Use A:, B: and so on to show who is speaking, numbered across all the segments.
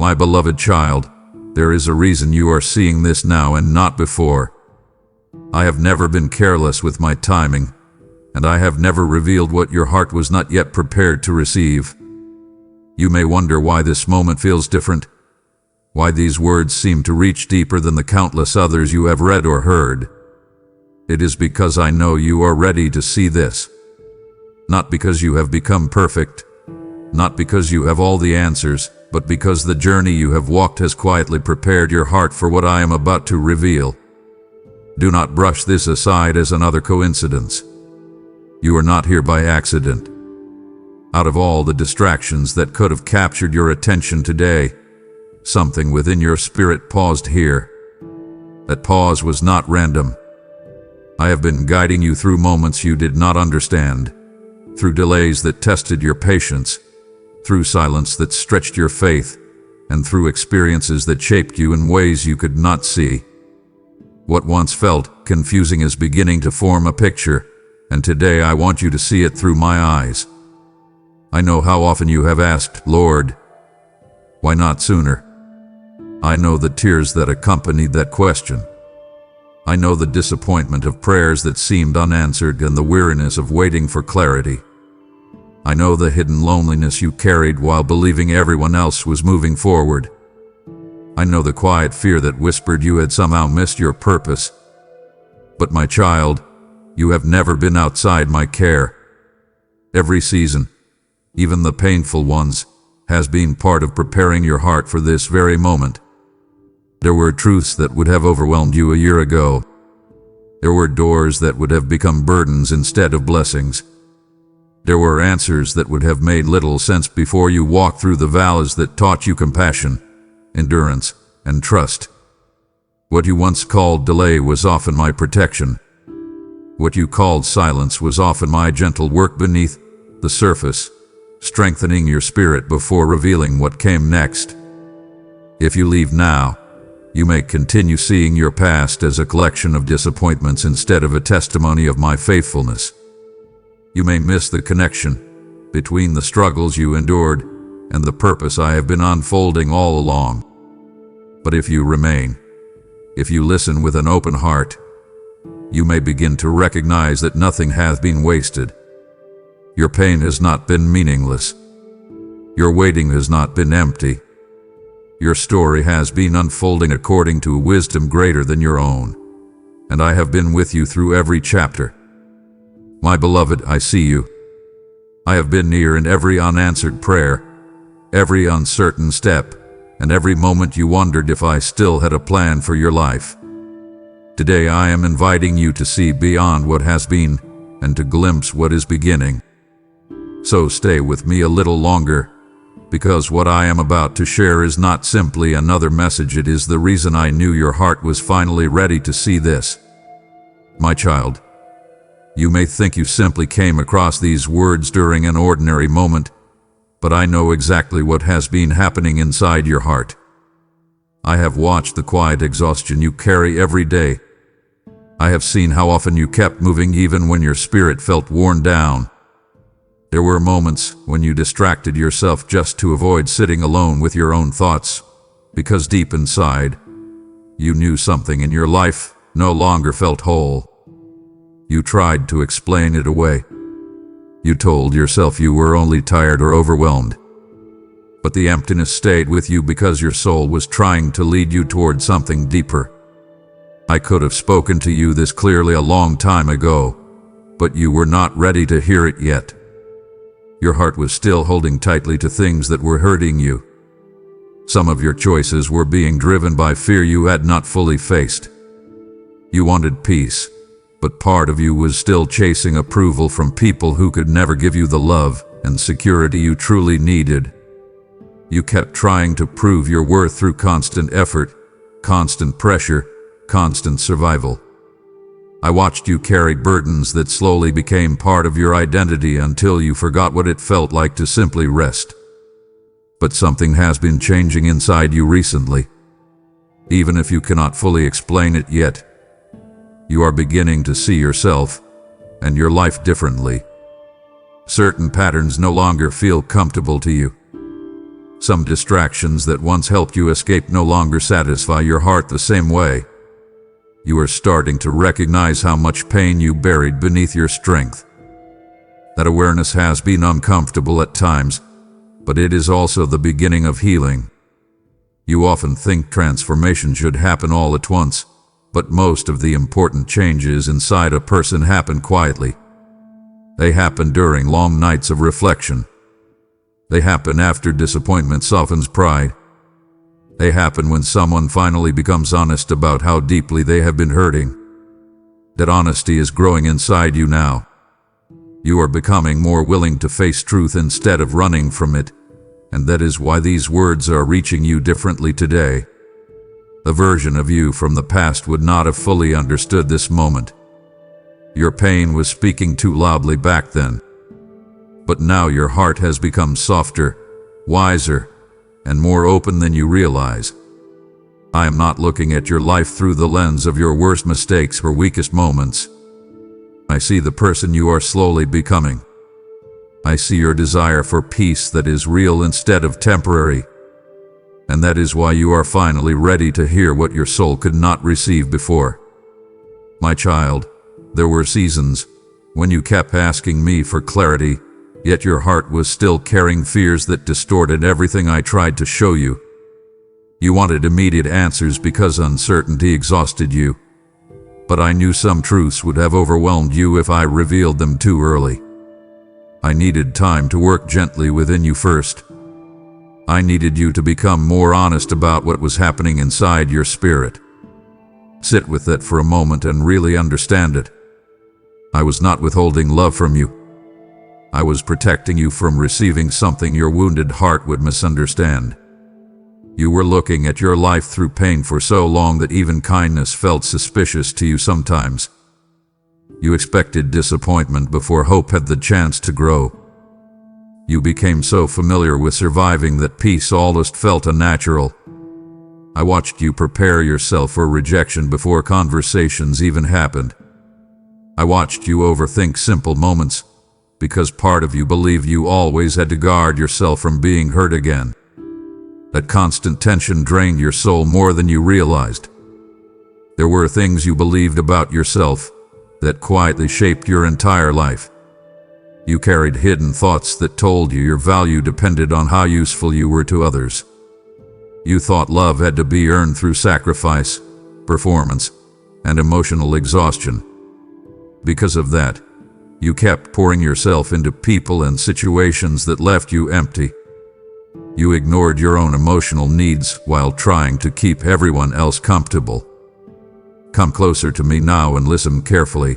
A: My beloved child, there is a reason you are seeing this now and not before. I have never been careless with my timing, and I have never revealed what your heart was not yet prepared to receive. You may wonder why this moment feels different, why these words seem to reach deeper than the countless others you have read or heard. It is because I know you are ready to see this. Not because you have become perfect, not because you have all the answers, but because the journey you have walked has quietly prepared your heart for what I am about to reveal. Do not brush this aside as another coincidence. You are not here by accident. Out of all the distractions that could have captured your attention today, something within your spirit paused here. That pause was not random. I have been guiding you through moments you did not understand, through delays that tested your patience, through silence that stretched your faith, and through experiences that shaped you in ways you could not see. What once felt confusing is beginning to form a picture, and today I want you to see it through my eyes. I know how often you have asked, Lord, why not sooner? I know the tears that accompanied that question. I know the disappointment of prayers that seemed unanswered and the weariness of waiting for clarity. I know the hidden loneliness you carried while believing everyone else was moving forward. I know the quiet fear that whispered you had somehow missed your purpose. But my child, you have never been outside my care. Every season, even the painful ones, has been part of preparing your heart for this very moment. There were truths that would have overwhelmed you a year ago. There were doors that would have become burdens instead of blessings. There were answers that would have made little sense before you walked through the valleys that taught you compassion, endurance, and trust. What you once called delay was often my protection. What you called silence was often my gentle work beneath the surface, strengthening your spirit before revealing what came next. If you leave now, you may continue seeing your past as a collection of disappointments instead of a testimony of my faithfulness. You may miss the connection between the struggles you endured and the purpose I have been unfolding all along. But if you remain, if you listen with an open heart, you may begin to recognize that nothing has been wasted. Your pain has not been meaningless. Your waiting has not been empty. Your story has been unfolding according to a wisdom greater than your own, and I have been with you through every chapter. My beloved, I see you. I have been near in every unanswered prayer, every uncertain step, and every moment you wondered if I still had a plan for your life. Today I am inviting you to see beyond what has been and to glimpse what is beginning. So stay with me a little longer, because what I am about to share is not simply another message, it is the reason I knew your heart was finally ready to see this. My child, you may think you simply came across these words during an ordinary moment, but I know exactly what has been happening inside your heart. I have watched the quiet exhaustion you carry every day. I have seen how often you kept moving even when your spirit felt worn down. There were moments when you distracted yourself just to avoid sitting alone with your own thoughts, because deep inside, you knew something in your life no longer felt whole. You tried to explain it away. You told yourself you were only tired or overwhelmed. But the emptiness stayed with you because your soul was trying to lead you toward something deeper. I could have spoken to you this clearly a long time ago, but you were not ready to hear it yet. Your heart was still holding tightly to things that were hurting you. Some of your choices were being driven by fear you had not fully faced. You wanted peace, but part of you was still chasing approval from people who could never give you the love and security you truly needed. You kept trying to prove your worth through constant effort, constant pressure, constant survival. I watched you carry burdens that slowly became part of your identity until you forgot what it felt like to simply rest. But something has been changing inside you recently. Even if you cannot fully explain it yet, you are beginning to see yourself and your life differently. Certain patterns no longer feel comfortable to you. Some distractions that once helped you escape no longer satisfy your heart the same way. You are starting to recognize how much pain you buried beneath your strength. That awareness has been uncomfortable at times, but it is also the beginning of healing. You often think transformation should happen all at once, but most of the important changes inside a person happen quietly. They happen during long nights of reflection. They happen after disappointment softens pride. They happen when someone finally becomes honest about how deeply they have been hurting. That honesty is growing inside you now. You are becoming more willing to face truth instead of running from it, and that is why these words are reaching you differently today. The version of you from the past would not have fully understood this moment. Your pain was speaking too loudly back then. But now your heart has become softer, wiser, and more open than you realize. I am not looking at your life through the lens of your worst mistakes or weakest moments. I see the person you are slowly becoming. I see your desire for peace that is real instead of temporary. And that is why you are finally ready to hear what your soul could not receive before. My child, there were seasons when you kept asking me for clarity, yet your heart was still carrying fears that distorted everything I tried to show you. You wanted immediate answers because uncertainty exhausted you. But I knew some truths would have overwhelmed you if I revealed them too early. I needed time to work gently within you first. I needed you to become more honest about what was happening inside your spirit. Sit with it for a moment and really understand it. I was not withholding love from you. I was protecting you from receiving something your wounded heart would misunderstand. You were looking at your life through pain for so long that even kindness felt suspicious to you sometimes. You expected disappointment before hope had the chance to grow. You became so familiar with surviving that peace almost felt unnatural. I watched you prepare yourself for rejection before conversations even happened. I watched you overthink simple moments, because part of you believed you always had to guard yourself from being hurt again. That constant tension drained your soul more than you realized. There were things you believed about yourself that quietly shaped your entire life. You carried hidden thoughts that told you your value depended on how useful you were to others. You thought love had to be earned through sacrifice, performance, and emotional exhaustion. Because of that, you kept pouring yourself into people and situations that left you empty. You ignored your own emotional needs while trying to keep everyone else comfortable. Come closer to me now and listen carefully.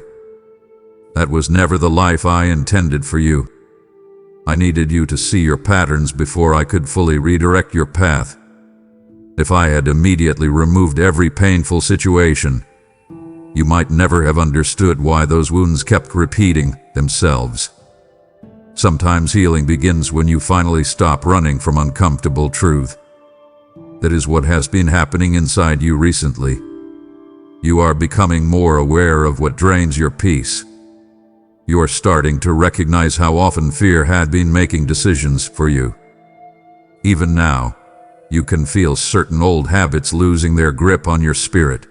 A: That was never the life I intended for you. I needed you to see your patterns before I could fully redirect your path. If I had immediately removed every painful situation, you might never have understood why those wounds kept repeating themselves. Sometimes healing begins when you finally stop running from uncomfortable truth. That is what has been happening inside you recently. You are becoming more aware of what drains your peace. You are starting to recognize how often fear had been making decisions for you. Even now, you can feel certain old habits losing their grip on your spirit.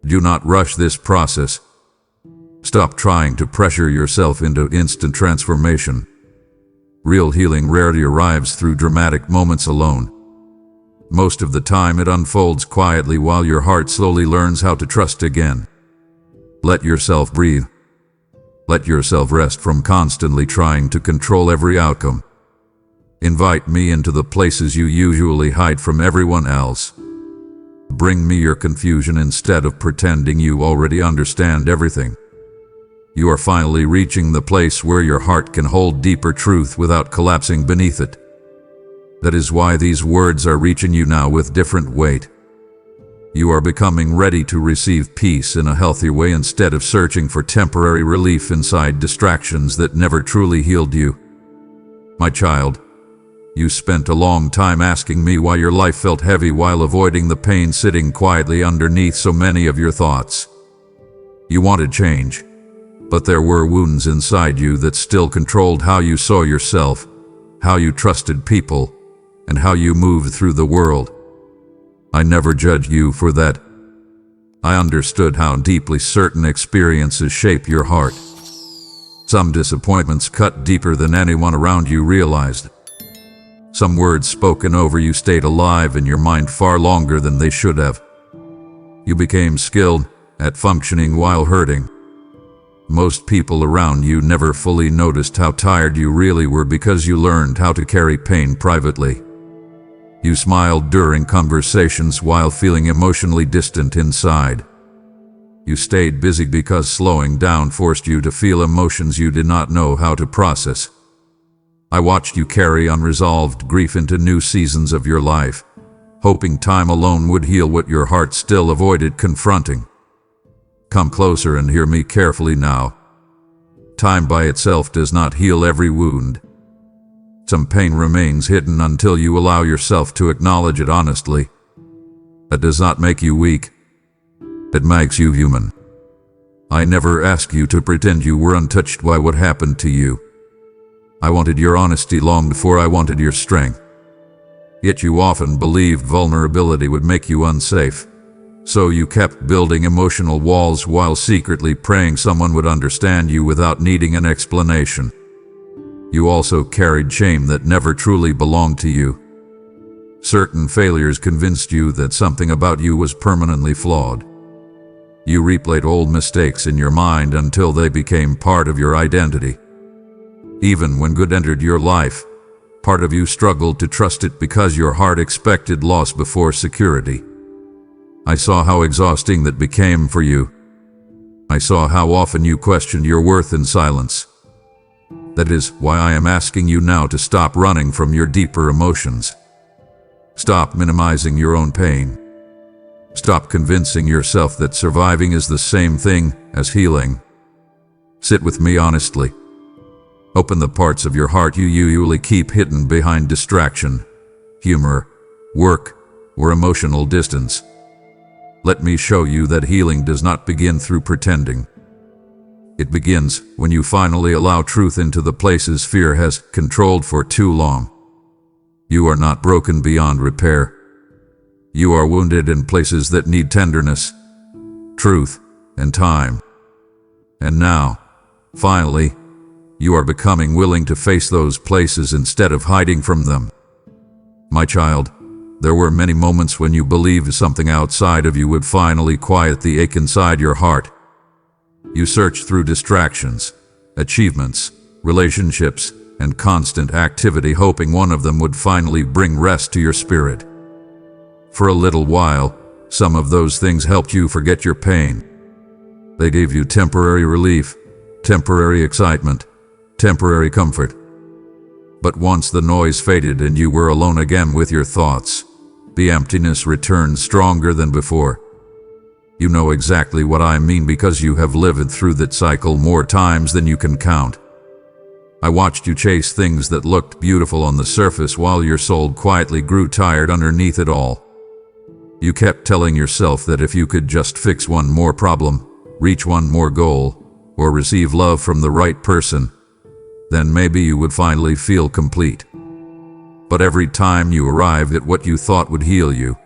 A: Do not rush this process. Stop trying to pressure yourself into instant transformation. Real healing rarely arrives through dramatic moments alone. Most of the time it unfolds quietly while your heart slowly learns how to trust again. Let yourself breathe. Let yourself rest from constantly trying to control every outcome. Invite me into the places you usually hide from everyone else. Bring me your confusion instead of pretending you already understand everything. You are finally reaching the place where your heart can hold deeper truth without collapsing beneath it. That is why these words are reaching you now with different weight. You are becoming ready to receive peace in a healthy way instead of searching for temporary relief inside distractions that never truly healed you. My child, you spent a long time asking me why your life felt heavy while avoiding the pain sitting quietly underneath so many of your thoughts. You wanted change, but there were wounds inside you that still controlled how you saw yourself, how you trusted people, and how you moved through the world. I never judged you for that. I understood how deeply certain experiences shape your heart. Some disappointments cut deeper than anyone around you realized. Some words spoken over you stayed alive in your mind far longer than they should have. You became skilled at functioning while hurting. Most people around you never fully noticed how tired you really were because you learned how to carry pain privately. You smiled during conversations while feeling emotionally distant inside. You stayed busy because slowing down forced you to feel emotions you did not know how to process. I watched you carry unresolved grief into new seasons of your life, hoping time alone would heal what your heart still avoided confronting. Come closer and hear me carefully now. Time by itself does not heal every wound. Some pain remains hidden until you allow yourself to acknowledge it honestly. That does not make you weak. It makes you human. I never asked you to pretend you were untouched by what happened to you. I wanted your honesty long before I wanted your strength. Yet you often believed vulnerability would make you unsafe. So you kept building emotional walls while secretly praying someone would understand you without needing an explanation. You also carried shame that never truly belonged to you. Certain failures convinced you that something about you was permanently flawed. You replayed old mistakes in your mind until they became part of your identity. Even when good entered your life, part of you struggled to trust it because your heart expected loss before security. I saw how exhausting that became for you. I saw how often you questioned your worth in silence. That is why I am asking you now to stop running from your deeper emotions. Stop minimizing your own pain. Stop convincing yourself that surviving is the same thing as healing. Sit with me honestly. Open the parts of your heart you usually keep hidden behind distraction, humor, work, or emotional distance. Let me show you that healing does not begin through pretending. It begins when you finally allow truth into the places fear has controlled for too long. You are not broken beyond repair. You are wounded in places that need tenderness, truth, and time. And now, finally, you are becoming willing to face those places instead of hiding from them. My child, there were many moments when you believed something outside of you would finally quiet the ache inside your heart. You searched through distractions, achievements, relationships, and constant activity, hoping one of them would finally bring rest to your spirit. For a little while, some of those things helped you forget your pain. They gave you temporary relief, temporary excitement, temporary comfort. But once the noise faded and you were alone again with your thoughts, the emptiness returned stronger than before. You know exactly what I mean because you have lived through that cycle more times than you can count. I watched you chase things that looked beautiful on the surface while your soul quietly grew tired underneath it all. You kept telling yourself that if you could just fix one more problem, reach one more goal, or receive love from the right person, then maybe you would finally feel complete. But every time you arrived at what you thought would heal you,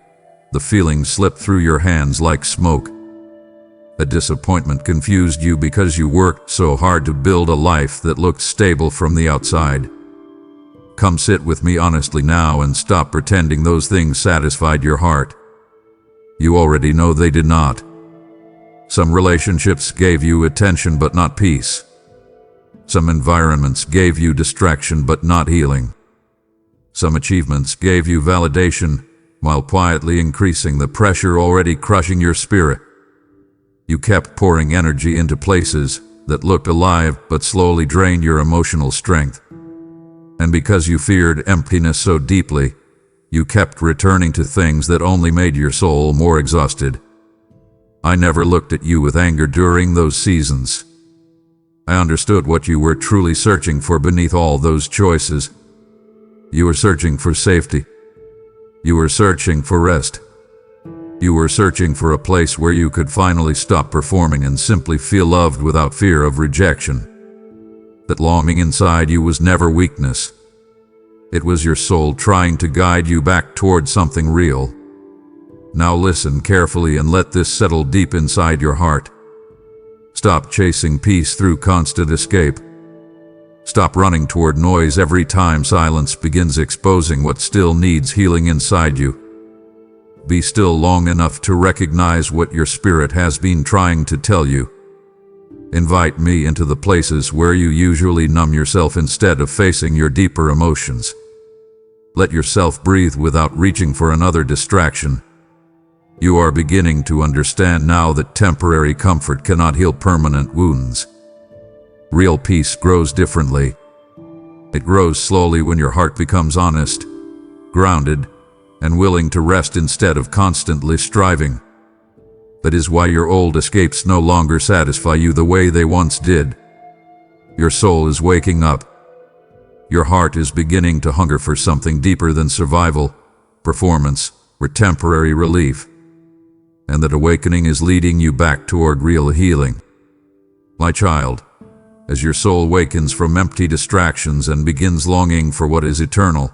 A: the feeling slipped through your hands like smoke. A disappointment confused you because you worked so hard to build a life that looked stable from the outside. Come sit with me honestly now and stop pretending those things satisfied your heart. You already know they did not. Some relationships gave you attention but not peace. Some environments gave you distraction but not healing. Some achievements gave you validation while quietly increasing the pressure already crushing your spirit. You kept pouring energy into places that looked alive but slowly drained your emotional strength. And because you feared emptiness so deeply, you kept returning to things that only made your soul more exhausted. I never looked at you with anger during those seasons. I understood what you were truly searching for beneath all those choices. You were searching for safety. You were searching for rest. You were searching for a place where you could finally stop performing and simply feel loved without fear of rejection. That longing inside you was never weakness. It was your soul trying to guide you back toward something real. Now listen carefully and let this settle deep inside your heart. Stop chasing peace through constant escape. Stop running toward noise every time silence begins exposing what still needs healing inside you. Be still long enough to recognize what your spirit has been trying to tell you. Invite me into the places where you usually numb yourself instead of facing your deeper emotions. Let yourself breathe without reaching for another distraction. You are beginning to understand now that temporary comfort cannot heal permanent wounds. Real peace grows differently. It grows slowly when your heart becomes honest, grounded, and willing to rest instead of constantly striving. That is why your old escapes no longer satisfy you the way they once did. Your soul is waking up. Your heart is beginning to hunger for something deeper than survival, performance, or temporary relief. And that awakening is leading you back toward real healing. My child, as your soul wakens from empty distractions and begins longing for what is eternal,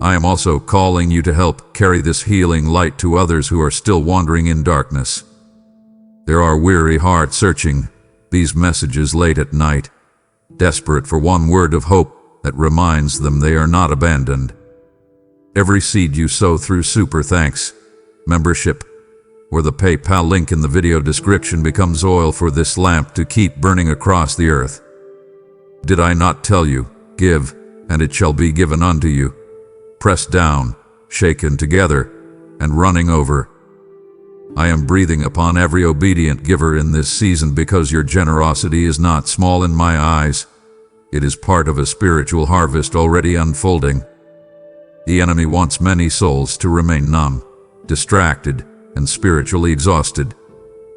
A: I am also calling you to help carry this healing light to others who are still wandering in darkness. There are weary hearts searching these messages late at night, desperate for one word of hope that reminds them they are not abandoned. Every seed you sow through Super Thanks, membership, or the PayPal link in the video description becomes oil for this lamp to keep burning across the earth. Did I not tell you, give, and it shall be given unto you, pressed down, shaken together, and running over? I am breathing upon every obedient giver in this season because your generosity is not small in my eyes. It is part of a spiritual harvest already unfolding. The enemy wants many souls to remain numb, distracted, and spiritually exhausted.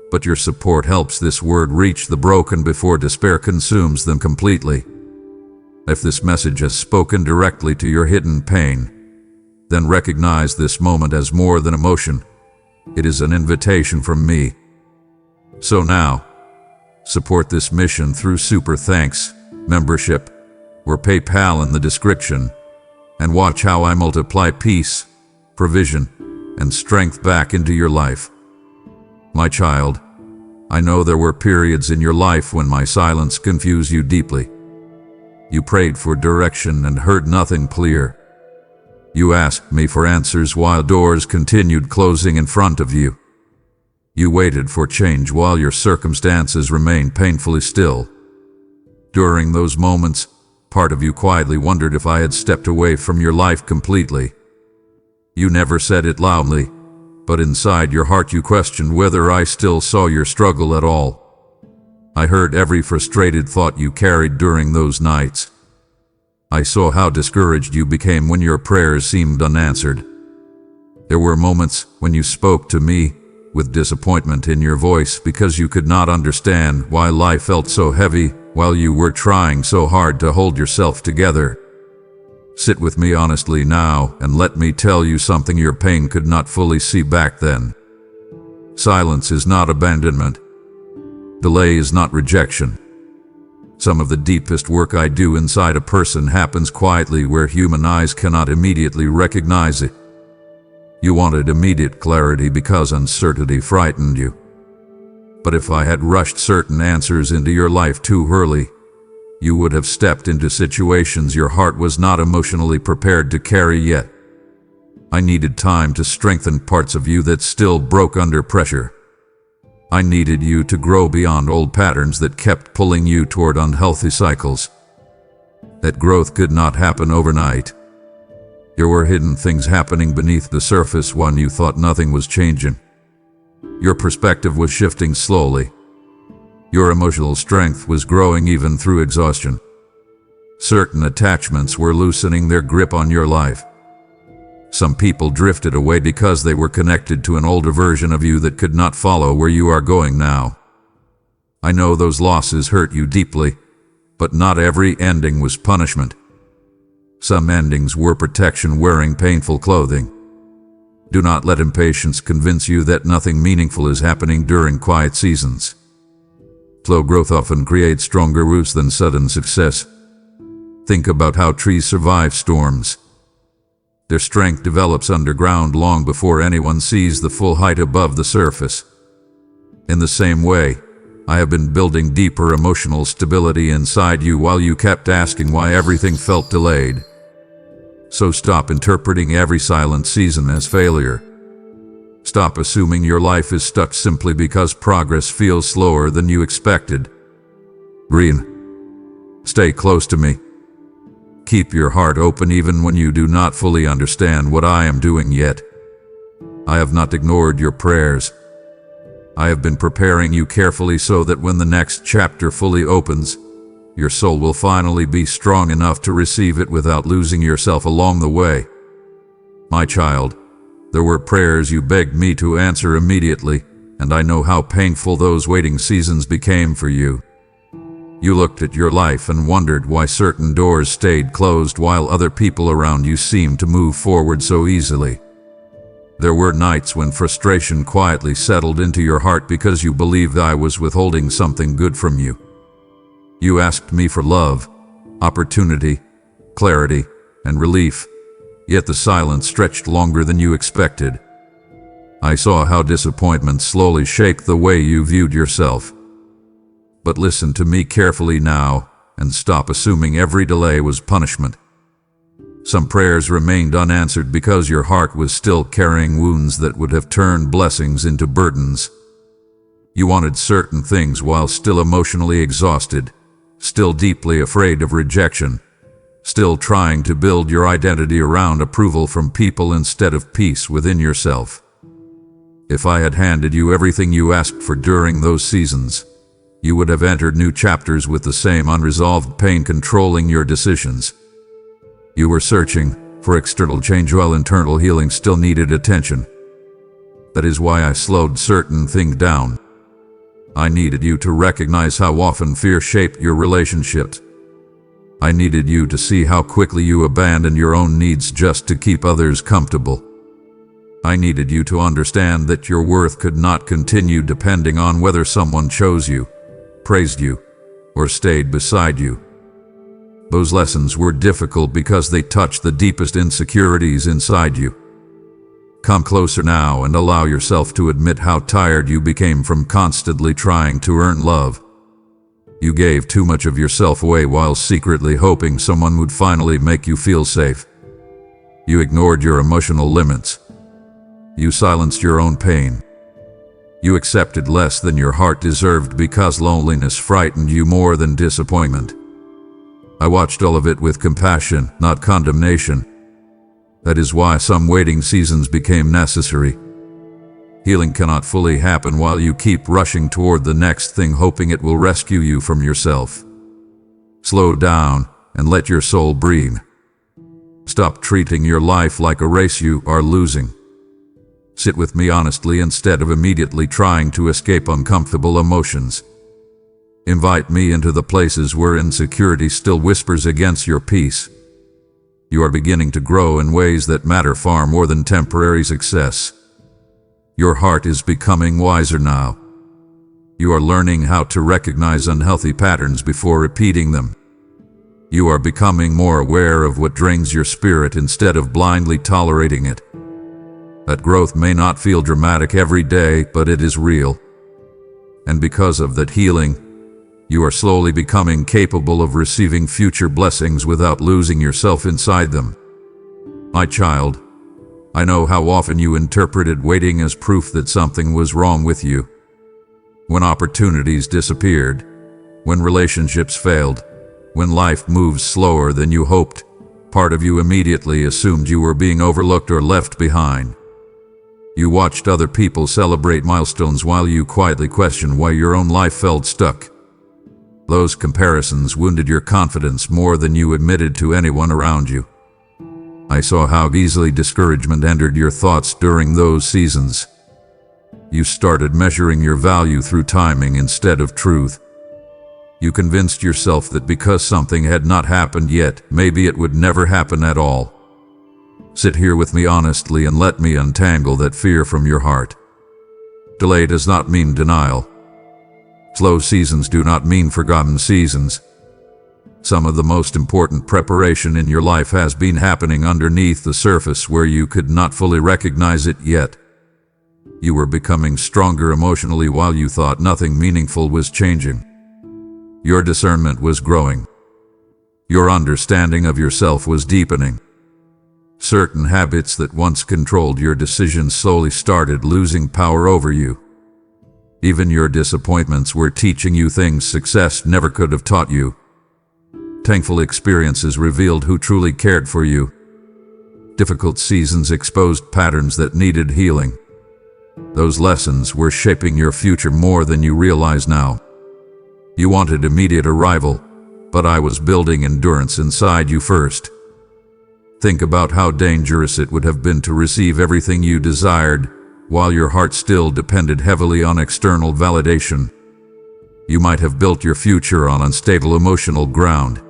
A: But your support helps this word reach the broken before despair consumes them completely. If this message has spoken directly to your hidden pain, then recognize this moment as more than emotion. It is an invitation from me. So now, support this mission through Super Thanks, membership, or PayPal in the description, and watch how I multiply peace, provision, and strength back into your life. My child, I know there were periods in your life when my silence confused you deeply. You prayed for direction and heard nothing clear. You asked me for answers while doors continued closing in front of you. You waited for change while your circumstances remained painfully still. During those moments, part of you quietly wondered if I had stepped away from your life completely. You never said it loudly, but inside your heart you questioned whether I still saw your struggle at all. I heard every frustrated thought you carried during those nights. I saw how discouraged you became when your prayers seemed unanswered. There were moments when you spoke to me with disappointment in your voice because you could not understand why life felt so heavy while you were trying so hard to hold yourself together. Sit with me honestly now and let me tell you something your pain could not fully see back then. Silence is not abandonment. Delay is not rejection. Some of the deepest work I do inside a person happens quietly where human eyes cannot immediately recognize it. You wanted immediate clarity because uncertainty frightened you. But if I had rushed certain answers into your life too early, you would have stepped into situations your heart was not emotionally prepared to carry yet. I needed time to strengthen parts of you that still broke under pressure. I needed you to grow beyond old patterns that kept pulling you toward unhealthy cycles. That growth could not happen overnight. There were hidden things happening beneath the surface when you thought nothing was changing. Your perspective was shifting slowly. Your emotional strength was growing even through exhaustion. Certain attachments were loosening their grip on your life. Some people drifted away because they were connected to an older version of you that could not follow where you are going now. I know those losses hurt you deeply, but not every ending was punishment. Some endings were protection wearing painful clothing. Do not let impatience convince you that nothing meaningful is happening during quiet seasons. Slow growth often creates stronger roots than sudden success. Think about how trees survive storms, Their strength develops underground long before anyone sees the full height above the surface. In the same way, I have been building deeper emotional stability inside you while you kept asking why everything felt delayed. So stop interpreting every silent season as failure. Stop assuming your life is stuck simply because progress feels slower than you expected. Green. Stay close to me. Keep your heart open even when you do not fully understand what I am doing yet. I have not ignored your prayers. I have been preparing you carefully so that when the next chapter fully opens, your soul will finally be strong enough to receive it without losing yourself along the way. My child, there were prayers you begged me to answer immediately, and I know how painful those waiting seasons became for you. You looked at your life and wondered why certain doors stayed closed while other people around you seemed to move forward so easily. There were nights when frustration quietly settled into your heart because you believed I was withholding something good from you. You asked me for love, opportunity, clarity, and relief, yet the silence stretched longer than you expected. I saw how disappointment slowly shaped the way you viewed yourself. But listen to me carefully now, and stop assuming every delay was punishment. Some prayers remained unanswered because your heart was still carrying wounds that would have turned blessings into burdens. You wanted certain things while still emotionally exhausted, still deeply afraid of rejection, still trying to build your identity around approval from people instead of peace within yourself. If I had handed you everything you asked for during those seasons, you would have entered new chapters with the same unresolved pain controlling your decisions. You were searching for external change while internal healing still needed attention. That is why I slowed certain things down. I needed you to recognize how often fear shaped your relationships. I needed you to see how quickly you abandoned your own needs just to keep others comfortable. I needed you to understand that your worth could not continue depending on whether someone chose you, praised you, or stayed beside you. Those lessons were difficult because they touched the deepest insecurities inside you. Come closer now and allow yourself to admit how tired you became from constantly trying to earn love. You gave too much of yourself away while secretly hoping someone would finally make you feel safe. You ignored your emotional limits. You silenced your own pain. You accepted less than your heart deserved because loneliness frightened you more than disappointment. I watched all of it with compassion, not condemnation. That is why some waiting seasons became necessary. Healing cannot fully happen while you keep rushing toward the next thing hoping it will rescue you from yourself. Slow down and let your soul breathe. Stop treating your life like a race you are losing. Sit with me honestly instead of immediately trying to escape uncomfortable emotions. Invite me into the places where insecurity still whispers against your peace. You are beginning to grow in ways that matter far more than temporary success. Your heart is becoming wiser now. You are learning how to recognize unhealthy patterns before repeating them. You are becoming more aware of what drains your spirit instead of blindly tolerating it. That growth may not feel dramatic every day, but it is real. And because of that healing, you are slowly becoming capable of receiving future blessings without losing yourself inside them. My child, I know how often you interpreted waiting as proof that something was wrong with you. When opportunities disappeared, when relationships failed, when life moved slower than you hoped, part of you immediately assumed you were being overlooked or left behind. You watched other people celebrate milestones while you quietly questioned why your own life felt stuck. Those comparisons wounded your confidence more than you admitted to anyone around you. I saw how easily discouragement entered your thoughts during those seasons. You started measuring your value through timing instead of truth. You convinced yourself that because something had not happened yet, maybe it would never happen at all. Sit here with me honestly and let me untangle that fear from your heart. Delay does not mean denial. Slow seasons do not mean forgotten seasons. Some of the most important preparation in your life has been happening underneath the surface where you could not fully recognize it yet. You were becoming stronger emotionally while you thought nothing meaningful was changing. Your discernment was growing. Your understanding of yourself was deepening. Certain habits that once controlled your decisions slowly started losing power over you. Even your disappointments were teaching you things success never could have taught you. Painful experiences revealed who truly cared for you. Difficult seasons exposed patterns that needed healing. Those lessons were shaping your future more than you realize now. You wanted immediate arrival, but I was building endurance inside you first. Think about how dangerous it would have been to receive everything you desired, while your heart still depended heavily on external validation. You might have built your future on unstable emotional ground.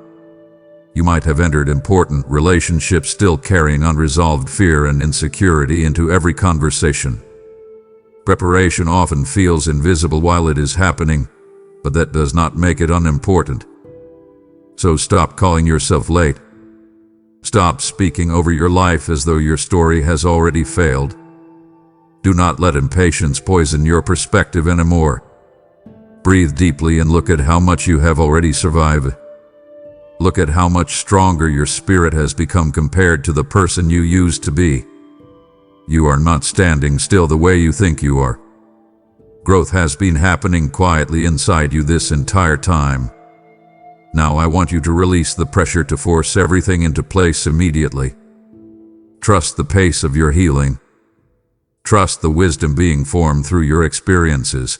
A: You might have entered important relationships still carrying unresolved fear and insecurity into every conversation. Preparation often feels invisible while it is happening, but that does not make it unimportant. So stop calling yourself late. Stop speaking over your life as though your story has already failed. Do not let impatience poison your perspective anymore. Breathe deeply and look at how much you have already survived. Look at how much stronger your spirit has become compared to the person you used to be. You are not standing still the way you think you are. Growth has been happening quietly inside you this entire time. Now I want you to release the pressure to force everything into place immediately. Trust the pace of your healing. Trust the wisdom being formed through your experiences.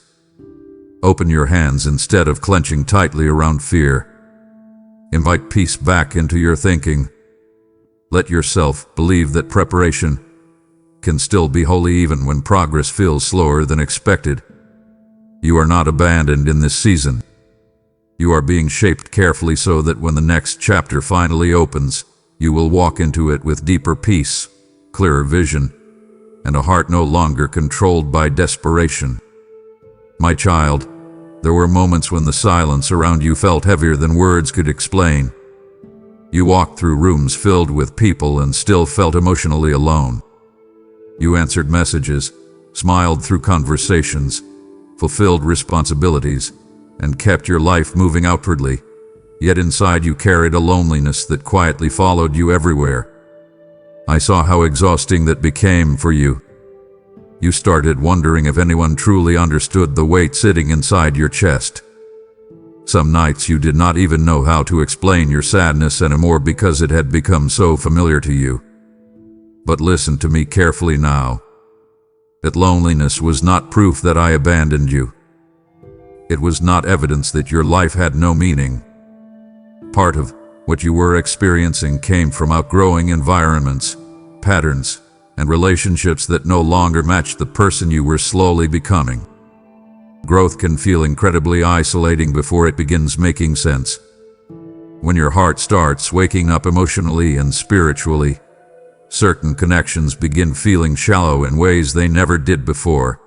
A: Open your hands instead of clenching tightly around fear. Invite peace back into your thinking. Let yourself believe that preparation can still be holy even when progress feels slower than expected. You are not abandoned in this season. You are being shaped carefully so that when the next chapter finally opens, you will walk into it with deeper peace, clearer vision, and a heart no longer controlled by desperation. My child, there were moments when the silence around you felt heavier than words could explain. You walked through rooms filled with people and still felt emotionally alone. You answered messages, smiled through conversations, fulfilled responsibilities, and kept your life moving outwardly, yet inside you carried a loneliness that quietly followed you everywhere. I saw how exhausting that became for you. You started wondering if anyone truly understood the weight sitting inside your chest. Some nights you did not even know how to explain your sadness anymore because it had become so familiar to you. But listen to me carefully now. That loneliness was not proof that I abandoned you. It was not evidence that your life had no meaning. Part of what you were experiencing came from outgrowing environments, patterns, and relationships that no longer matched the person you were slowly becoming. Growth can feel incredibly isolating before it begins making sense. When your heart starts waking up emotionally and spiritually, certain connections begin feeling shallow in ways they never did before.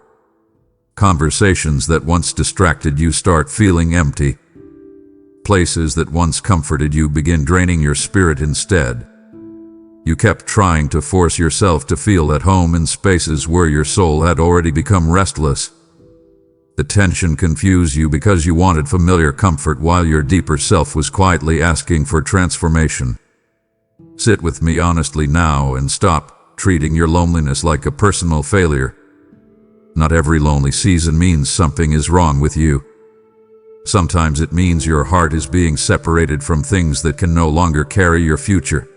A: Conversations that once distracted you start feeling empty. Places that once comforted you begin draining your spirit instead. You kept trying to force yourself to feel at home in spaces where your soul had already become restless. The tension confused you because you wanted familiar comfort while your deeper self was quietly asking for transformation. Sit with me honestly now and stop treating your loneliness like a personal failure. Not every lonely season means something is wrong with you. Sometimes it means your heart is being separated from things that can no longer carry your future.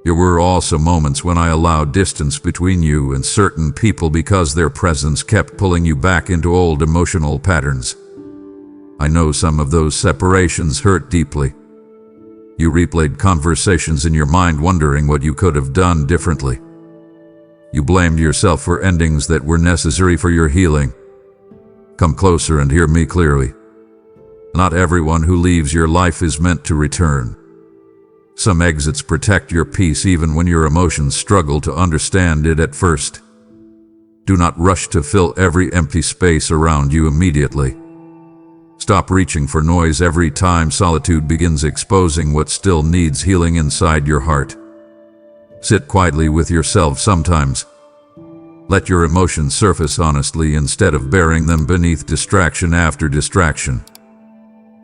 A: There were also moments when I allowed distance between you and certain people because their presence kept pulling you back into old emotional patterns. I know some of those separations hurt deeply. You replayed conversations in your mind wondering what you could have done differently. You blamed yourself for endings that were necessary for your healing. Come closer and hear me clearly. Not everyone who leaves your life is meant to return. Some exits protect your peace even when your emotions struggle to understand it at first. Do not rush to fill every empty space around you immediately. Stop reaching for noise every time solitude begins exposing what still needs healing inside your heart. Sit quietly with yourself sometimes. Let your emotions surface honestly instead of burying them beneath distraction after distraction.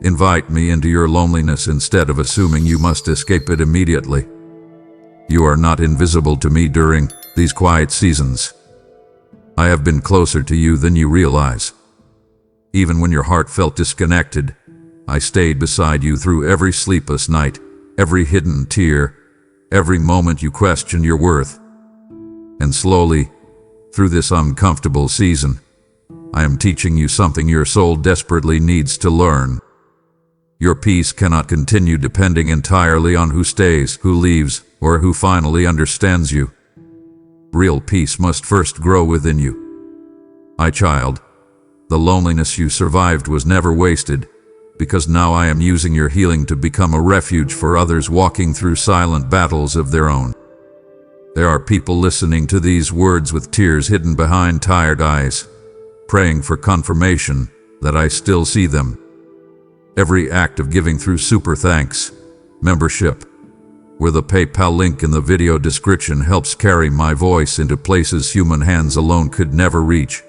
A: Invite me into your loneliness instead of assuming you must escape it immediately. You are not invisible to me during these quiet seasons. I have been closer to you than you realize. Even when your heart felt disconnected, I stayed beside you through every sleepless night, every hidden tear, every moment you questioned your worth. And slowly, through this uncomfortable season, I am teaching you something your soul desperately needs to learn. Your peace cannot continue depending entirely on who stays, who leaves, or who finally understands you. Real peace must first grow within you. My child, the loneliness you survived was never wasted, because now I am using your healing to become a refuge for others walking through silent battles of their own. There are people listening to these words with tears hidden behind tired eyes, praying for confirmation that I still see them. Every act of giving through super thanks, membership, or the PayPal link in the video description helps carry my voice into places human hands alone could never reach.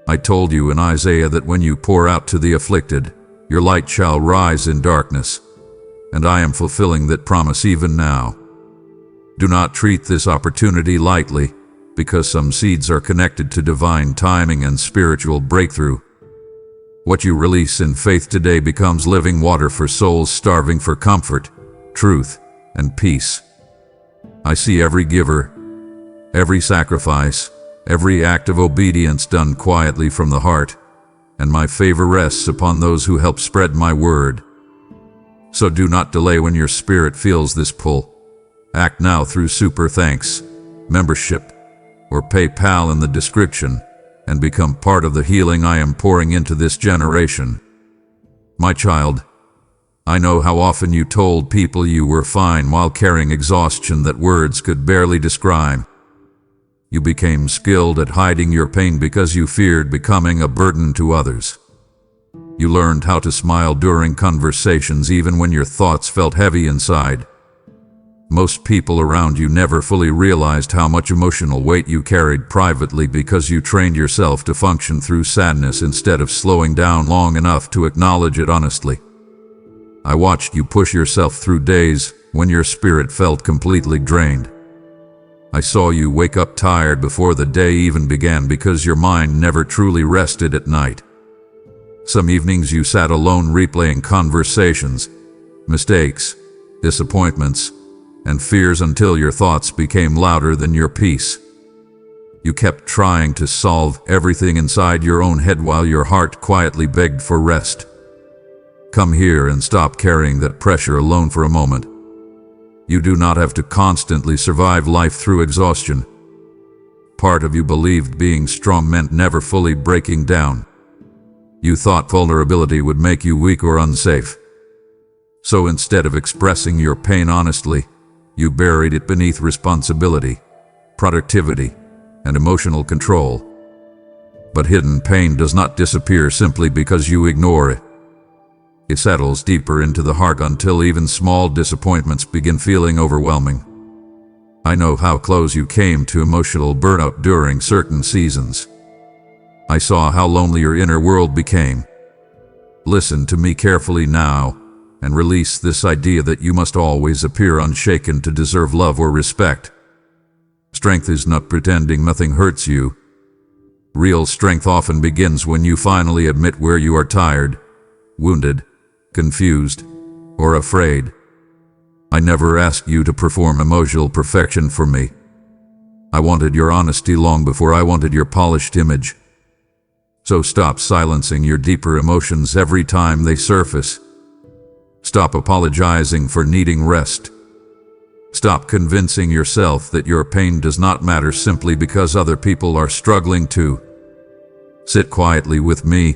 A: I told you in Isaiah that when you pour out to the afflicted, your light shall rise in darkness, and I am fulfilling that promise even now. Do not treat this opportunity lightly, because some seeds are connected to divine timing and spiritual breakthrough. What you release in faith today becomes living water for souls starving for comfort, truth, and peace. I see every giver, every sacrifice, every act of obedience done quietly from the heart, and my favor rests upon those who help spread my word. So do not delay when your spirit feels this pull. Act now through super thanks, membership, or PayPal in the description, and become part of the healing I am pouring into this generation. My child, I know how often you told people you were fine while carrying exhaustion that words could barely describe. You became skilled at hiding your pain because you feared becoming a burden to others. You learned how to smile during conversations even when your thoughts felt heavy inside. Most people around you never fully realized how much emotional weight you carried privately because you trained yourself to function through sadness instead of slowing down long enough to acknowledge it honestly. I watched you push yourself through days when your spirit felt completely drained. I saw you wake up tired before the day even began because your mind never truly rested at night. Some evenings you sat alone replaying conversations, mistakes, disappointments, and fears until your thoughts became louder than your peace. You kept trying to solve everything inside your own head while your heart quietly begged for rest. Come here and stop carrying that pressure alone for a moment. You do not have to constantly survive life through exhaustion. Part of you believed being strong meant never fully breaking down. You thought vulnerability would make you weak or unsafe. So instead of expressing your pain honestly, you buried it beneath responsibility, productivity, and emotional control. But hidden pain does not disappear simply because you ignore it. It settles deeper into the heart until even small disappointments begin feeling overwhelming. I know how close you came to emotional burnout during certain seasons. I saw how lonely your inner world became. Listen to me carefully now, and release this idea that you must always appear unshaken to deserve love or respect. Strength is not pretending nothing hurts you. Real strength often begins when you finally admit where you are tired, wounded, confused, or afraid. I never asked you to perform emotional perfection for me. I wanted your honesty long before I wanted your polished image. So stop silencing your deeper emotions every time they surface. Stop apologizing for needing rest. Stop convincing yourself that your pain does not matter simply because other people are struggling too. Sit quietly with me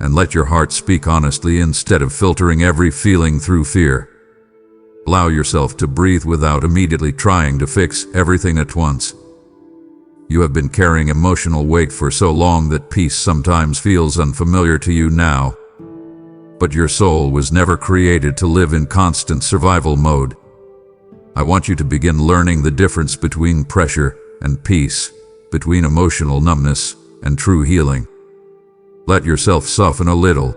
A: and let your heart speak honestly instead of filtering every feeling through fear. Allow yourself to breathe without immediately trying to fix everything at once. You have been carrying emotional weight for so long that peace sometimes feels unfamiliar to you now. But your soul was never created to live in constant survival mode. I want you to begin learning the difference between pressure and peace, between emotional numbness and true healing. Let yourself soften a little.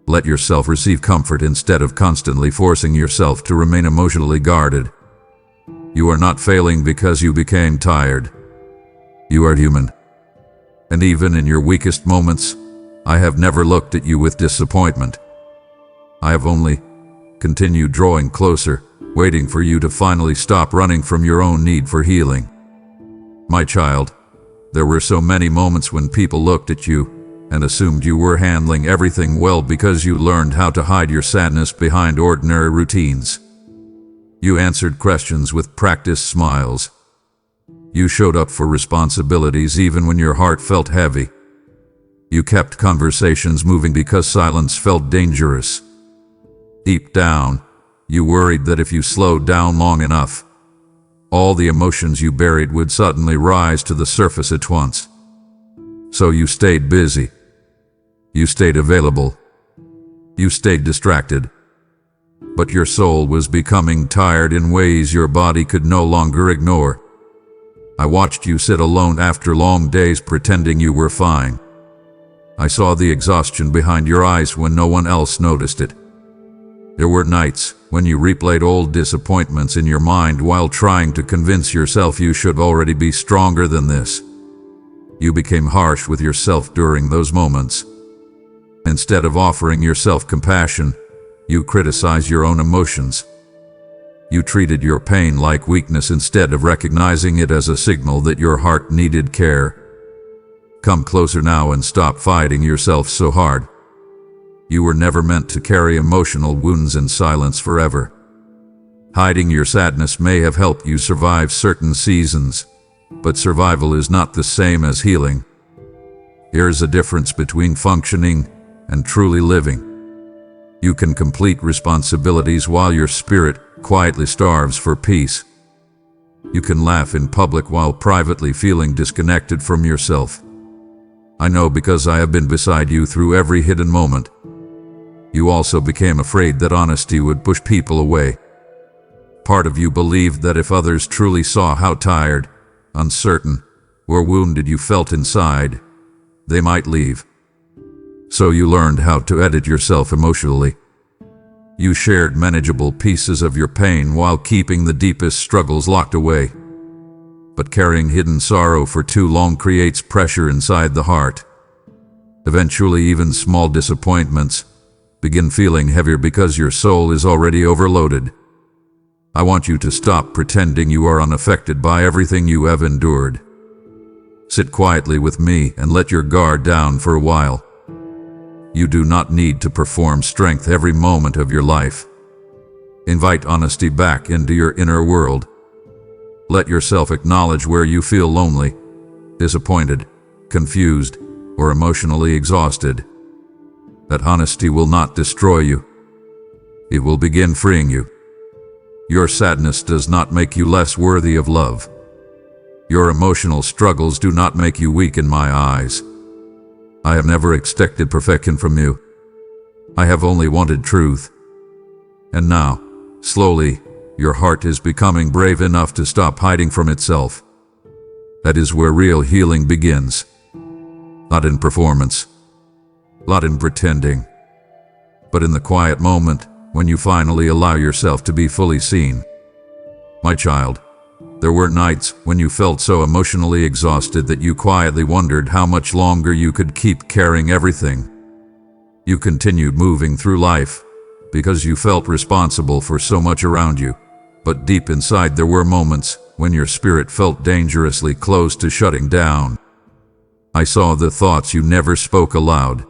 A: Let yourself receive comfort instead of constantly forcing yourself to remain emotionally guarded. You are not failing because you became tired. You are human. And even in your weakest moments, I have never looked at you with disappointment. I have only continued drawing closer, waiting for you to finally stop running from your own need for healing. My child, there were so many moments when people looked at you and assumed you were handling everything well because you learned how to hide your sadness behind ordinary routines. You answered questions with practiced smiles. You showed up for responsibilities even when your heart felt heavy. You kept conversations moving because silence felt dangerous. Deep down, you worried that if you slowed down long enough, all the emotions you buried would suddenly rise to the surface at once. So you stayed busy. You stayed available. You stayed distracted. But your soul was becoming tired in ways your body could no longer ignore. I watched you sit alone after long days pretending you were fine. I saw the exhaustion behind your eyes when no one else noticed it. There were nights when you replayed old disappointments in your mind while trying to convince yourself you should already be stronger than this. You became harsh with yourself during those moments. Instead of offering yourself compassion, you criticized your own emotions. You treated your pain like weakness instead of recognizing it as a signal that your heart needed care. Come closer now and stop fighting yourself so hard. You were never meant to carry emotional wounds in silence forever. Hiding your sadness may have helped you survive certain seasons, but survival is not the same as healing. There is a difference between functioning and truly living. You can complete responsibilities while your spirit quietly starves for peace. You can laugh in public while privately feeling disconnected from yourself. I know because I have been beside you through every hidden moment. You also became afraid that honesty would push people away. Part of you believed that if others truly saw how tired, uncertain, or wounded you felt inside, they might leave. So you learned how to edit yourself emotionally. You shared manageable pieces of your pain while keeping the deepest struggles locked away. But carrying hidden sorrow for too long creates pressure inside the heart. Eventually, even small disappointments begin feeling heavier because your soul is already overloaded. I want you to stop pretending you are unaffected by everything you have endured. Sit quietly with me and let your guard down for a while. You do not need to perform strength every moment of your life. Invite honesty back into your inner world. Let yourself acknowledge where you feel lonely, disappointed, confused, or emotionally exhausted. That honesty will not destroy you. It will begin freeing you. Your sadness does not make you less worthy of love. Your emotional struggles do not make you weak in my eyes. I have never expected perfection from you. I have only wanted truth. And now, slowly, your heart is becoming brave enough to stop hiding from itself. That is where real healing begins. Not in performance, not in pretending, but in the quiet moment when you finally allow yourself to be fully seen. My child, there were nights when you felt so emotionally exhausted that you quietly wondered how much longer you could keep carrying everything. You continued moving through life because you felt responsible for so much around you, but deep inside there were moments when your spirit felt dangerously close to shutting down. I saw the thoughts you never spoke aloud.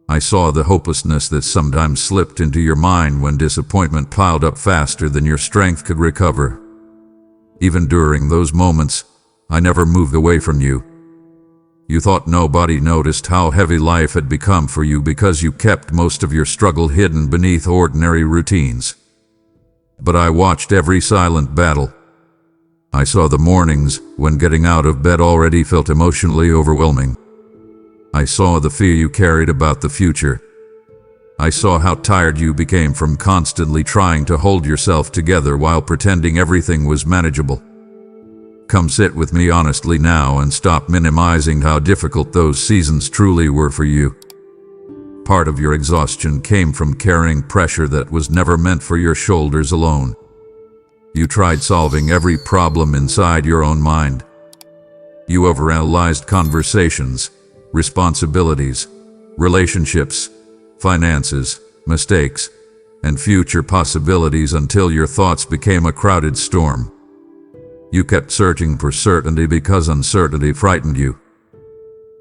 A: I saw the hopelessness that sometimes slipped into your mind when disappointment piled up faster than your strength could recover. Even during those moments, I never moved away from you. You thought nobody noticed how heavy life had become for you because you kept most of your struggle hidden beneath ordinary routines. But I watched every silent battle. I saw the mornings when getting out of bed already felt emotionally overwhelming. I saw the fear you carried about the future. I saw how tired you became from constantly trying to hold yourself together while pretending everything was manageable. Come sit with me honestly now and stop minimizing how difficult those seasons truly were for you. Part of your exhaustion came from carrying pressure that was never meant for your shoulders alone. You tried solving every problem inside your own mind. You overanalyzed conversations, responsibilities, relationships, finances, mistakes, and future possibilities until your thoughts became a crowded storm. You kept searching for certainty because uncertainty frightened you.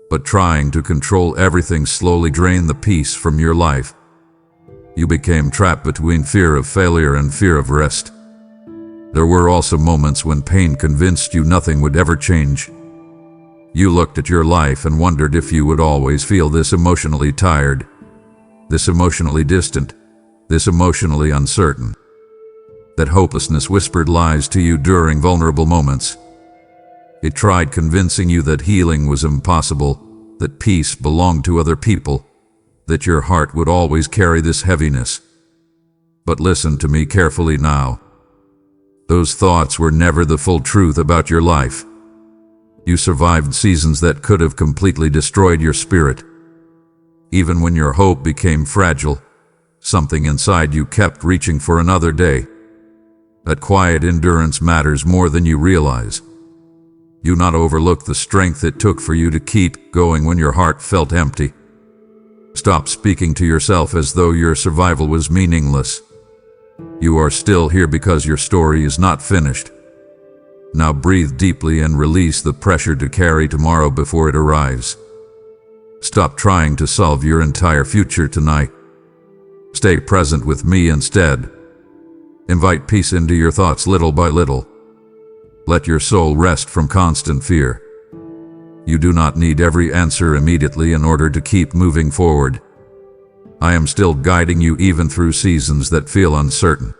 A: But trying to control everything slowly drained the peace from your life. You became trapped between fear of failure and fear of rest. There were also moments when pain convinced you nothing would ever change. You looked at your life and wondered if you would always feel this emotionally tired, this emotionally distant, this emotionally uncertain. That hopelessness whispered lies to you during vulnerable moments. It tried convincing you that healing was impossible, that peace belonged to other people, that your heart would always carry this heaviness. But listen to me carefully now. Those thoughts were never the full truth about your life. You survived seasons that could have completely destroyed your spirit. Even when your hope became fragile, something inside you kept reaching for another day. That quiet endurance matters more than you realize. You not overlook the strength it took for you to keep going when your heart felt empty. Stop speaking to yourself as though your survival was meaningless. You are still here because your story is not finished. Now breathe deeply and release the pressure to carry tomorrow before it arrives. Stop trying to solve your entire future tonight. Stay present with me instead. Invite peace into your thoughts little by little. Let your soul rest from constant fear. You do not need every answer immediately in order to keep moving forward. I am still guiding you even through seasons that feel uncertain.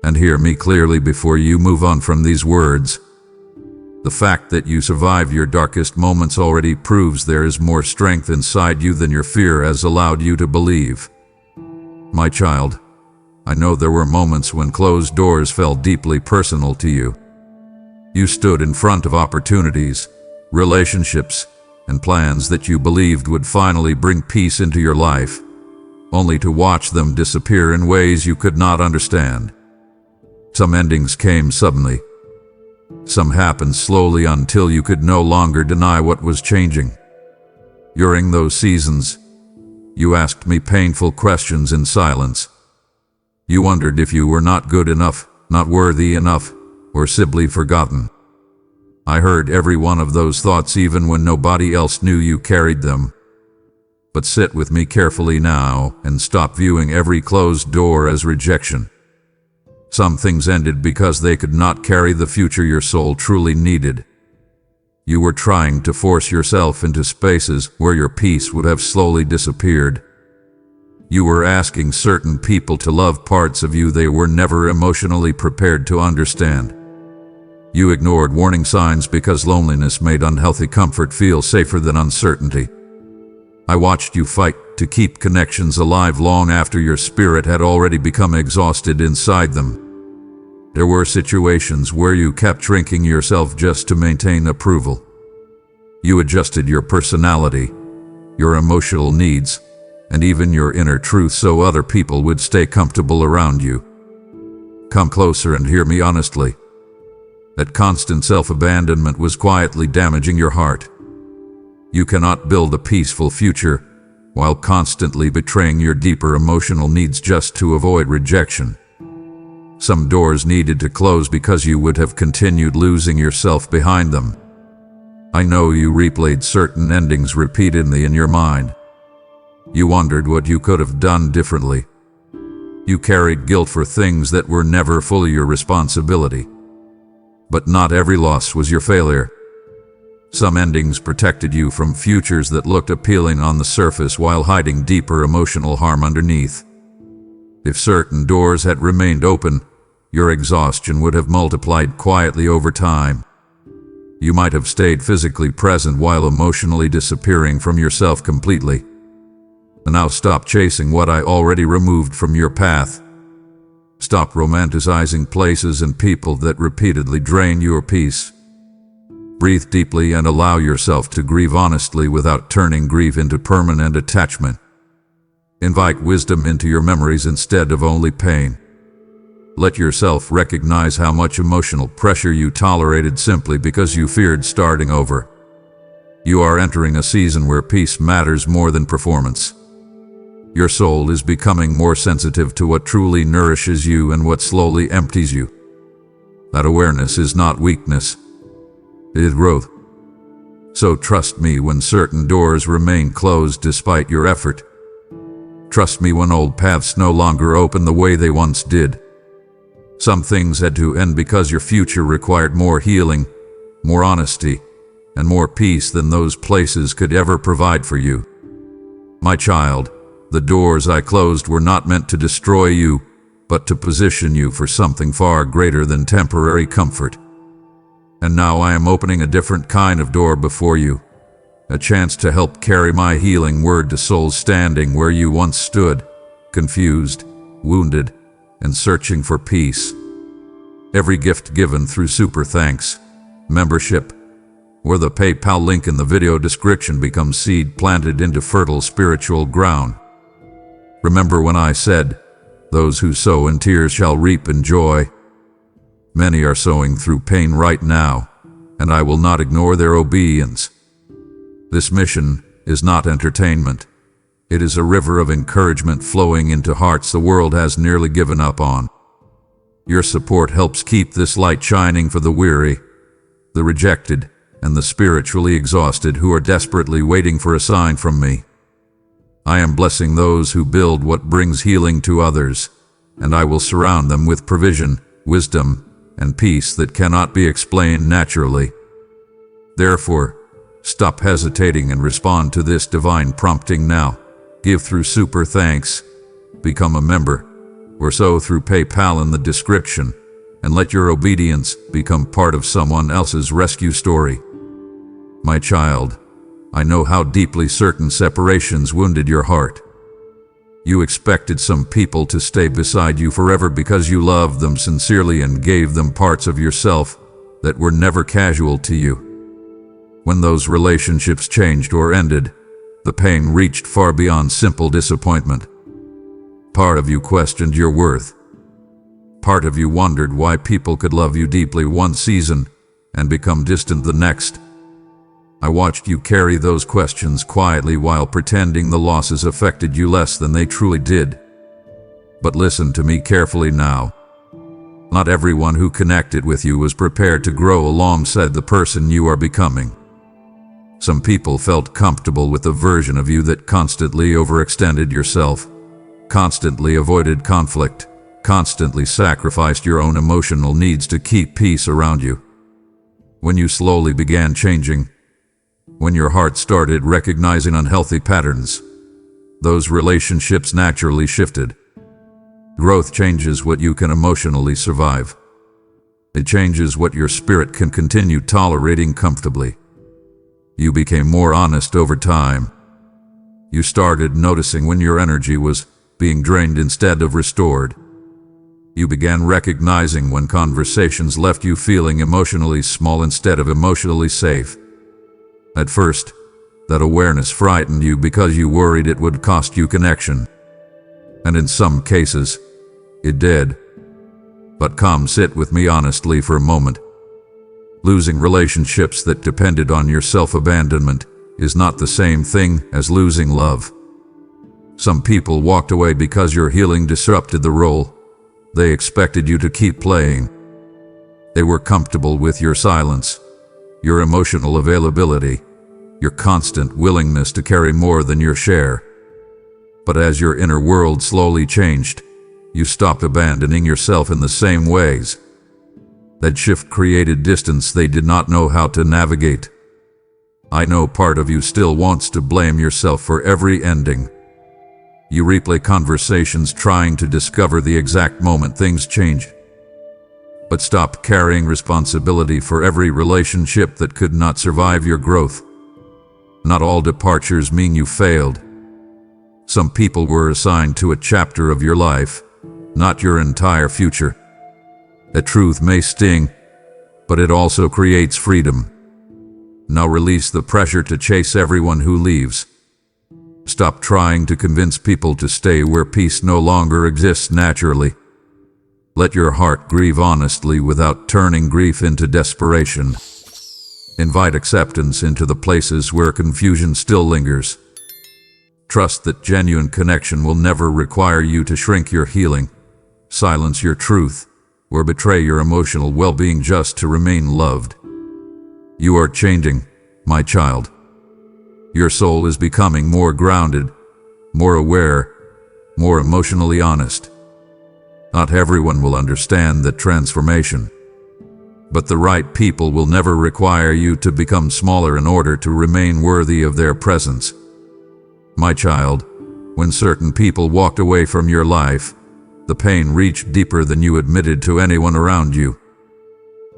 A: And hear me clearly before you move on from these words. The fact that you survived your darkest moments already proves there is more strength inside you than your fear has allowed you to believe. My child, I know there were moments when closed doors felt deeply personal to you. You stood in front of opportunities, relationships, and plans that you believed would finally bring peace into your life, only to watch them disappear in ways you could not understand. Some endings came suddenly. Some happened slowly until you could no longer deny what was changing. During those seasons, you asked me painful questions in silence. You wondered if you were not good enough, not worthy enough, or simply forgotten. I heard every one of those thoughts even when nobody else knew you carried them. But sit with me carefully now and stop viewing every closed door as rejection. Some things ended because they could not carry the future your soul truly needed. You were trying to force yourself into spaces where your peace would have slowly disappeared. You were asking certain people to love parts of you they were never emotionally prepared to understand. You ignored warning signs because loneliness made unhealthy comfort feel safer than uncertainty. I watched you fight to keep connections alive long after your spirit had already become exhausted inside them. There were situations where you kept shrinking yourself just to maintain approval. You adjusted your personality, your emotional needs, and even your inner truth so other people would stay comfortable around you. Come closer and hear me honestly. That constant self-abandonment was quietly damaging your heart. You cannot build a peaceful future while constantly betraying your deeper emotional needs just to avoid rejection. Some doors needed to close because you would have continued losing yourself behind them. I know you replayed certain endings repeatedly in your mind. You wondered what you could have done differently. You carried guilt for things that were never fully your responsibility. But not every loss was your failure. Some endings protected you from futures that looked appealing on the surface while hiding deeper emotional harm underneath. If certain doors had remained open, your exhaustion would have multiplied quietly over time. You might have stayed physically present while emotionally disappearing from yourself completely. And now stop chasing what I already removed from your path. Stop romanticizing places and people that repeatedly drain your peace. Breathe deeply and allow yourself to grieve honestly without turning grief into permanent attachment. Invite wisdom into your memories instead of only pain. Let yourself recognize how much emotional pressure you tolerated simply because you feared starting over. You are entering a season where peace matters more than performance. Your soul is becoming more sensitive to what truly nourishes you and what slowly empties you. That awareness is not weakness, it is growth. So trust me when certain doors remain closed despite your effort. Trust me when old paths no longer open the way they once did. Some things had to end because your future required more healing, more honesty, and more peace than those places could ever provide for you. My child, the doors I closed were not meant to destroy you, but to position you for something far greater than temporary comfort. And now I am opening a different kind of door before you, a chance to help carry my healing word to souls standing where you once stood, confused, wounded, and searching for peace. Every gift given through super thanks, membership, or the PayPal link in the video description becomes seed planted into fertile spiritual ground. Remember when I said, "Those who sow in tears shall reap in joy." Many are sowing through pain right now, and I will not ignore their obedience. This mission is not entertainment. It is a river of encouragement flowing into hearts the world has nearly given up on. Your support helps keep this light shining for the weary, the rejected, and the spiritually exhausted who are desperately waiting for a sign from me. I am blessing those who build what brings healing to others, and I will surround them with provision, wisdom, and peace that cannot be explained naturally. Therefore, stop hesitating and respond to this divine prompting now. Give through super thanks, become a member, or sow through PayPal in the description, and let your obedience become part of someone else's rescue story. My child, I know how deeply certain separations wounded your heart. You expected some people to stay beside you forever because you loved them sincerely and gave them parts of yourself that were never casual to you. When those relationships changed or ended, the pain reached far beyond simple disappointment. Part of you questioned your worth. Part of you wondered why people could love you deeply one season and become distant the next. I watched you carry those questions quietly while pretending the losses affected you less than they truly did. But listen to me carefully now. Not everyone who connected with you was prepared to grow alongside the person you are becoming. Some people felt comfortable with the version of you that constantly overextended yourself, constantly avoided conflict, constantly sacrificed your own emotional needs to keep peace around you. When you slowly began changing, when your heart started recognizing unhealthy patterns, those relationships naturally shifted. Growth changes what you can emotionally survive. It changes what your spirit can continue tolerating comfortably. You became more honest over time. You started noticing when your energy was being drained instead of restored. You began recognizing when conversations left you feeling emotionally small instead of emotionally safe. At first, that awareness frightened you because you worried it would cost you connection. And in some cases, it did. But come sit with me honestly for a moment. Losing relationships that depended on your self-abandonment is not the same thing as losing love. Some people walked away because your healing disrupted the role. They expected you to keep playing. They were comfortable with your silence, your emotional availability, your constant willingness to carry more than your share. But as your inner world slowly changed, you stopped abandoning yourself in the same ways. That shift created distance they did not know how to navigate. I know part of you still wants to blame yourself for every ending. You replay conversations trying to discover the exact moment things change. But stop carrying responsibility for every relationship that could not survive your growth. Not all departures mean you failed. Some people were assigned to a chapter of your life, not your entire future. A truth may sting, but it also creates freedom. Now release the pressure to chase everyone who leaves. Stop trying to convince people to stay where peace no longer exists naturally. Let your heart grieve honestly without turning grief into desperation. Invite acceptance into the places where confusion still lingers. Trust that genuine connection will never require you to shrink your healing, silence your truth, or betray your emotional well-being just to remain loved. You are changing, my child. Your soul is becoming more grounded, more aware, more emotionally honest. Not everyone will understand that transformation, but the right people will never require you to become smaller in order to remain worthy of their presence. My child, when certain people walked away from your life, the pain reached deeper than you admitted to anyone around you.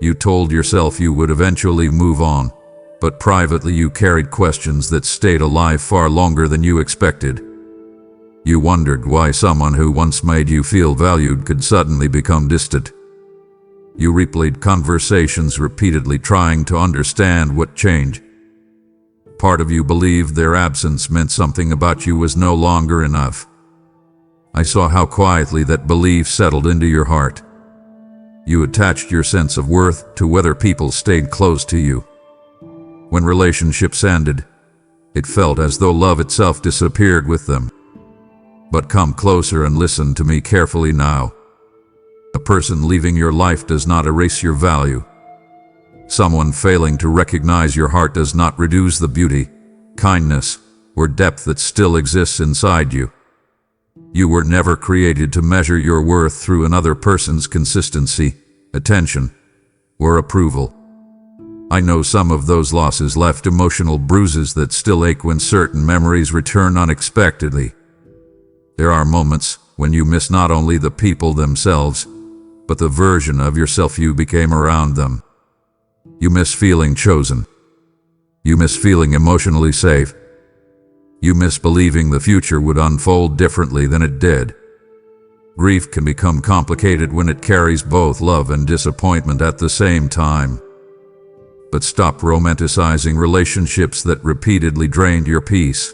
A: You told yourself you would eventually move on, but privately you carried questions that stayed alive far longer than you expected. You wondered why someone who once made you feel valued could suddenly become distant. You replayed conversations repeatedly trying to understand what changed. Part of you believed their absence meant something about you was no longer enough. I saw how quietly that belief settled into your heart. You attached your sense of worth to whether people stayed close to you. When relationships ended, it felt as though love itself disappeared with them. But come closer and listen to me carefully now. A person leaving your life does not erase your value. Someone failing to recognize your heart does not reduce the beauty, kindness, or depth that still exists inside you. You were never created to measure your worth through another person's consistency, attention, or approval. I know some of those losses left emotional bruises that still ache when certain memories return unexpectedly. There are moments when you miss not only the people themselves, but the version of yourself you became around them. You miss feeling chosen. You miss feeling emotionally safe. You miss believing the future would unfold differently than it did. Grief can become complicated when it carries both love and disappointment at the same time. But stop romanticizing relationships that repeatedly drained your peace.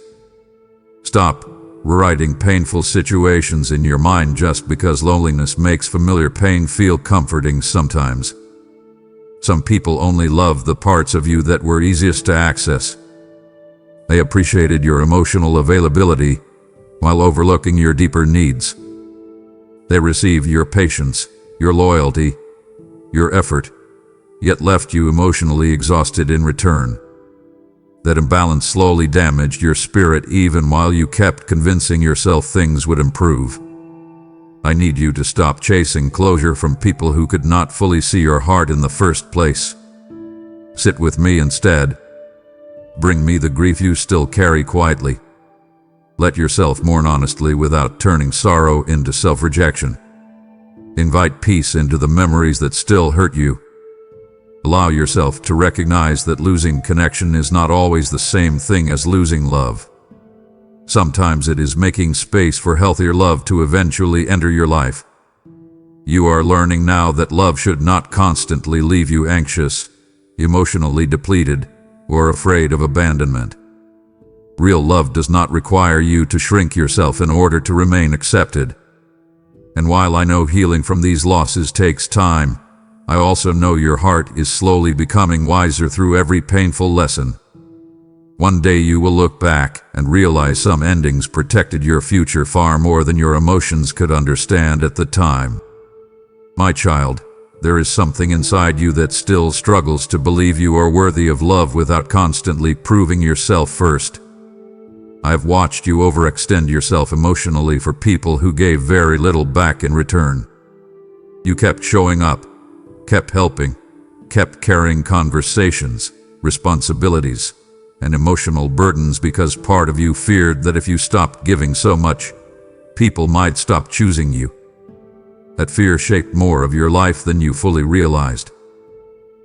A: Stop rewriting painful situations in your mind just because loneliness makes familiar pain feel comforting sometimes. Some people only loved the parts of you that were easiest to access. They appreciated your emotional availability while overlooking your deeper needs. They received your patience, your loyalty, your effort, yet left you emotionally exhausted in return. That imbalance slowly damaged your spirit even while you kept convincing yourself things would improve. I need you to stop chasing closure from people who could not fully see your heart in the first place. Sit with me instead. Bring me the grief you still carry quietly. Let yourself mourn honestly without turning sorrow into self-rejection. Invite peace into the memories that still hurt you. Allow yourself to recognize that losing connection is not always the same thing as losing love. Sometimes it is making space for healthier love to eventually enter your life. You are learning now that love should not constantly leave you anxious, emotionally depleted, or afraid of abandonment. Real love does not require you to shrink yourself in order to remain accepted. And while I know healing from these losses takes time, I also know your heart is slowly becoming wiser through every painful lesson. One day you will look back and realize some endings protected your future far more than your emotions could understand at the time. My child, there is something inside you that still struggles to believe you are worthy of love without constantly proving yourself first. I have watched you overextend yourself emotionally for people who gave very little back in return. You kept showing up, kept helping, kept carrying conversations, responsibilities, and emotional burdens because part of you feared that if you stopped giving so much, people might stop choosing you. That fear shaped more of your life than you fully realized.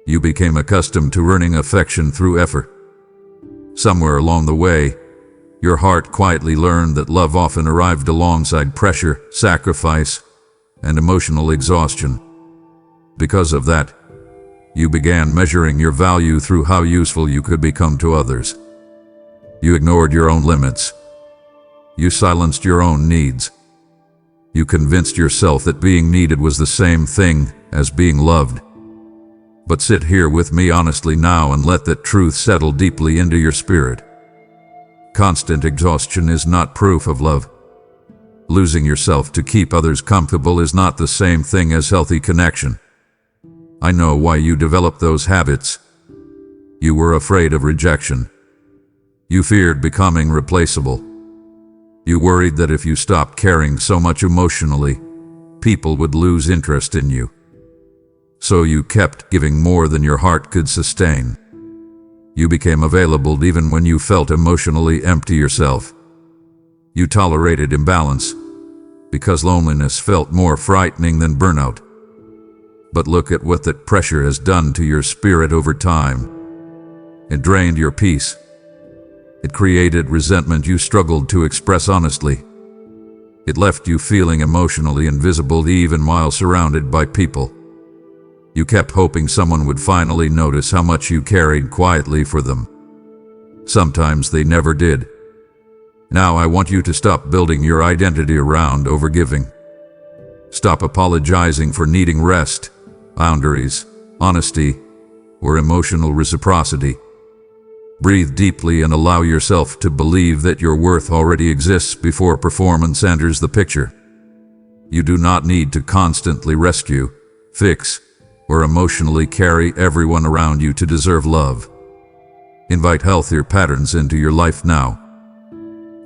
A: You became accustomed to earning affection through effort. Somewhere along the way, Your heart quietly learned that love often arrived alongside pressure, sacrifice, and emotional exhaustion. Because of that, you began measuring your value through how useful you could become to others. You ignored your own limits. You silenced your own needs. You convinced yourself that being needed was the same thing as being loved. But sit here with me honestly now and let that truth settle deeply into your spirit. Constant exhaustion is not proof of love. Losing yourself to keep others comfortable is not the same thing as healthy connection. I know why you developed those habits. You were afraid of rejection. You feared becoming replaceable. You worried that if you stopped caring so much emotionally, people would lose interest in you. So you kept giving more than your heart could sustain. You became available even when you felt emotionally empty yourself. You tolerated imbalance because loneliness felt more frightening than burnout. But look at what that pressure has done to your spirit over time. It drained your peace. It created resentment you struggled to express honestly. It left you feeling emotionally invisible even while surrounded by people. You kept hoping someone would finally notice how much you carried quietly for them. Sometimes they never did. Now I want you to stop building your identity around overgiving. Stop apologizing for needing rest, boundaries, honesty, or emotional reciprocity. Breathe deeply and allow yourself to believe that your worth already exists before performance enters the picture. You do not need to constantly rescue, fix, or emotionally carry everyone around you to deserve love. Invite healthier patterns into your life now.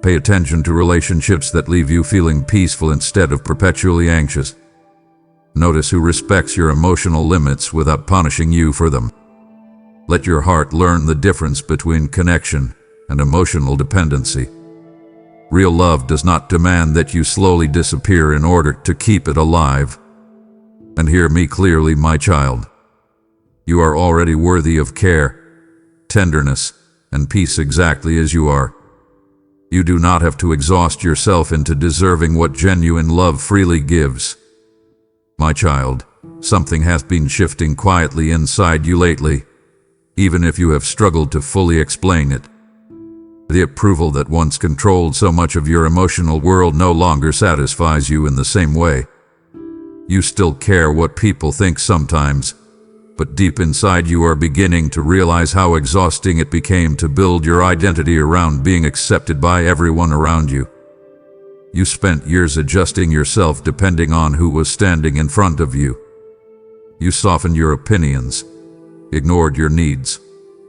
A: Pay attention to relationships that leave you feeling peaceful instead of perpetually anxious. Notice who respects your emotional limits without punishing you for them. Let your heart learn the difference between connection and emotional dependency. Real love does not demand that you slowly disappear in order to keep it alive. And hear me clearly, my child. You are already worthy of care, tenderness, and peace exactly as you are. You do not have to exhaust yourself into deserving what genuine love freely gives. My child, something has been shifting quietly inside you lately, even if you have struggled to fully explain it. The approval that once controlled so much of your emotional world no longer satisfies you in the same way. You still care what people think sometimes, but deep inside you are beginning to realize how exhausting it became to build your identity around being accepted by everyone around you. You spent years adjusting yourself depending on who was standing in front of you. You softened your opinions, ignored your needs,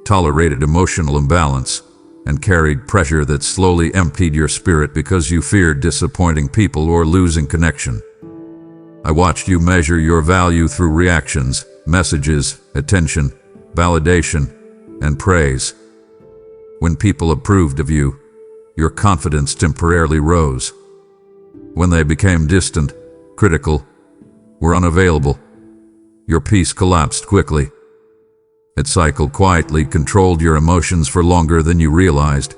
A: tolerated emotional imbalance, and carried pressure that slowly emptied your spirit because you feared disappointing people or losing connection. I watched you measure your value through reactions, messages, attention, validation, and praise. When people approved of you, your confidence temporarily rose. When they became distant, critical, or unavailable, your peace collapsed quickly. That cycle quietly controlled your emotions for longer than you realized.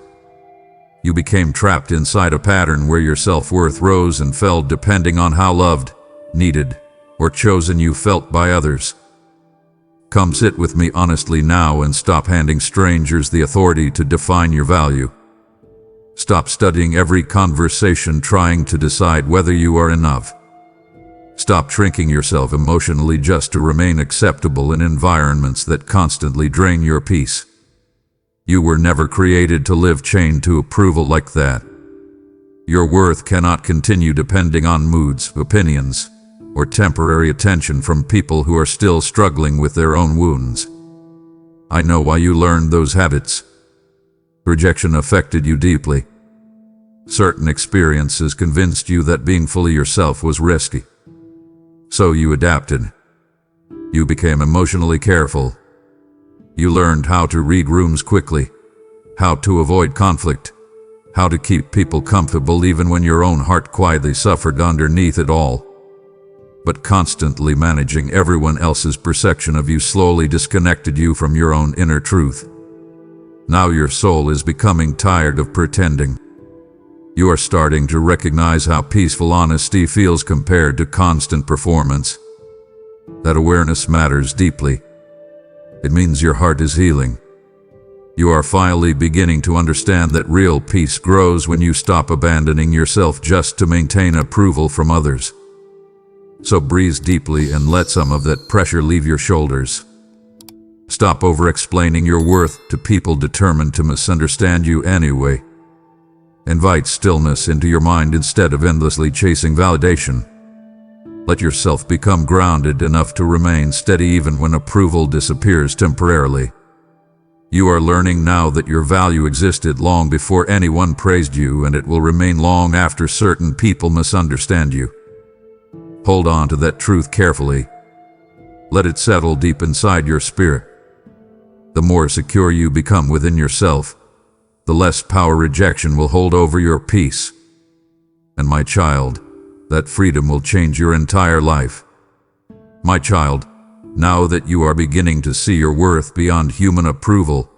A: You became trapped inside a pattern where your self-worth rose and fell depending on how loved, needed, or chosen you felt by others. Come sit with me honestly now and stop handing strangers the authority to define your value. Stop studying every conversation trying to decide whether you are enough. Stop shrinking yourself emotionally just to remain acceptable in environments that constantly drain your peace. You were never created to live chained to approval like that. Your worth cannot continue depending on moods, opinions, or temporary attention from people who are still struggling with their own wounds. I know why you learned those habits. Rejection affected you deeply. Certain experiences convinced you that being fully yourself was risky. So you adapted. You became emotionally careful. You learned how to read rooms quickly, how to avoid conflict, how to keep people comfortable even when your own heart quietly suffered underneath it all. But constantly managing everyone else's perception of you slowly disconnected you from your own inner truth. Now your soul is becoming tired of pretending. You are starting to recognize how peaceful honesty feels compared to constant performance. That awareness matters deeply. It means your heart is healing. You are finally beginning to understand that real peace grows when you stop abandoning yourself just to maintain approval from others. So breathe deeply and let some of that pressure leave your shoulders. Stop over-explaining your worth to people determined to misunderstand you anyway. Invite stillness into your mind instead of endlessly chasing validation. Let yourself become grounded enough to remain steady even when approval disappears temporarily. You are learning now that your value existed long before anyone praised you, and it will remain long after certain people misunderstand you. Hold on to that truth carefully. Let it settle deep inside your spirit. The more secure you become within yourself, the less power rejection will hold over your peace. And my child, that freedom will change your entire life. My child, now that you are beginning to see your worth beyond human approval,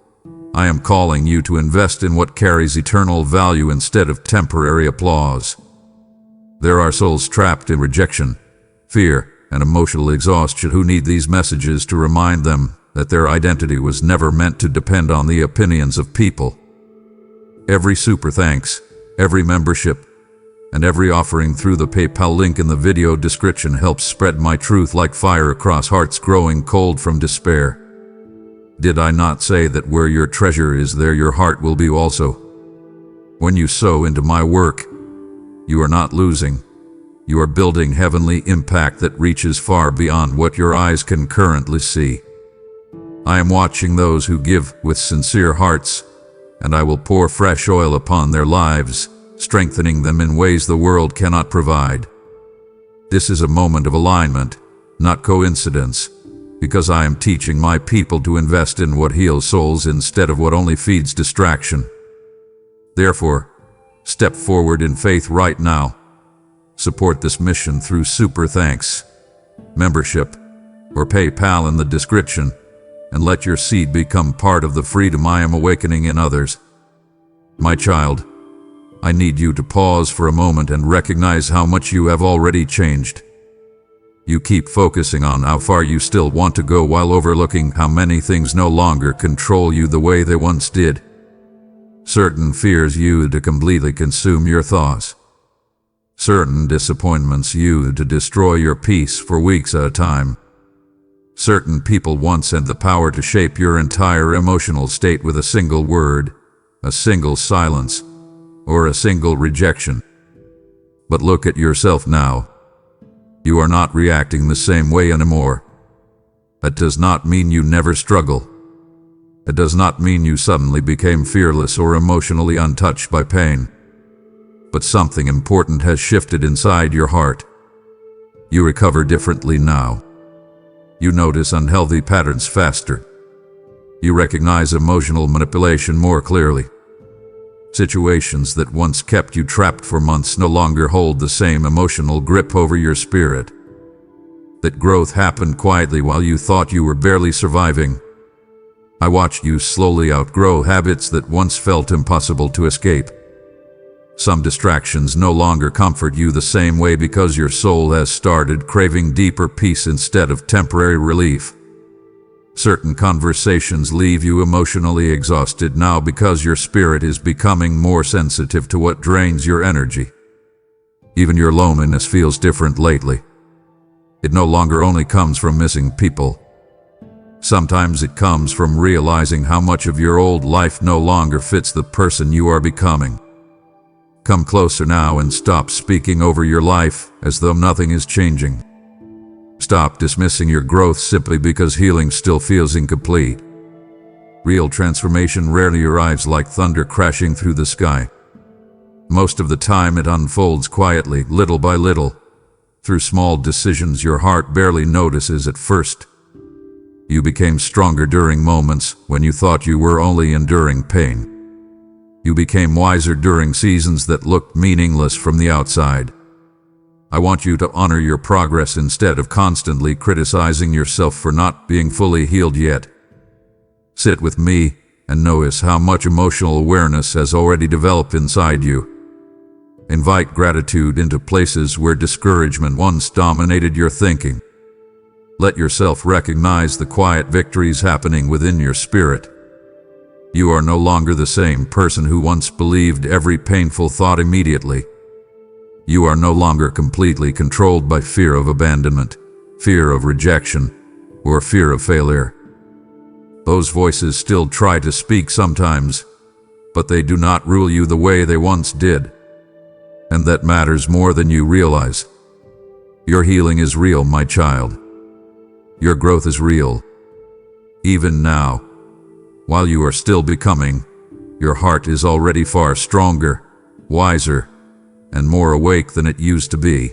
A: I am calling you to invest in what carries eternal value instead of temporary applause. There are souls trapped in rejection, fear, and emotional exhaustion who need these messages to remind them that their identity was never meant to depend on the opinions of people. Every super thanks, every membership, and every offering through the PayPal link in the video description helps spread my truth like fire across hearts growing cold from despair. Did I not say that where your treasure is, there your heart will be also? When you sow into my work, you are not losing. You are building heavenly impact that reaches far beyond what your eyes can currently see. I am watching those who give with sincere hearts, and I will pour fresh oil upon their lives, strengthening them in ways the world cannot provide. This is a moment of alignment, not coincidence, because I am teaching my people to invest in what heals souls instead of what only feeds distraction. Therefore, step forward in faith right now. Support this mission through super thanks, membership, or PayPal in the description, and let your seed become part of the freedom I am awakening in others. My child, I need you to pause for a moment and recognize how much you have already changed. You keep focusing on how far you still want to go while overlooking how many things no longer control you the way they once did. Certain fears used to completely consume your thoughts. Certain disappointments used to destroy your peace for weeks at a time. Certain people once had the power to shape your entire emotional state with a single word, a single silence, or a single rejection. But look at yourself now. You are not reacting the same way anymore. That does not mean you never struggle. It does not mean you suddenly became fearless or emotionally untouched by pain. But something important has shifted inside your heart. You recover differently now. You notice unhealthy patterns faster. You recognize emotional manipulation more clearly. Situations that once kept you trapped for months no longer hold the same emotional grip over your spirit. That growth happened quietly while you thought you were barely surviving. I watched you slowly outgrow habits that once felt impossible to escape. Some distractions no longer comfort you the same way because your soul has started craving deeper peace instead of temporary relief. Certain conversations leave you emotionally exhausted now because your spirit is becoming more sensitive to what drains your energy. Even your loneliness feels different lately. It no longer only comes from missing people. Sometimes it comes from realizing how much of your old life no longer fits the person you are becoming. Come closer now and stop speaking over your life as though nothing is changing. Stop dismissing your growth simply because healing still feels incomplete. Real transformation rarely arrives like thunder crashing through the sky. Most of the time it unfolds quietly, little by little, through small decisions your heart barely notices at first. You became stronger during moments when you thought you were only enduring pain. You became wiser during seasons that looked meaningless from the outside. I want you to honor your progress instead of constantly criticizing yourself for not being fully healed yet. Sit with me and notice how much emotional awareness has already developed inside you. Invite gratitude into places where discouragement once dominated your thinking. Let yourself recognize the quiet victories happening within your spirit. You are no longer the same person who once believed every painful thought immediately. You are no longer completely controlled by fear of abandonment, fear of rejection, or fear of failure. Those voices still try to speak sometimes, but they do not rule you the way they once did. And that matters more than you realize. Your healing is real, my child. Your growth is real. Even now, while you are still becoming, your heart is already far stronger, wiser, and more awake than it used to be.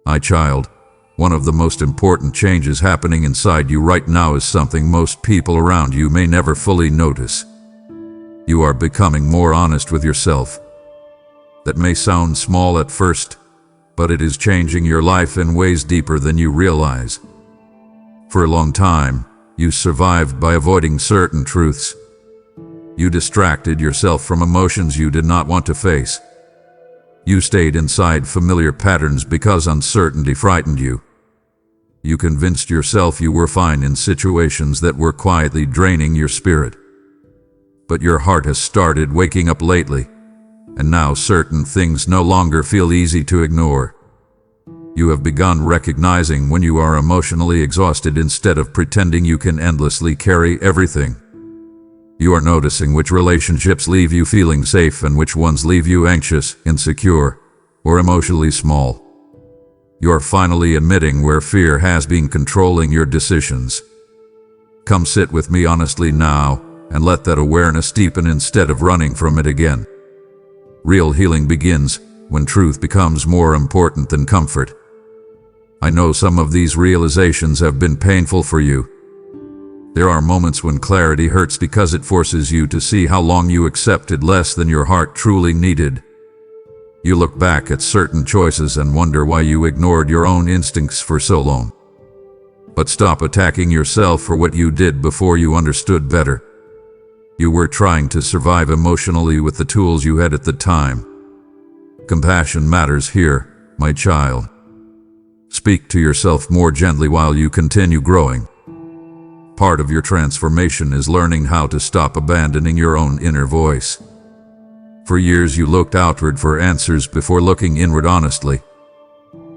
A: My child, one of the most important changes happening inside you right now is something most people around you may never fully notice. You are becoming more honest with yourself. That may sound small at first, but it is changing your life in ways deeper than you realize. For a long time, you survived by avoiding certain truths. You distracted yourself from emotions you did not want to face. You stayed inside familiar patterns because uncertainty frightened you. You convinced yourself you were fine in situations that were quietly draining your spirit. But your heart has started waking up lately, and now certain things no longer feel easy to ignore. You have begun recognizing when you are emotionally exhausted instead of pretending you can endlessly carry everything. You are noticing which relationships leave you feeling safe and which ones leave you anxious, insecure, or emotionally small. You are finally admitting where fear has been controlling your decisions. Come sit with me honestly now and let that awareness deepen instead of running from it again. Real healing begins when truth becomes more important than comfort. I know some of these realizations have been painful for you. There are moments when clarity hurts because it forces you to see how long you accepted less than your heart truly needed. You look back at certain choices and wonder why you ignored your own instincts for so long. But stop attacking yourself for what you did before you understood better. You were trying to survive emotionally with the tools you had at the time. Compassion matters here, my child. Speak to yourself more gently while you continue growing. Part of your transformation is learning how to stop abandoning your own inner voice. For years you looked outward for answers before looking inward honestly.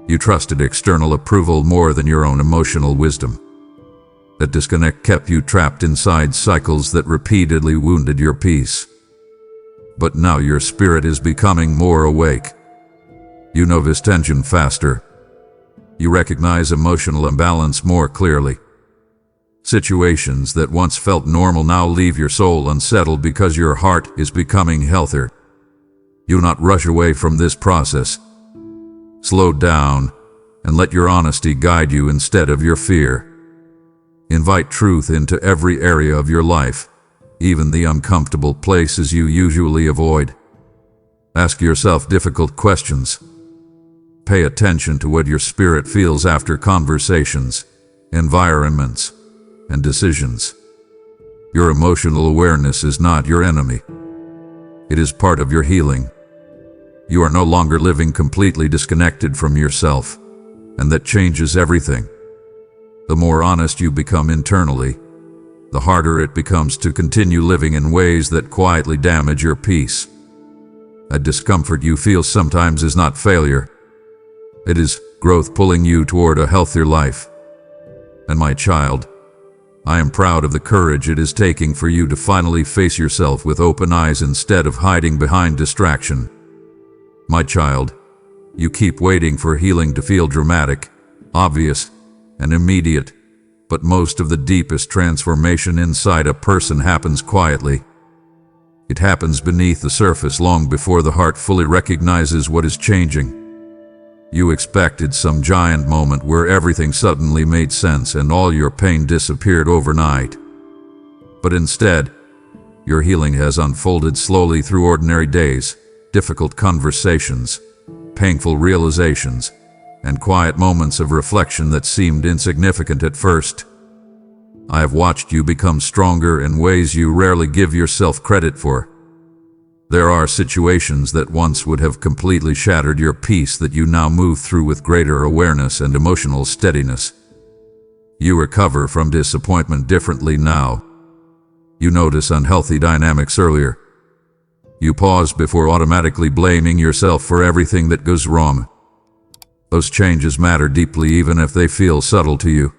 A: You trusted external approval more than your own emotional wisdom. That disconnect kept you trapped inside cycles that repeatedly wounded your peace. But now your spirit is becoming more awake. You notice tension faster. You recognize emotional imbalance more clearly. Situations that once felt normal now leave your soul unsettled because your heart is becoming healthier. Do not rush away from this process. Slow down and let your honesty guide you instead of your fear. Invite truth into every area of your life, even the uncomfortable places you usually avoid. Ask yourself difficult questions. Pay attention to what your spirit feels after conversations, environments, and decisions. Your emotional awareness is not your enemy. It is part of your healing. You are no longer living completely disconnected from yourself, and that changes everything. The more honest you become internally, the harder it becomes to continue living in ways that quietly damage your peace. A discomfort you feel sometimes is not failure. It is growth pulling you toward a healthier life. And my child, I am proud of the courage it is taking for you to finally face yourself with open eyes instead of hiding behind distraction. My child, you keep waiting for healing to feel dramatic, obvious, and immediate, but most of the deepest transformation inside a person happens quietly. It happens beneath the surface long before the heart fully recognizes what is changing. You expected some giant moment where everything suddenly made sense and all your pain disappeared overnight. But instead, your healing has unfolded slowly through ordinary days, difficult conversations, painful realizations, and quiet moments of reflection that seemed insignificant at first. I have watched you become stronger in ways you rarely give yourself credit for. There are situations that once would have completely shattered your peace that you now move through with greater awareness and emotional steadiness. You recover from disappointment differently now. You notice unhealthy dynamics earlier. You pause before automatically blaming yourself for everything that goes wrong. Those changes matter deeply even if they feel subtle to you.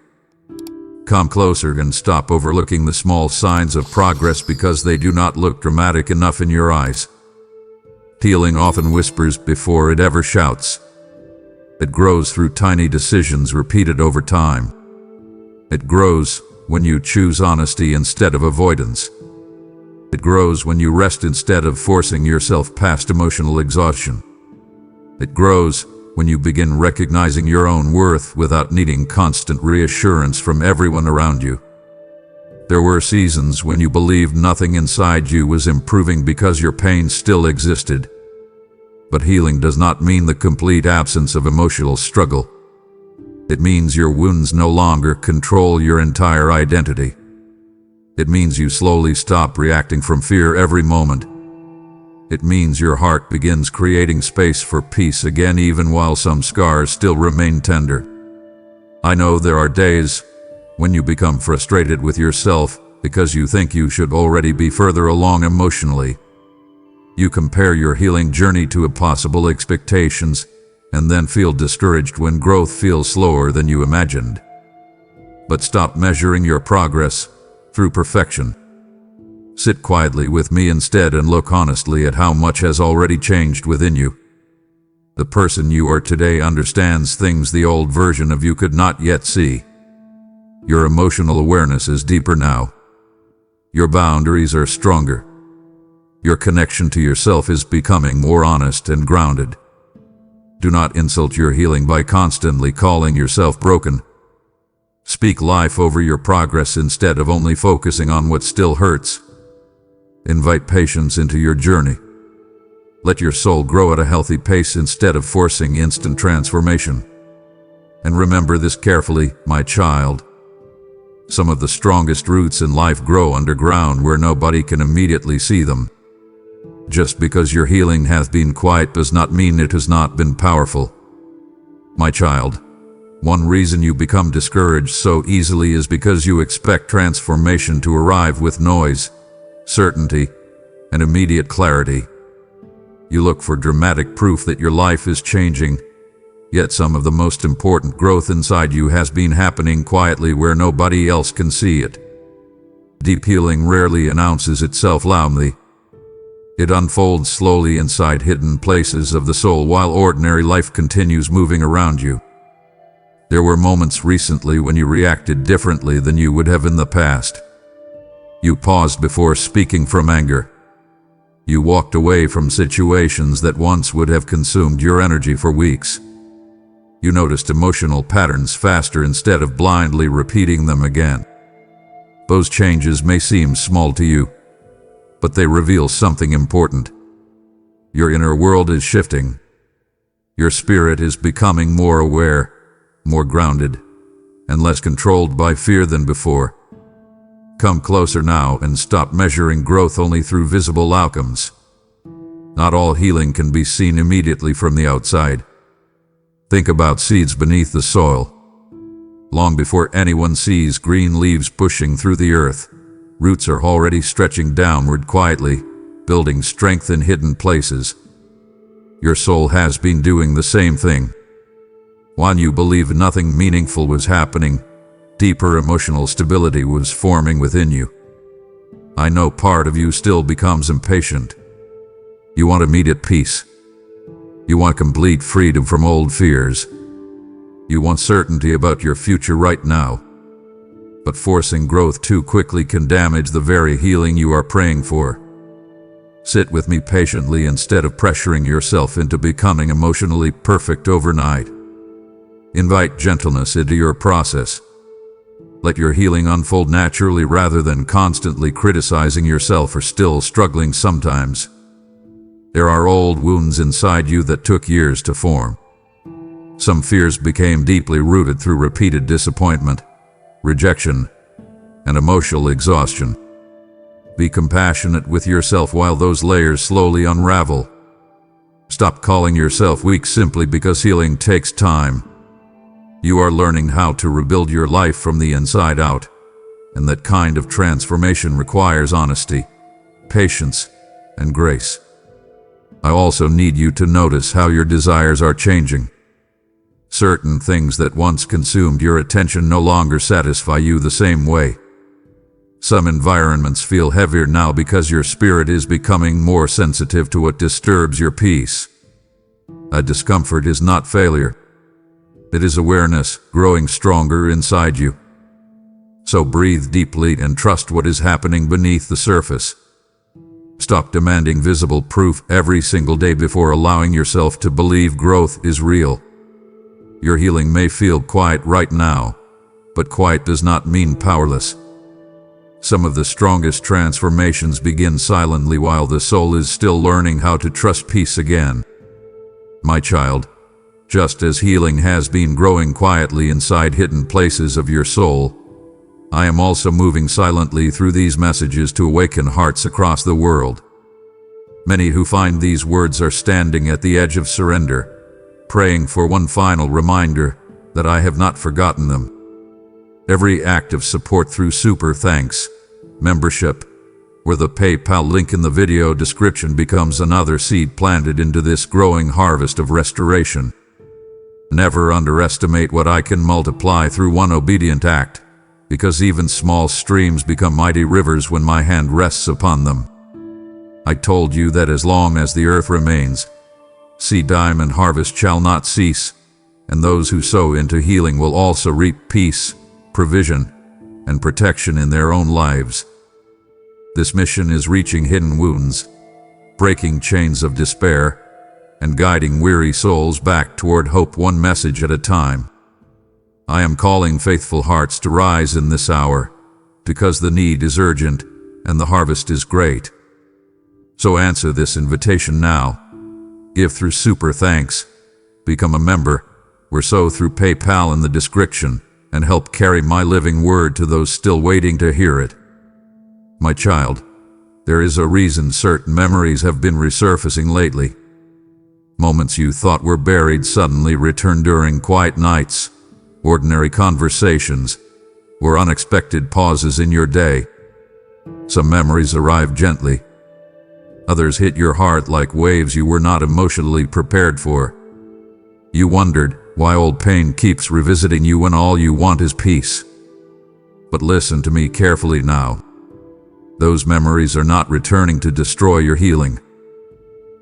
A: Come closer and stop overlooking the small signs of progress because they do not look dramatic enough in your eyes. Healing often whispers before it ever shouts. It grows through tiny decisions repeated over time. It grows when you choose honesty instead of avoidance. It grows when you rest instead of forcing yourself past emotional exhaustion. It grows when you begin recognizing your own worth without needing constant reassurance from everyone around you. There were seasons when you believed nothing inside you was improving because your pain still existed. But healing does not mean the complete absence of emotional struggle. It means your wounds no longer control your entire identity. It means you slowly stop reacting from fear every moment. It means your heart begins creating space for peace again even while some scars still remain tender. I know there are days when you become frustrated with yourself because you think you should already be further along emotionally. You compare your healing journey to impossible expectations and then feel discouraged when growth feels slower than you imagined. But stop measuring your progress through perfection. Sit quietly with me instead and look honestly at how much has already changed within you. The person you are today understands things the old version of you could not yet see. Your emotional awareness is deeper now. Your boundaries are stronger. Your connection to yourself is becoming more honest and grounded. Do not insult your healing by constantly calling yourself broken. Speak life over your progress instead of only focusing on what still hurts. Invite patience into your journey. Let your soul grow at a healthy pace instead of forcing instant transformation. And remember this carefully, my child. Some of the strongest roots in life grow underground where nobody can immediately see them. Just because your healing hath been quiet does not mean it has not been powerful. My child, one reason you become discouraged so easily is because you expect transformation to arrive with noise, certainty, and immediate clarity. You look for dramatic proof that your life is changing, yet some of the most important growth inside you has been happening quietly where nobody else can see it. Deep healing rarely announces itself loudly. It unfolds slowly inside hidden places of the soul while ordinary life continues moving around you. There were moments recently when you reacted differently than you would have in the past. You paused before speaking from anger. You walked away from situations that once would have consumed your energy for weeks. You noticed emotional patterns faster instead of blindly repeating them again. Those changes may seem small to you, but they reveal something important. Your inner world is shifting. Your spirit is becoming more aware, more grounded, and less controlled by fear than before. Come closer now and stop measuring growth only through visible outcomes. Not all healing can be seen immediately from the outside. Think about seeds beneath the soil. Long before anyone sees green leaves pushing through the earth, roots are already stretching downward quietly, building strength in hidden places. Your soul has been doing the same thing. While you believed nothing meaningful was happening, deeper emotional stability was forming within you. I know part of you still becomes impatient. You want immediate peace. You want complete freedom from old fears. You want certainty about your future right now. But forcing growth too quickly can damage the very healing you are praying for. Sit with me patiently instead of pressuring yourself into becoming emotionally perfect overnight. Invite gentleness into your process. Let your healing unfold naturally rather than constantly criticizing yourself for still struggling sometimes. There are old wounds inside you that took years to form. Some fears became deeply rooted through repeated disappointment, rejection, and emotional exhaustion. Be compassionate with yourself while those layers slowly unravel. Stop calling yourself weak simply because healing takes time. You are learning how to rebuild your life from the inside out, and that kind of transformation requires honesty, patience, and grace. I also need you to notice how your desires are changing. Certain things that once consumed your attention no longer satisfy you the same way. Some environments feel heavier now because your spirit is becoming more sensitive to what disturbs your peace. A discomfort is not failure. It is awareness growing stronger inside you. So breathe deeply and trust what is happening beneath the surface. Stop demanding visible proof every single day before allowing yourself to believe growth is real. Your healing may feel quiet right now, but quiet does not mean powerless. Some of the strongest transformations begin silently while the soul is still learning how to trust peace again. My child, just as healing has been growing quietly inside hidden places of your soul, I am also moving silently through these messages to awaken hearts across the world. Many who find these words are standing at the edge of surrender, praying for one final reminder that I have not forgotten them. Every act of support through super thanks, membership, or the PayPal link in the video description becomes another seed planted into this growing harvest of restoration. Never underestimate what I can multiply through one obedient act, because even small streams become mighty rivers when my hand rests upon them. I told you that as long as the earth remains, seed time and harvest shall not cease, and those who sow into healing will also reap peace, provision, and protection in their own lives. This mission is reaching hidden wounds, breaking chains of despair, and guiding weary souls back toward hope one message at a time. I am calling faithful hearts to rise in this hour, because the need is urgent and the harvest is great. So answer this invitation now. Give through super thanks, become a member, or sow through PayPal in the description, and help carry my living word to those still waiting to hear it. My child, there is a reason certain memories have been resurfacing lately. Moments you thought were buried suddenly return during quiet nights, ordinary conversations, or unexpected pauses in your day. Some memories arrive gently. Others hit your heart like waves you were not emotionally prepared for. You wondered why old pain keeps revisiting you when all you want is peace. But listen to me carefully now. Those memories are not returning to destroy your healing.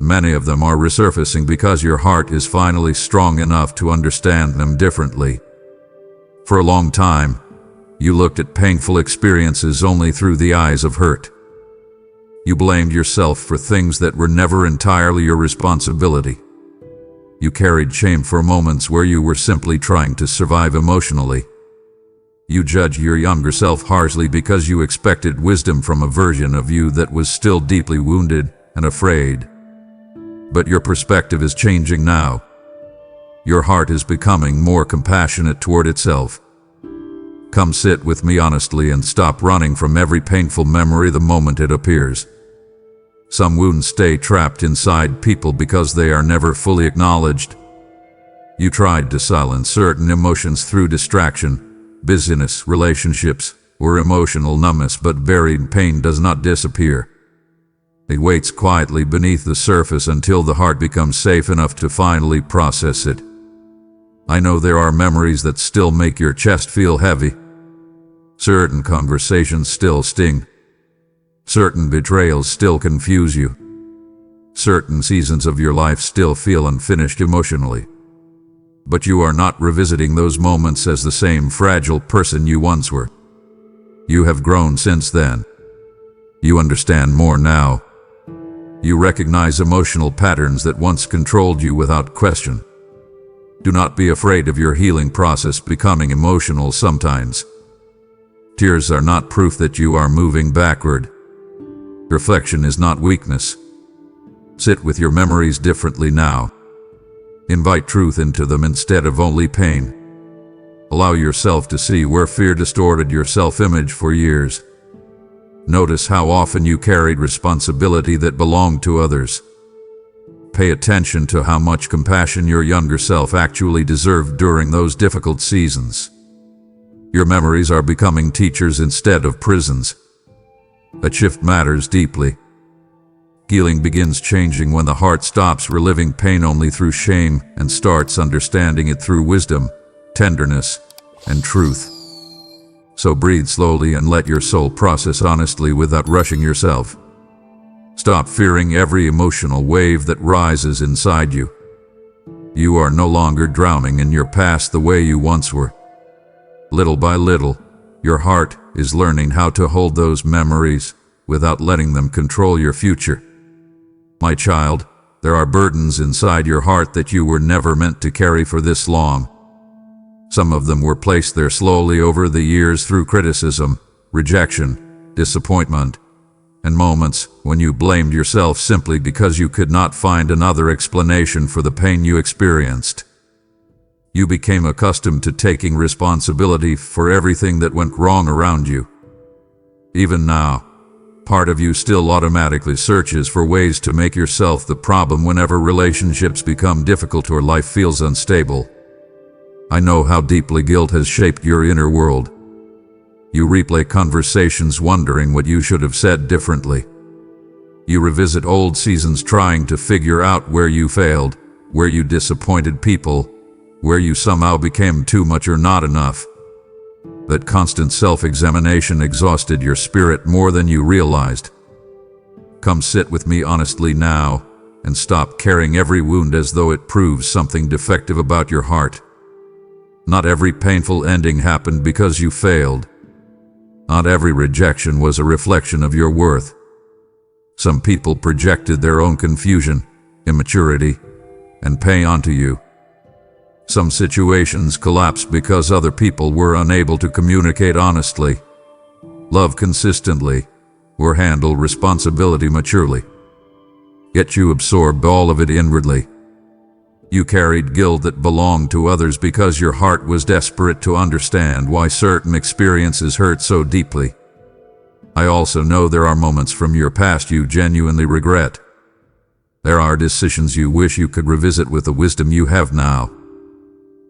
A: Many of them are resurfacing because your heart is finally strong enough to understand them differently. For a long time, you looked at painful experiences only through the eyes of hurt. You blamed yourself for things that were never entirely your responsibility. You carried shame for moments where you were simply trying to survive emotionally. You judged your younger self harshly because you expected wisdom from a version of you that was still deeply wounded and afraid. But your perspective is changing now. Your heart is becoming more compassionate toward itself. Come sit with me honestly and stop running from every painful memory the moment it appears. Some wounds stay trapped inside people because they are never fully acknowledged. You tried to silence certain emotions through distraction, busyness, relationships, or emotional numbness, but buried pain does not disappear. It waits quietly beneath the surface until the heart becomes safe enough to finally process it. I know there are memories that still make your chest feel heavy. Certain conversations still sting. Certain betrayals still confuse you. Certain seasons of your life still feel unfinished emotionally. But you are not revisiting those moments as the same fragile person you once were. You have grown since then. You understand more now. You recognize emotional patterns that once controlled you without question. Do not be afraid of your healing process becoming emotional sometimes. Tears are not proof that you are moving backward. Reflection is not weakness. Sit with your memories differently now. Invite truth into them instead of only pain. Allow yourself to see where fear distorted your self-image for years. Notice how often you carried responsibility that belonged to others. Pay attention to how much compassion your younger self actually deserved during those difficult seasons. Your memories are becoming teachers instead of prisons. That shift matters deeply. Healing begins changing when the heart stops reliving pain only through shame and starts understanding it through wisdom, tenderness, and truth. So breathe slowly and let your soul process honestly without rushing yourself. Stop fearing every emotional wave that rises inside you. You are no longer drowning in your past the way you once were. Little by little, your heart is learning how to hold those memories without letting them control your future. My child, there are burdens inside your heart that you were never meant to carry for this long. Some of them were placed there slowly over the years through criticism, rejection, disappointment, and moments when you blamed yourself simply because you could not find another explanation for the pain you experienced. You became accustomed to taking responsibility for everything that went wrong around you. Even now, part of you still automatically searches for ways to make yourself the problem whenever relationships become difficult or life feels unstable. I know how deeply guilt has shaped your inner world. You replay conversations wondering what you should have said differently. You revisit old seasons trying to figure out where you failed, where you disappointed people, where you somehow became too much or not enough. That constant self-examination exhausted your spirit more than you realized. Come sit with me honestly now and stop carrying every wound as though it proves something defective about your heart. Not every painful ending happened because you failed. Not every rejection was a reflection of your worth. Some people projected their own confusion, immaturity, and pain onto you. Some situations collapsed because other people were unable to communicate honestly, love consistently, or handle responsibility maturely. Yet you absorbed all of it inwardly. You carried guilt that belonged to others because your heart was desperate to understand why certain experiences hurt so deeply. I also know there are moments from your past you genuinely regret. There are decisions you wish you could revisit with the wisdom you have now.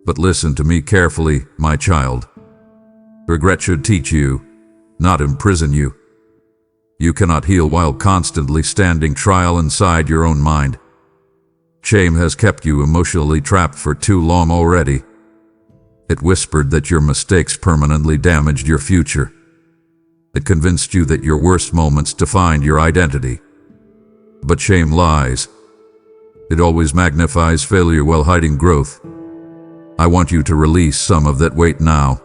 A: But listen to me carefully, my child. Regret should teach you, not imprison you. You cannot heal while constantly standing trial inside your own mind. Shame has kept you emotionally trapped for too long already. It whispered that your mistakes permanently damaged your future. It convinced you that your worst moments defined your identity. But shame lies. It always magnifies failure while hiding growth. I want you to release some of that weight now.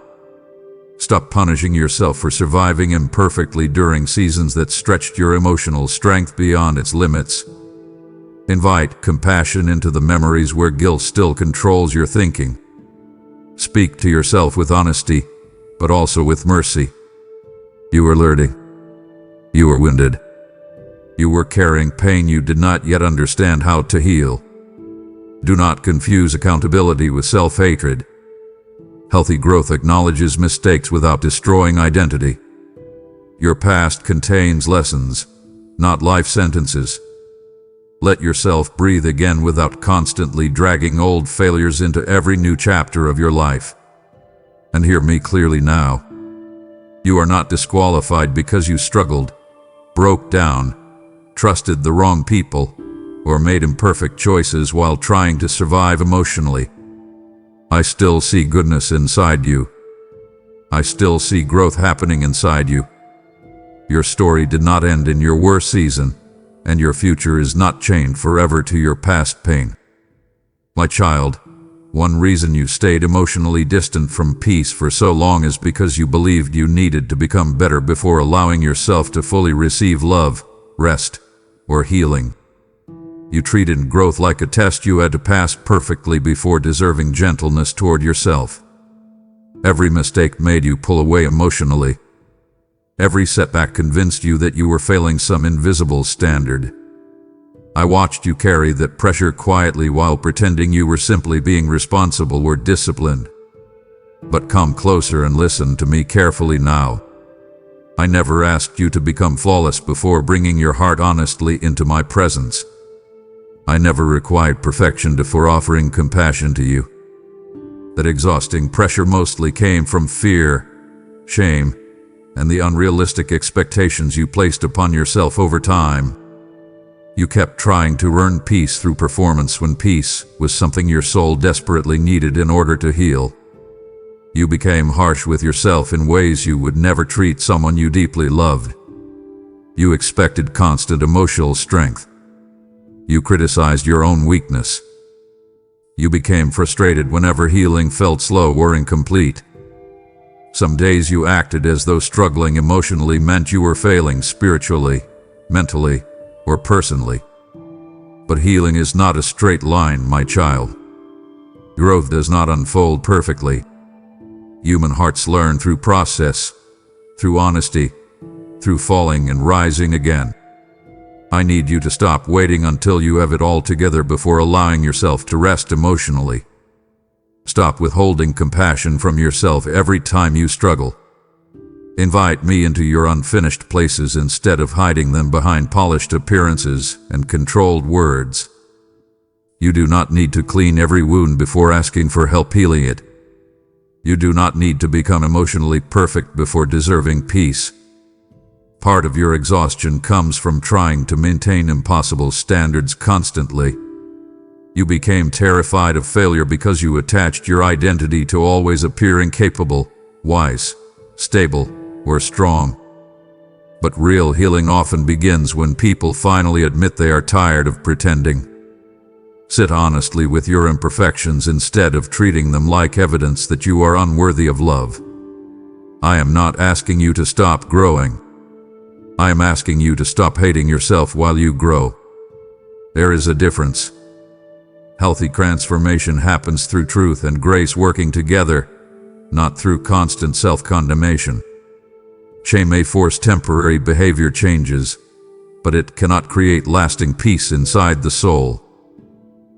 A: Stop punishing yourself for surviving imperfectly during seasons that stretched your emotional strength beyond its limits. Invite compassion into the memories where guilt still controls your thinking. Speak to yourself with honesty, but also with mercy. You were learning. You were wounded. You were carrying pain you did not yet understand how to heal. Do not confuse accountability with self-hatred. Healthy growth acknowledges mistakes without destroying identity. Your past contains lessons, not life sentences. Let yourself breathe again without constantly dragging old failures into every new chapter of your life. And hear me clearly now. You are not disqualified because you struggled, broke down, trusted the wrong people, or made imperfect choices while trying to survive emotionally. I still see goodness inside you. I still see growth happening inside you. Your story did not end in your worst season, and your future is not chained forever to your past pain. My child, one reason you stayed emotionally distant from peace for so long is because you believed you needed to become better before allowing yourself to fully receive love, rest, or healing. You treated growth like a test you had to pass perfectly before deserving gentleness toward yourself. Every mistake made you pull away emotionally. Every setback convinced you that you were failing some invisible standard. I watched you carry that pressure quietly while pretending you were simply being responsible or disciplined. But come closer and listen to me carefully now. I never asked you to become flawless before bringing your heart honestly into my presence. I never required perfection before offering compassion to you. That exhausting pressure mostly came from fear, shame, and the unrealistic expectations you placed upon yourself over time. You kept trying to earn peace through performance when peace was something your soul desperately needed in order to heal. You became harsh with yourself in ways you would never treat someone you deeply loved. You expected constant emotional strength. You criticized your own weakness. You became frustrated whenever healing felt slow or incomplete. Some days you acted as though struggling emotionally meant you were failing spiritually, mentally, or personally. But healing is not a straight line, my child. Growth does not unfold perfectly. Human hearts learn through process, through honesty, through falling and rising again. I need you to stop waiting until you have it all together before allowing yourself to rest emotionally. Stop withholding compassion from yourself every time you struggle. Invite me into your unfinished places instead of hiding them behind polished appearances and controlled words. You do not need to clean every wound before asking for help healing it. You do not need to become emotionally perfect before deserving peace. Part of your exhaustion comes from trying to maintain impossible standards constantly. You became terrified of failure because you attached your identity to always appearing capable, wise, stable, or strong. But real healing often begins when people finally admit they are tired of pretending. Sit honestly with your imperfections instead of treating them like evidence that you are unworthy of love. I am not asking you to stop growing. I am asking you to stop hating yourself while you grow. There is a difference. Healthy transformation happens through truth and grace working together, not through constant self-condemnation. Shame may force temporary behavior changes, but it cannot create lasting peace inside the soul.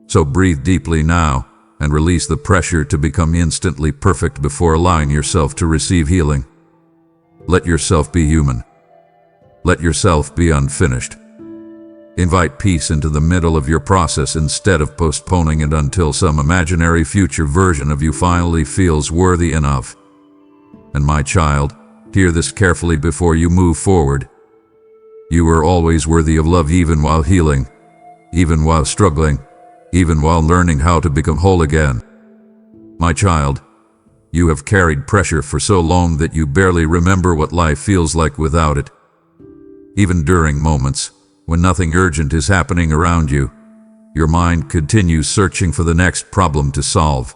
A: So breathe deeply now and release the pressure to become instantly perfect before allowing yourself to receive healing. Let yourself be human. Let yourself be unfinished. Invite peace into the middle of your process instead of postponing it until some imaginary future version of you finally feels worthy enough. And my child, hear this carefully before you move forward. You are always worthy of love even while healing, even while struggling, even while learning how to become whole again. My child, you have carried pressure for so long that you barely remember what life feels like without it. Even during moments when nothing urgent is happening around you, your mind continues searching for the next problem to solve,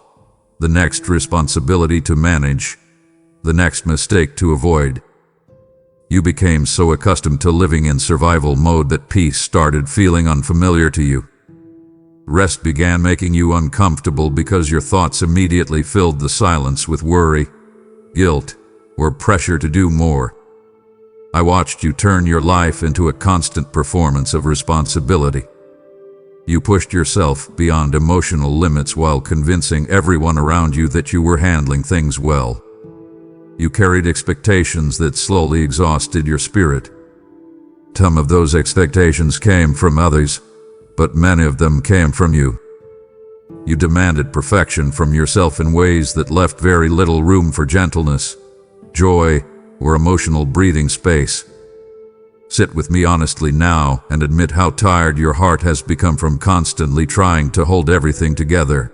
A: the next responsibility to manage, the next mistake to avoid. You became so accustomed to living in survival mode that peace started feeling unfamiliar to you. Rest began making you uncomfortable because your thoughts immediately filled the silence with worry, guilt, or pressure to do more. I watched you turn your life into a constant performance of responsibility. You pushed yourself beyond emotional limits while convincing everyone around you that you were handling things well. You carried expectations that slowly exhausted your spirit. Some of those expectations came from others, but many of them came from you. You demanded perfection from yourself in ways that left very little room for gentleness, joy, or emotional breathing space. Sit with me honestly now and admit how tired your heart has become from constantly trying to hold everything together.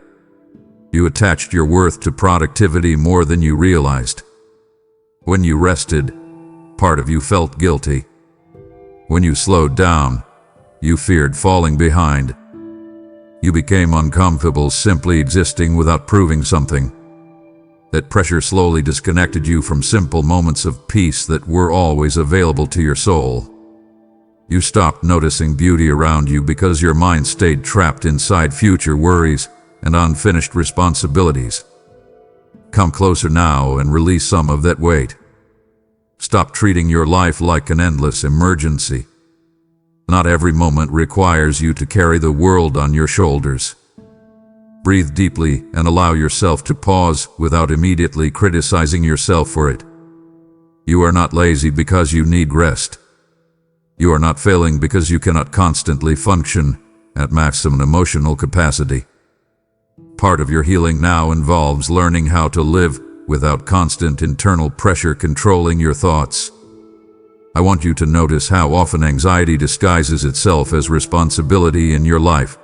A: You attached your worth to productivity more than you realized. When you rested, part of you felt guilty. When you slowed down, you feared falling behind. You became uncomfortable simply existing without proving something. That pressure slowly disconnected you from simple moments of peace that were always available to your soul. You stopped noticing beauty around you because your mind stayed trapped inside future worries and unfinished responsibilities. Come closer now and release some of that weight. Stop treating your life like an endless emergency. Not every moment requires you to carry the world on your shoulders. Breathe deeply and allow yourself to pause without immediately criticizing yourself for it. You are not lazy because you need rest. You are not failing because you cannot constantly function at maximum emotional capacity. Part of your healing now involves learning how to live without constant internal pressure controlling your thoughts. I want you to notice how often anxiety disguises itself as responsibility in your life.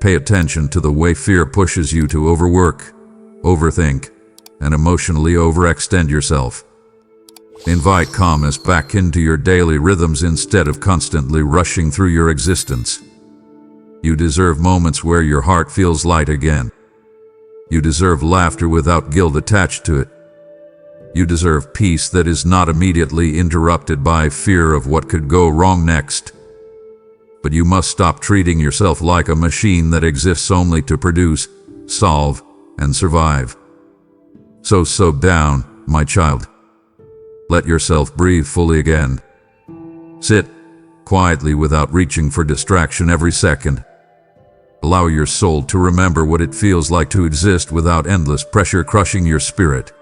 A: Pay attention to the way fear pushes you to overwork, overthink, and emotionally overextend yourself. Invite calmness back into your daily rhythms instead of constantly rushing through your existence. You deserve moments where your heart feels light again. You deserve laughter without guilt attached to it. You deserve peace that is not immediately interrupted by fear of what could go wrong next. But you must stop treating yourself like a machine that exists only to produce, solve, and survive. So slow down, my child. Let yourself breathe fully again. Sit quietly without reaching for distraction every second. Allow your soul to remember what it feels like to exist without endless pressure crushing your spirit.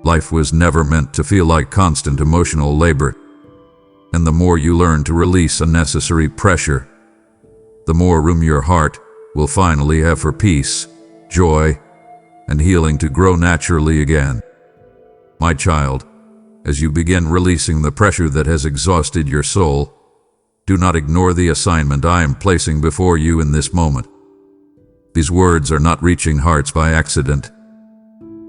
A: Life was never meant to feel like constant emotional labor. And the more you learn to release unnecessary pressure, the more room your heart will finally have for peace, joy, and healing to grow naturally again. My child, as you begin releasing the pressure that has exhausted your soul, do not ignore the assignment I am placing before you in this moment. These words are not reaching hearts by accident.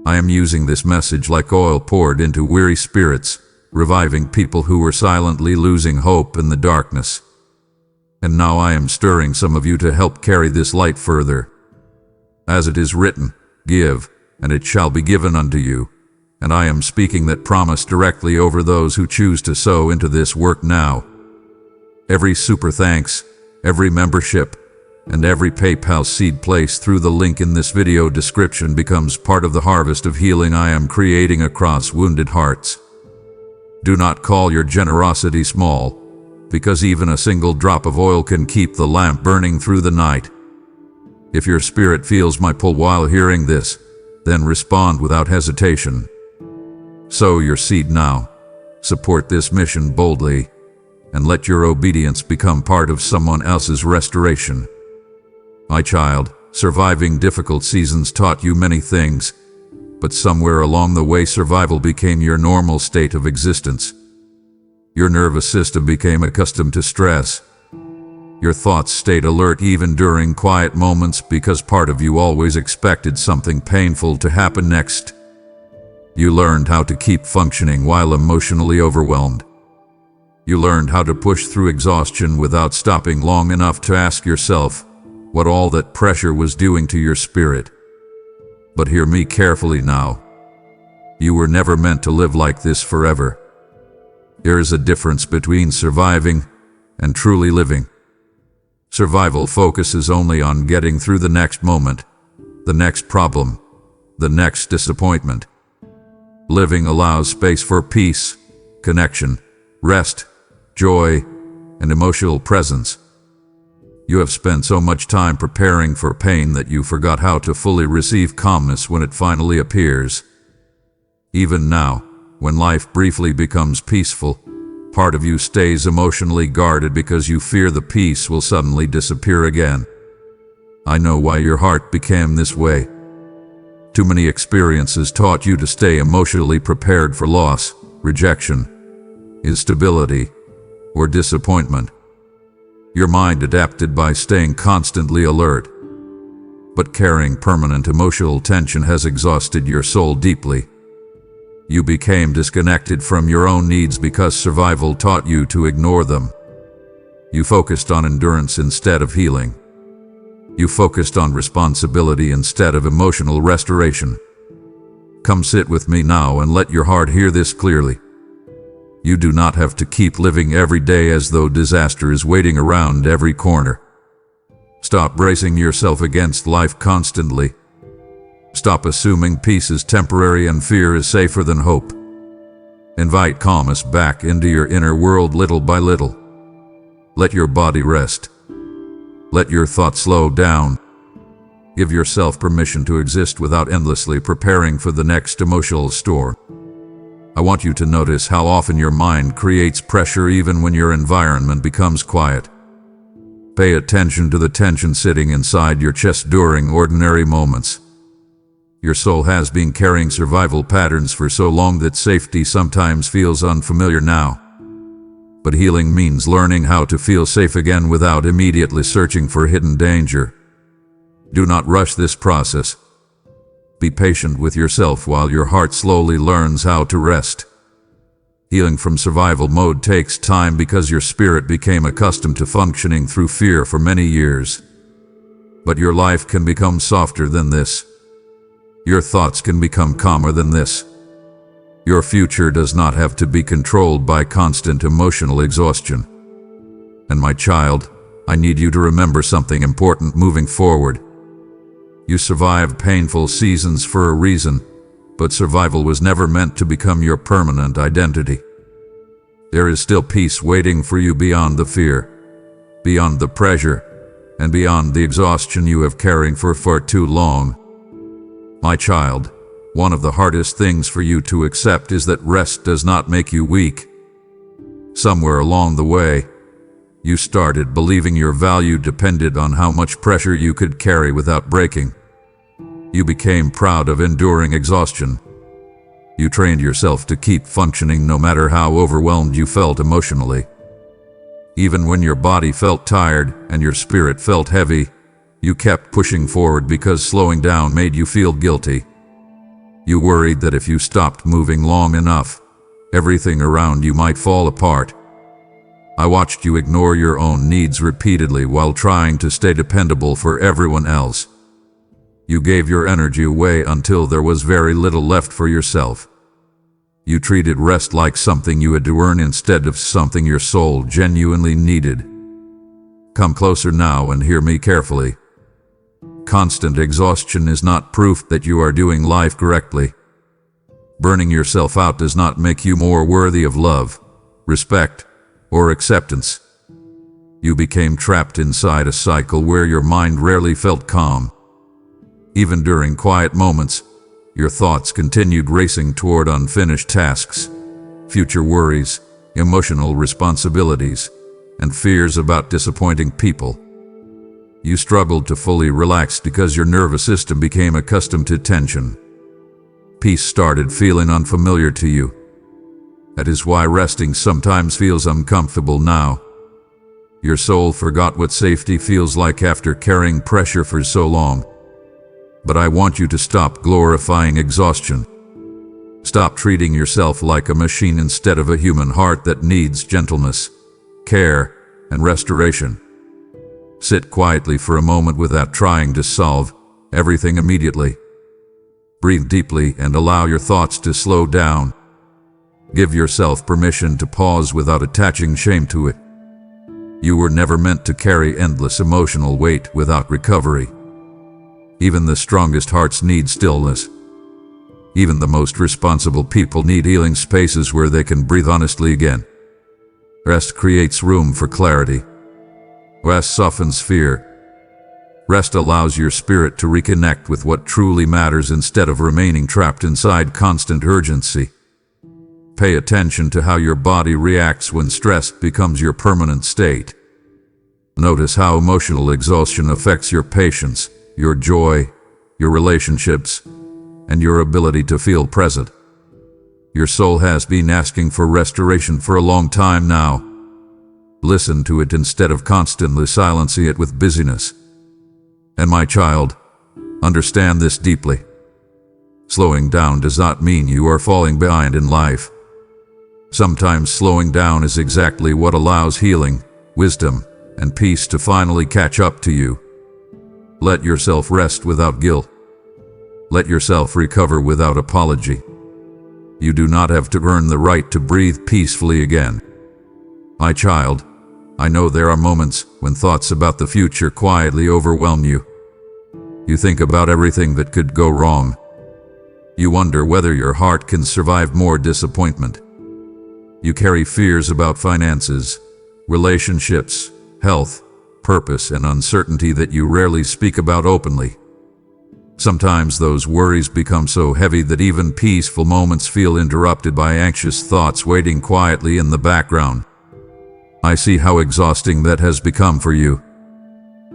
A: I am using this message like oil poured into weary spirits, reviving people who were silently losing hope in the darkness. And now I am stirring some of you to help carry this light further. As it is written, give, and it shall be given unto you. And I am speaking that promise directly over those who choose to sow into this work now. Every super thanks, every membership, and every PayPal seed placed through the link in this video description becomes part of the harvest of healing I am creating across wounded hearts. Do not call your generosity small, because even a single drop of oil can keep the lamp burning through the night. If your spirit feels my pull while hearing this, then respond without hesitation. Sow your seed now, support this mission boldly, and let your obedience become part of someone else's restoration. My child, surviving difficult seasons taught you many things, but somewhere along the way survival became your normal state of existence. Your nervous system became accustomed to stress. Your thoughts stayed alert even during quiet moments because part of you always expected something painful to happen next. You learned how to keep functioning while emotionally overwhelmed. You learned how to push through exhaustion without stopping long enough to ask yourself what all that pressure was doing to your spirit. But hear me carefully now. You were never meant to live like this forever. There is a difference between surviving and truly living. Survival focuses only on getting through the next moment, the next problem, the next disappointment. Living allows space for peace, connection, rest, joy, and emotional presence. You have spent so much time preparing for pain that you forgot how to fully receive calmness when it finally appears. Even now, when life briefly becomes peaceful, part of you stays emotionally guarded because you fear the peace will suddenly disappear again. I know why your heart became this way. Too many experiences taught you to stay emotionally prepared for loss, rejection, instability, or disappointment. Your mind adapted by staying constantly alert. But carrying permanent emotional tension has exhausted your soul deeply. You became disconnected from your own needs because survival taught you to ignore them. You focused on endurance instead of healing. You focused on responsibility instead of emotional restoration. Come sit with me now and let your heart hear this clearly. You do not have to keep living every day as though disaster is waiting around every corner. Stop bracing yourself against life constantly. Stop assuming peace is temporary and fear is safer than hope. Invite calmness back into your inner world little by little. Let your body rest. Let your thoughts slow down. Give yourself permission to exist without endlessly preparing for the next emotional storm. I want you to notice how often your mind creates pressure even when your environment becomes quiet. Pay attention to the tension sitting inside your chest during ordinary moments. Your soul has been carrying survival patterns for so long that safety sometimes feels unfamiliar now. But healing means learning how to feel safe again without immediately searching for hidden danger. Do not rush this process. Be patient with yourself while your heart slowly learns how to rest. Healing from survival mode takes time because your spirit became accustomed to functioning through fear for many years. But your life can become softer than this. Your thoughts can become calmer than this. Your future does not have to be controlled by constant emotional exhaustion. And my child, I need you to remember something important moving forward. You survived painful seasons for a reason, but survival was never meant to become your permanent identity. There is still peace waiting for you beyond the fear, beyond the pressure, and beyond the exhaustion you have carried for far too long. My child, one of the hardest things for you to accept is that rest does not make you weak. Somewhere along the way, you started believing your value depended on how much pressure you could carry without breaking. You became proud of enduring exhaustion. You trained yourself to keep functioning no matter how overwhelmed you felt emotionally. Even when your body felt tired and your spirit felt heavy, you kept pushing forward because slowing down made you feel guilty. You worried that if you stopped moving long enough, everything around you might fall apart. I watched you ignore your own needs repeatedly while trying to stay dependable for everyone else. You gave your energy away until there was very little left for yourself. You treated rest like something you had to earn instead of something your soul genuinely needed. Come closer now and hear me carefully. Constant exhaustion is not proof that you are doing life correctly. Burning yourself out does not make you more worthy of love, respect, or acceptance. You became trapped inside a cycle where your mind rarely felt calm. Even during quiet moments, your thoughts continued racing toward unfinished tasks, future worries, emotional responsibilities, and fears about disappointing people. You struggled to fully relax because your nervous system became accustomed to tension. Peace started feeling unfamiliar to you. That is why resting sometimes feels uncomfortable now. Your soul forgot what safety feels like after carrying pressure for so long. But I want you to stop glorifying exhaustion. Stop treating yourself like a machine instead of a human heart that needs gentleness, care, and restoration. Sit quietly for a moment without trying to solve everything immediately. Breathe deeply and allow your thoughts to slow down. Give yourself permission to pause without attaching shame to it. You were never meant to carry endless emotional weight without recovery. Even the strongest hearts need stillness. Even the most responsible people need healing spaces where they can breathe honestly again. Rest creates room for clarity. Rest softens fear. Rest allows your spirit to reconnect with what truly matters instead of remaining trapped inside constant urgency. Pay attention to how your body reacts when stress becomes your permanent state. Notice how emotional exhaustion affects your patience, your joy, your relationships, and your ability to feel present. Your soul has been asking for restoration for a long time now. Listen to it instead of constantly silencing it with busyness. And my child, understand this deeply. Slowing down does not mean you are falling behind in life. Sometimes slowing down is exactly what allows healing, wisdom, and peace to finally catch up to you. Let yourself rest without guilt. Let yourself recover without apology. You do not have to earn the right to breathe peacefully again. My child, I know there are moments when thoughts about the future quietly overwhelm you. You think about everything that could go wrong. You wonder whether your heart can survive more disappointment. You carry fears about finances, relationships, health, purpose, and uncertainty that you rarely speak about openly. Sometimes those worries become so heavy that even peaceful moments feel interrupted by anxious thoughts waiting quietly in the background. I see how exhausting that has become for you.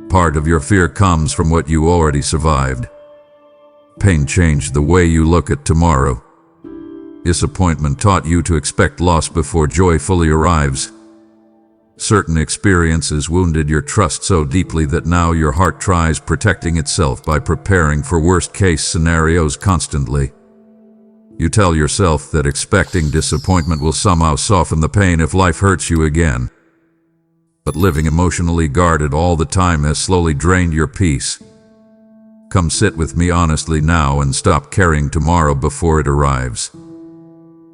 A: Part of your fear comes from what you already survived. Pain changed the way you look at tomorrow. Disappointment taught you to expect loss before joy fully arrives. Certain experiences wounded your trust so deeply that now your heart tries protecting itself by preparing for worst-case scenarios constantly. You tell yourself that expecting disappointment will somehow soften the pain if life hurts you again. But living emotionally guarded all the time has slowly drained your peace. Come sit with me honestly now and stop carrying tomorrow before it arrives.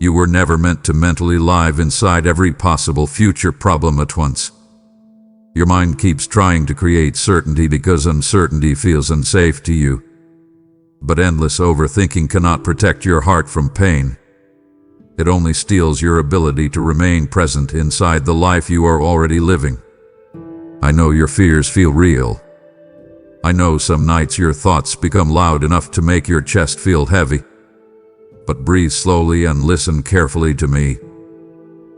A: You were never meant to mentally live inside every possible future problem at once. Your mind keeps trying to create certainty because uncertainty feels unsafe to you. But endless overthinking cannot protect your heart from pain. It only steals your ability to remain present inside the life you are already living. I know your fears feel real. I know some nights your thoughts become loud enough to make your chest feel heavy. But breathe slowly and listen carefully to me.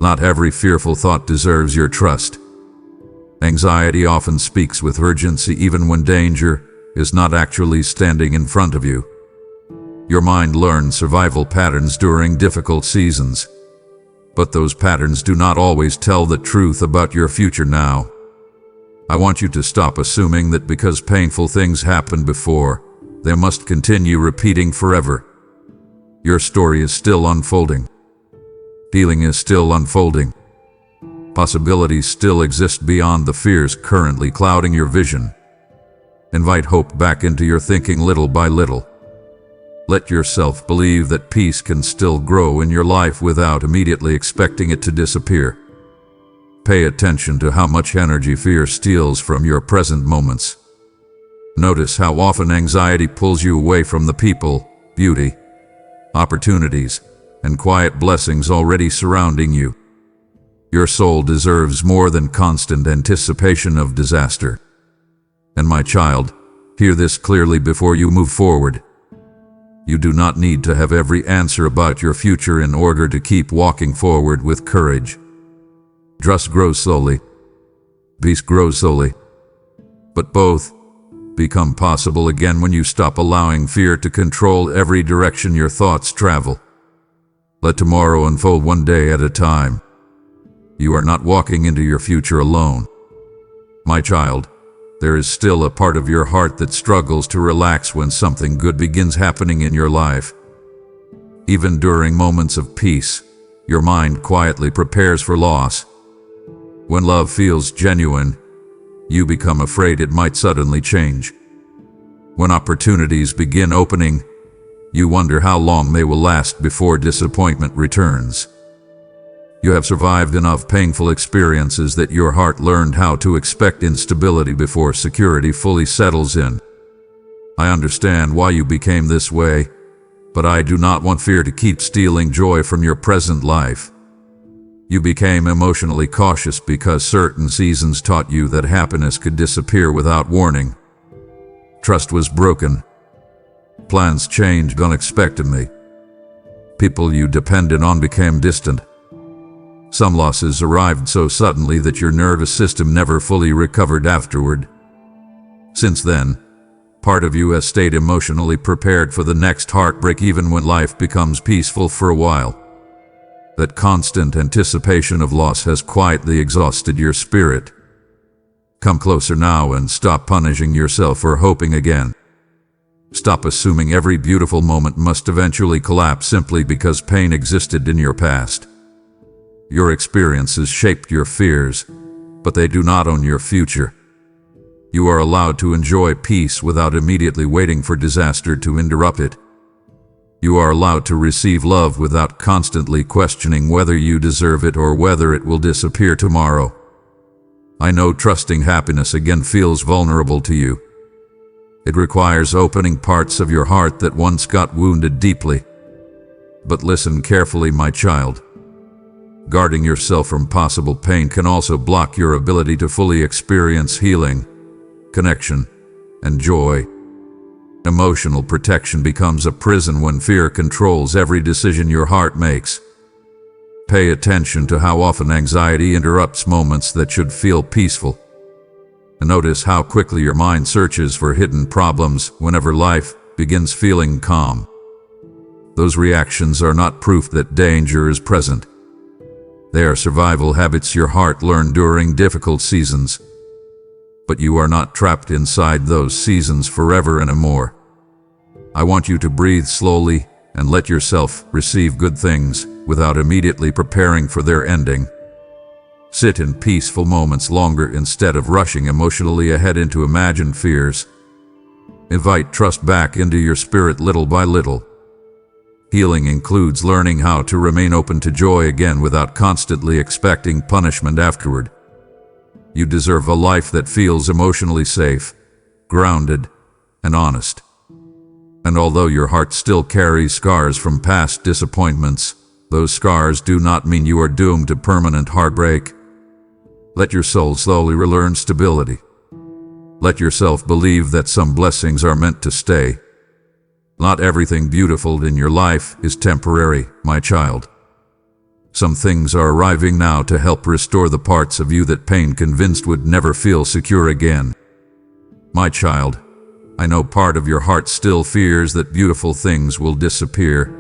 A: Not every fearful thought deserves your trust. Anxiety often speaks with urgency even when danger is not actually standing in front of you. Your mind learns survival patterns during difficult seasons. But those patterns do not always tell the truth about your future now. I want you to stop assuming that because painful things happened before, they must continue repeating forever. Your story is still unfolding. Healing is still unfolding. Possibilities still exist beyond the fears currently clouding your vision. Invite hope back into your thinking little by little. Let yourself believe that peace can still grow in your life without immediately expecting it to disappear. Pay attention to how much energy fear steals from your present moments. Notice how often anxiety pulls you away from the people, beauty, opportunities, and quiet blessings already surrounding you. Your soul deserves more than constant anticipation of disaster. And my child, hear this clearly before you move forward. You do not need to have every answer about your future in order to keep walking forward with courage. Trust grows slowly. Peace grows slowly. But both become possible again when you stop allowing fear to control every direction your thoughts travel. Let tomorrow unfold one day at a time. You are not walking into your future alone. My child, there is still a part of your heart that struggles to relax when something good begins happening in your life. Even during moments of peace, your mind quietly prepares for loss. When love feels genuine, you become afraid it might suddenly change. When opportunities begin opening, you wonder how long they will last before disappointment returns. You have survived enough painful experiences that your heart learned how to expect instability before security fully settles in. I understand why you became this way, but I do not want fear to keep stealing joy from your present life. You became emotionally cautious because certain seasons taught you that happiness could disappear without warning. Trust was broken. Plans changed unexpectedly. People you depended on became distant. Some losses arrived so suddenly that your nervous system never fully recovered afterward. Since then, part of you has stayed emotionally prepared for the next heartbreak even when life becomes peaceful for a while. That constant anticipation of loss has quietly exhausted your spirit. Come closer now and stop punishing yourself for hoping again. Stop assuming every beautiful moment must eventually collapse simply because pain existed in your past. Your experiences shaped your fears, but they do not own your future. You are allowed to enjoy peace without immediately waiting for disaster to interrupt it. You are allowed to receive love without constantly questioning whether you deserve it or whether it will disappear tomorrow. I know trusting happiness again feels vulnerable to you. It requires opening parts of your heart that once got wounded deeply. But listen carefully, my child. Guarding yourself from possible pain can also block your ability to fully experience healing, connection, and joy. Emotional protection becomes a prison when fear controls every decision your heart makes. Pay attention to how often anxiety interrupts moments that should feel peaceful. And notice how quickly your mind searches for hidden problems whenever life begins feeling calm. Those reactions are not proof that danger is present. They are survival habits your heart learned during difficult seasons. But you are not trapped inside those seasons forever anymore. I want you to breathe slowly and let yourself receive good things without immediately preparing for their ending. Sit in peaceful moments longer instead of rushing emotionally ahead into imagined fears. Invite trust back into your spirit little by little. Healing includes learning how to remain open to joy again without constantly expecting punishment afterward. You deserve a life that feels emotionally safe, grounded, and honest. And although your heart still carries scars from past disappointments, those scars do not mean you are doomed to permanent heartbreak. Let your soul slowly relearn stability. Let yourself believe that some blessings are meant to stay. Not everything beautiful in your life is temporary, my child. Some things are arriving now to help restore the parts of you that pain convinced would never feel secure again. My child, I know part of your heart still fears that beautiful things will disappear.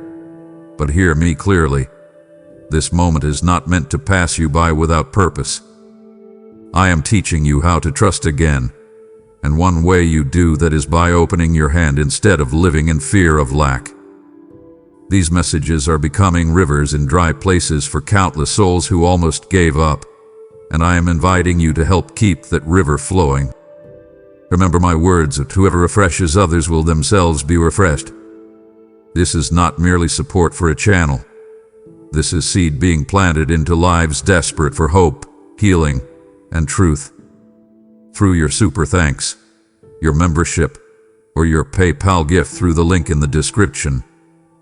A: But hear me clearly. This moment is not meant to pass you by without purpose. I am teaching you how to trust again. And one way you do that is by opening your hand instead of living in fear of lack. These messages are becoming rivers in dry places for countless souls who almost gave up, and I am inviting you to help keep that river flowing. Remember my words that whoever refreshes others will themselves be refreshed. This is not merely support for a channel. This is seed being planted into lives desperate for hope, healing, and truth. Through your super thanks, your membership, or your PayPal gift through the link in the description,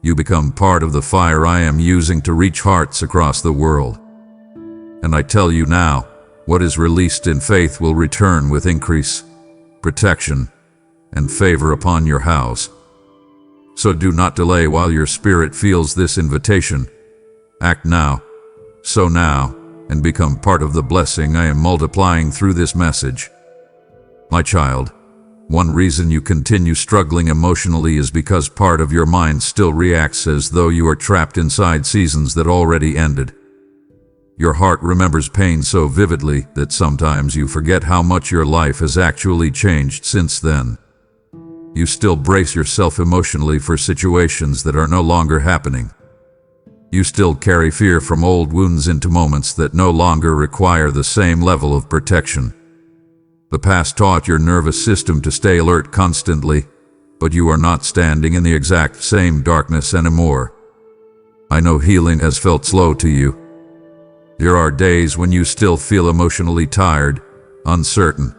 A: you become part of the fire I am using to reach hearts across the world. And I tell you now, what is released in faith will return with increase, protection, and favor upon your house. So do not delay while your spirit feels this invitation. Act now, sow now, and become part of the blessing I am multiplying through this message. My child, one reason you continue struggling emotionally is because part of your mind still reacts as though you are trapped inside seasons that already ended. Your heart remembers pain so vividly that sometimes you forget how much your life has actually changed since then. You still brace yourself emotionally for situations that are no longer happening. You still carry fear from old wounds into moments that no longer require the same level of protection. The past taught your nervous system to stay alert constantly, but you are not standing in the exact same darkness anymore. I know healing has felt slow to you. There are days when you still feel emotionally tired, uncertain,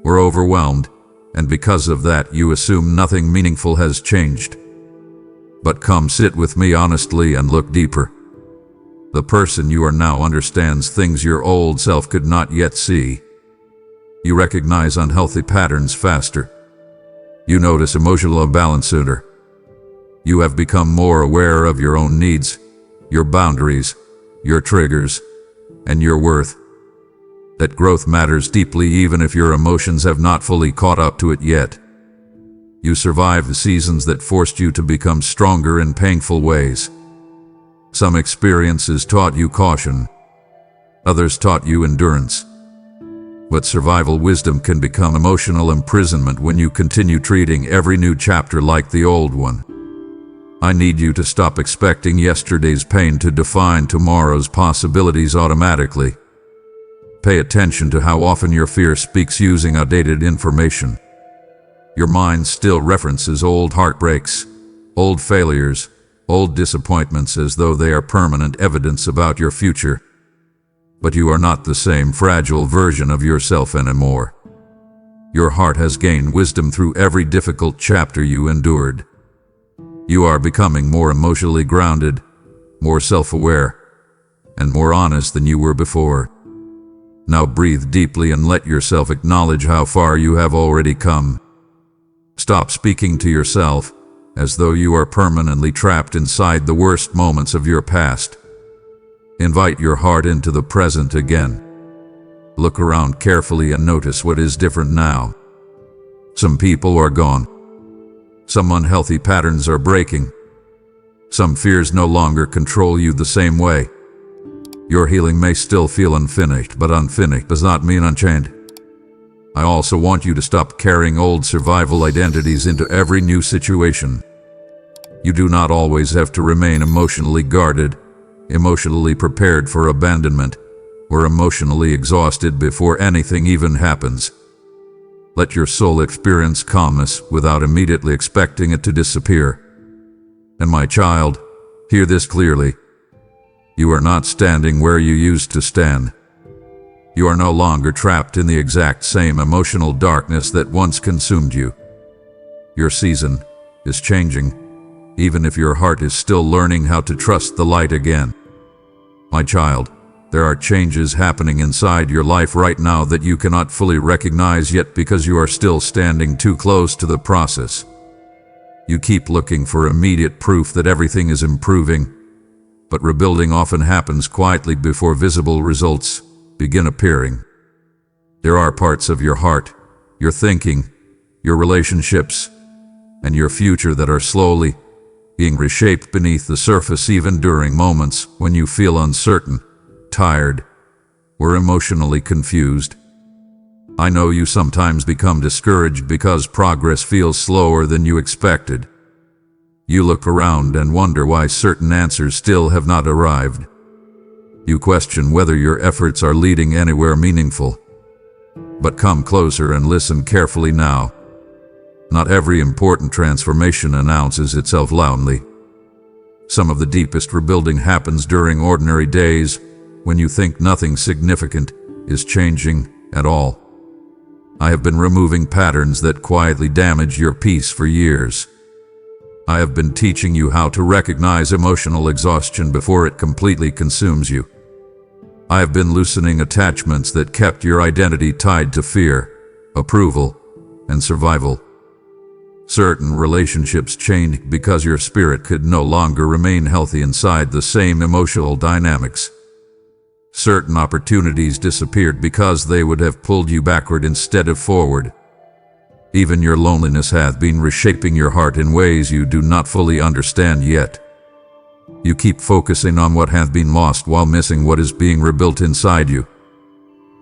A: or overwhelmed, and because of that you assume nothing meaningful has changed. But come sit with me honestly and look deeper. The person you are now understands things your old self could not yet see. You recognize unhealthy patterns faster. You notice emotional imbalance sooner. You have become more aware of your own needs, your boundaries, your triggers, and your worth. That growth matters deeply even if your emotions have not fully caught up to it yet. You survived the seasons that forced you to become stronger in painful ways. Some experiences taught you caution. Others taught you endurance. But survival wisdom can become emotional imprisonment when you continue treating every new chapter like the old one. I need you to stop expecting yesterday's pain to define tomorrow's possibilities automatically. Pay attention to how often your fear speaks using outdated information. Your mind still references old heartbreaks, old failures, old disappointments as though they are permanent evidence about your future. But you are not the same fragile version of yourself anymore. Your heart has gained wisdom through every difficult chapter you endured. You are becoming more emotionally grounded, more self-aware, and more honest than you were before. Now breathe deeply and let yourself acknowledge how far you have already come. Stop speaking to yourself as though you are permanently trapped inside the worst moments of your past. Invite your heart into the present again. Look around carefully and notice what is different now. Some people are gone. Some unhealthy patterns are breaking. Some fears no longer control you the same way. Your healing may still feel unfinished, but unfinished does not mean unchained. I also want you to stop carrying old survival identities into every new situation. You do not always have to remain emotionally guarded, emotionally prepared for abandonment, or emotionally exhausted before anything even happens. Let your soul experience calmness without immediately expecting it to disappear. And my child, hear this clearly. You are not standing where you used to stand. You are no longer trapped in the exact same emotional darkness that once consumed you. Your season is changing, even if your heart is still learning how to trust the light again. My child, there are changes happening inside your life right now that you cannot fully recognize yet because you are still standing too close to the process. You keep looking for immediate proof that everything is improving, but rebuilding often happens quietly before visible results begin appearing. There are parts of your heart, your thinking, your relationships, and your future that are slowly being reshaped beneath the surface, even during moments when you feel uncertain, tired, or emotionally confused. I know you sometimes become discouraged because progress feels slower than you expected. You look around and wonder why certain answers still have not arrived. You question whether your efforts are leading anywhere meaningful. But come closer and listen carefully now. Not every important transformation announces itself loudly. Some of the deepest rebuilding happens during ordinary days, when you think nothing significant is changing at all. I have been removing patterns that quietly damage your peace for years. I have been teaching you how to recognize emotional exhaustion before it completely consumes you. I have been loosening attachments that kept your identity tied to fear, approval, and survival. Certain relationships changed because your spirit could no longer remain healthy inside the same emotional dynamics. Certain opportunities disappeared because they would have pulled you backward instead of forward. Even your loneliness hath been reshaping your heart in ways you do not fully understand yet. You keep focusing on what hath been lost while missing what is being rebuilt inside you.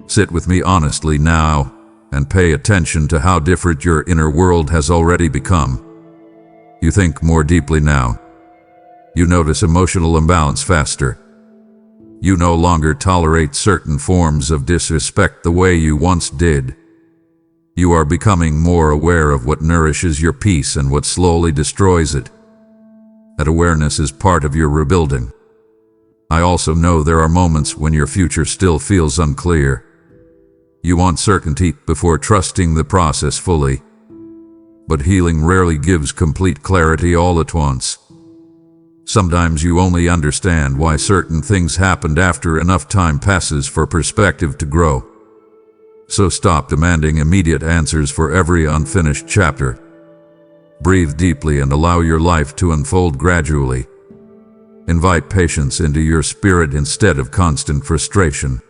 A: Sit with me honestly now and pay attention to how different your inner world has already become. You think more deeply now. You notice emotional imbalance faster. You no longer tolerate certain forms of disrespect the way you once did. You are becoming more aware of what nourishes your peace and what slowly destroys it. That awareness is part of your rebuilding. I also know there are moments when your future still feels unclear. You want certainty before trusting the process fully. But healing rarely gives complete clarity all at once. Sometimes you only understand why certain things happened after enough time passes for perspective to grow. So stop demanding immediate answers for every unfinished chapter. Breathe deeply and allow your life to unfold gradually. Invite patience into your spirit instead of constant frustration.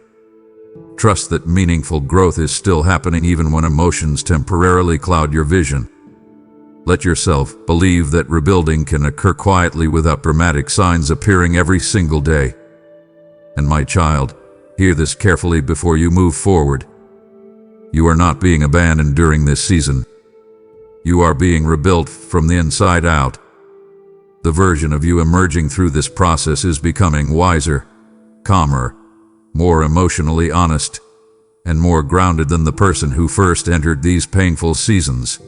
A: Trust that meaningful growth is still happening even when emotions temporarily cloud your vision. Let yourself believe that rebuilding can occur quietly without dramatic signs appearing every single day. And my child, hear this carefully before you move forward. You are not being abandoned during this season. You are being rebuilt from the inside out. The version of you emerging through this process is becoming wiser, calmer, more emotionally honest, and more grounded than the person who first entered these painful seasons.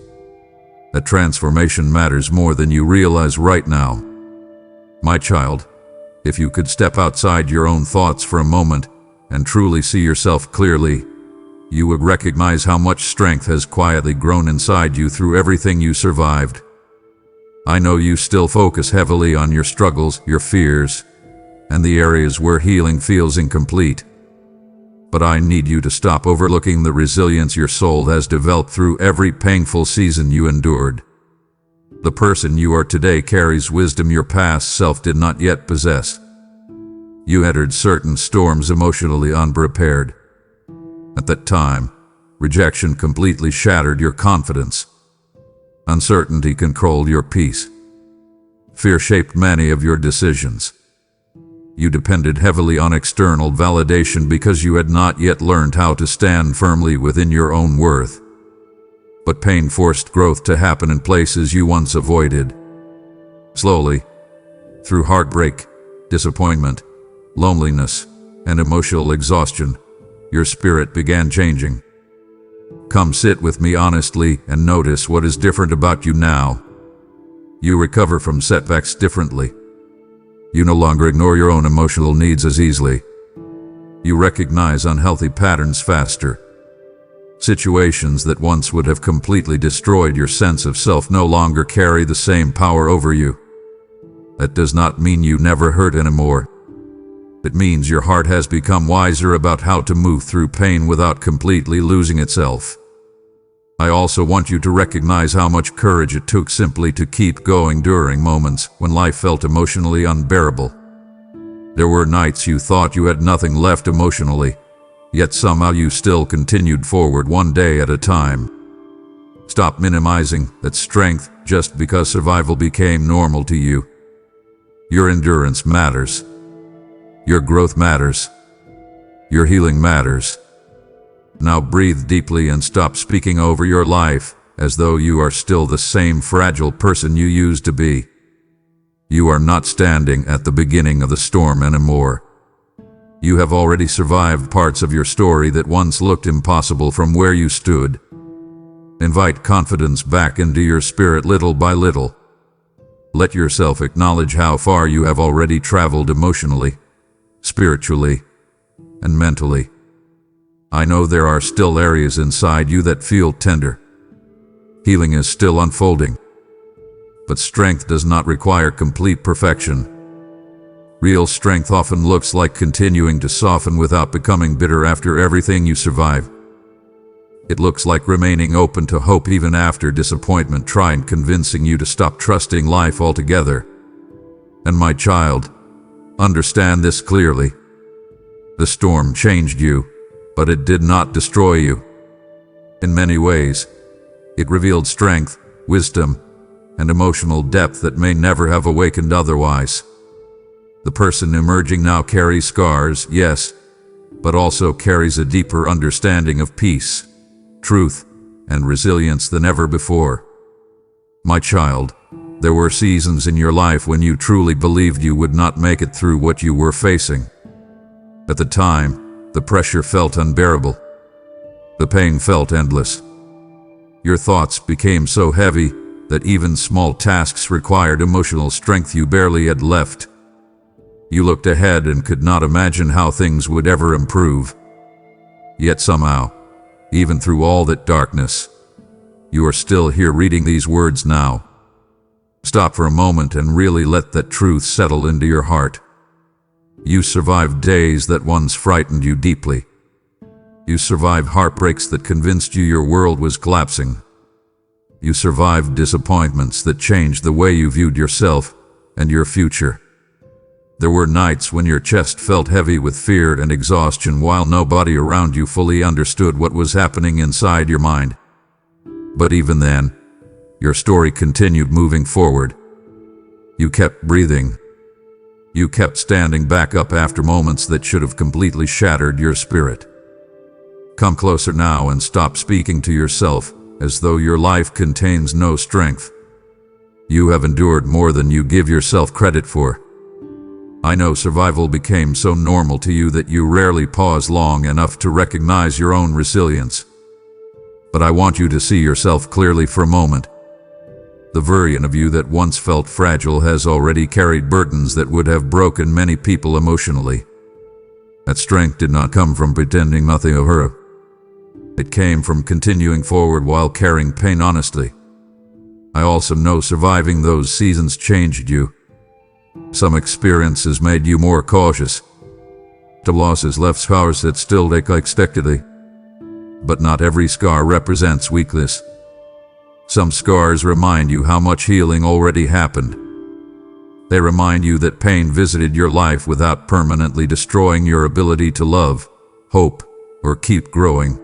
A: That transformation matters more than you realize right now. My child, if you could step outside your own thoughts for a moment and truly see yourself clearly, you would recognize how much strength has quietly grown inside you through everything you survived. I know you still focus heavily on your struggles, your fears, and the areas where healing feels incomplete. But I need you to stop overlooking the resilience your soul has developed through every painful season you endured. The person you are today carries wisdom your past self did not yet possess. You entered certain storms emotionally unprepared. At that time, rejection completely shattered your confidence. Uncertainty controlled your peace. Fear shaped many of your decisions. You depended heavily on external validation because you had not yet learned how to stand firmly within your own worth. But pain forced growth to happen in places you once avoided. Slowly, through heartbreak, disappointment, loneliness, and emotional exhaustion, your spirit began changing. Come sit with me honestly and notice what is different about you now. You recover from setbacks differently. You no longer ignore your own emotional needs as easily. You recognize unhealthy patterns faster. Situations that once would have completely destroyed your sense of self no longer carry the same power over you. That does not mean you never hurt anymore. It means your heart has become wiser about how to move through pain without completely losing itself. I also want you to recognize how much courage it took simply to keep going during moments when life felt emotionally unbearable. There were nights you thought you had nothing left emotionally, yet somehow you still continued forward one day at a time. Stop minimizing that strength just because survival became normal to you. Your endurance matters. Your growth matters. Your healing matters. Now breathe deeply and stop speaking over your life as though you are still the same fragile person you used to be. You are not standing at the beginning of the storm anymore. You have already survived parts of your story that once looked impossible from where you stood. Invite confidence back into your spirit little by little. Let yourself acknowledge how far you have already traveled emotionally, spiritually, and mentally. I know there are still areas inside you that feel tender. Healing is still unfolding. But strength does not require complete perfection. Real strength often looks like continuing to soften without becoming bitter after everything you survive. It looks like remaining open to hope even after disappointment tried convincing you to stop trusting life altogether. And my child, understand this clearly. The storm changed you, but it did not destroy you. In many ways, it revealed strength, wisdom, and emotional depth that may never have awakened otherwise. The person emerging now carries scars, yes, but also carries a deeper understanding of peace, truth, and resilience than ever before. My child, there were seasons in your life when you truly believed you would not make it through what you were facing. At the time, the pressure felt unbearable. The pain felt endless. Your thoughts became so heavy that even small tasks required emotional strength you barely had left. You looked ahead and could not imagine how things would ever improve. Yet somehow, even through all that darkness, you are still here reading these words now. Stop for a moment and really let that truth settle into your heart. You survived days that once frightened you deeply. You survived heartbreaks that convinced you your world was collapsing. You survived disappointments that changed the way you viewed yourself and your future. There were nights when your chest felt heavy with fear and exhaustion while nobody around you fully understood what was happening inside your mind. But even then, your story continued moving forward. You kept breathing. You kept standing back up after moments that should have completely shattered your spirit. Come closer now and stop speaking to yourself as though your life contains no strength. You have endured more than you give yourself credit for. I know survival became so normal to you that you rarely pause long enough to recognize your own resilience. But I want you to see yourself clearly for a moment. The version of you that once felt fragile has already carried burdens that would have broken many people emotionally. That strength did not come from pretending nothing of her. It came from continuing forward while carrying pain honestly. I also know surviving those seasons changed you. Some experiences made you more cautious. To losses left scars that still ache unexpectedly. But not every scar represents weakness. Some scars remind you how much healing already happened. They remind you that pain visited your life without permanently destroying your ability to love, hope, or keep growing.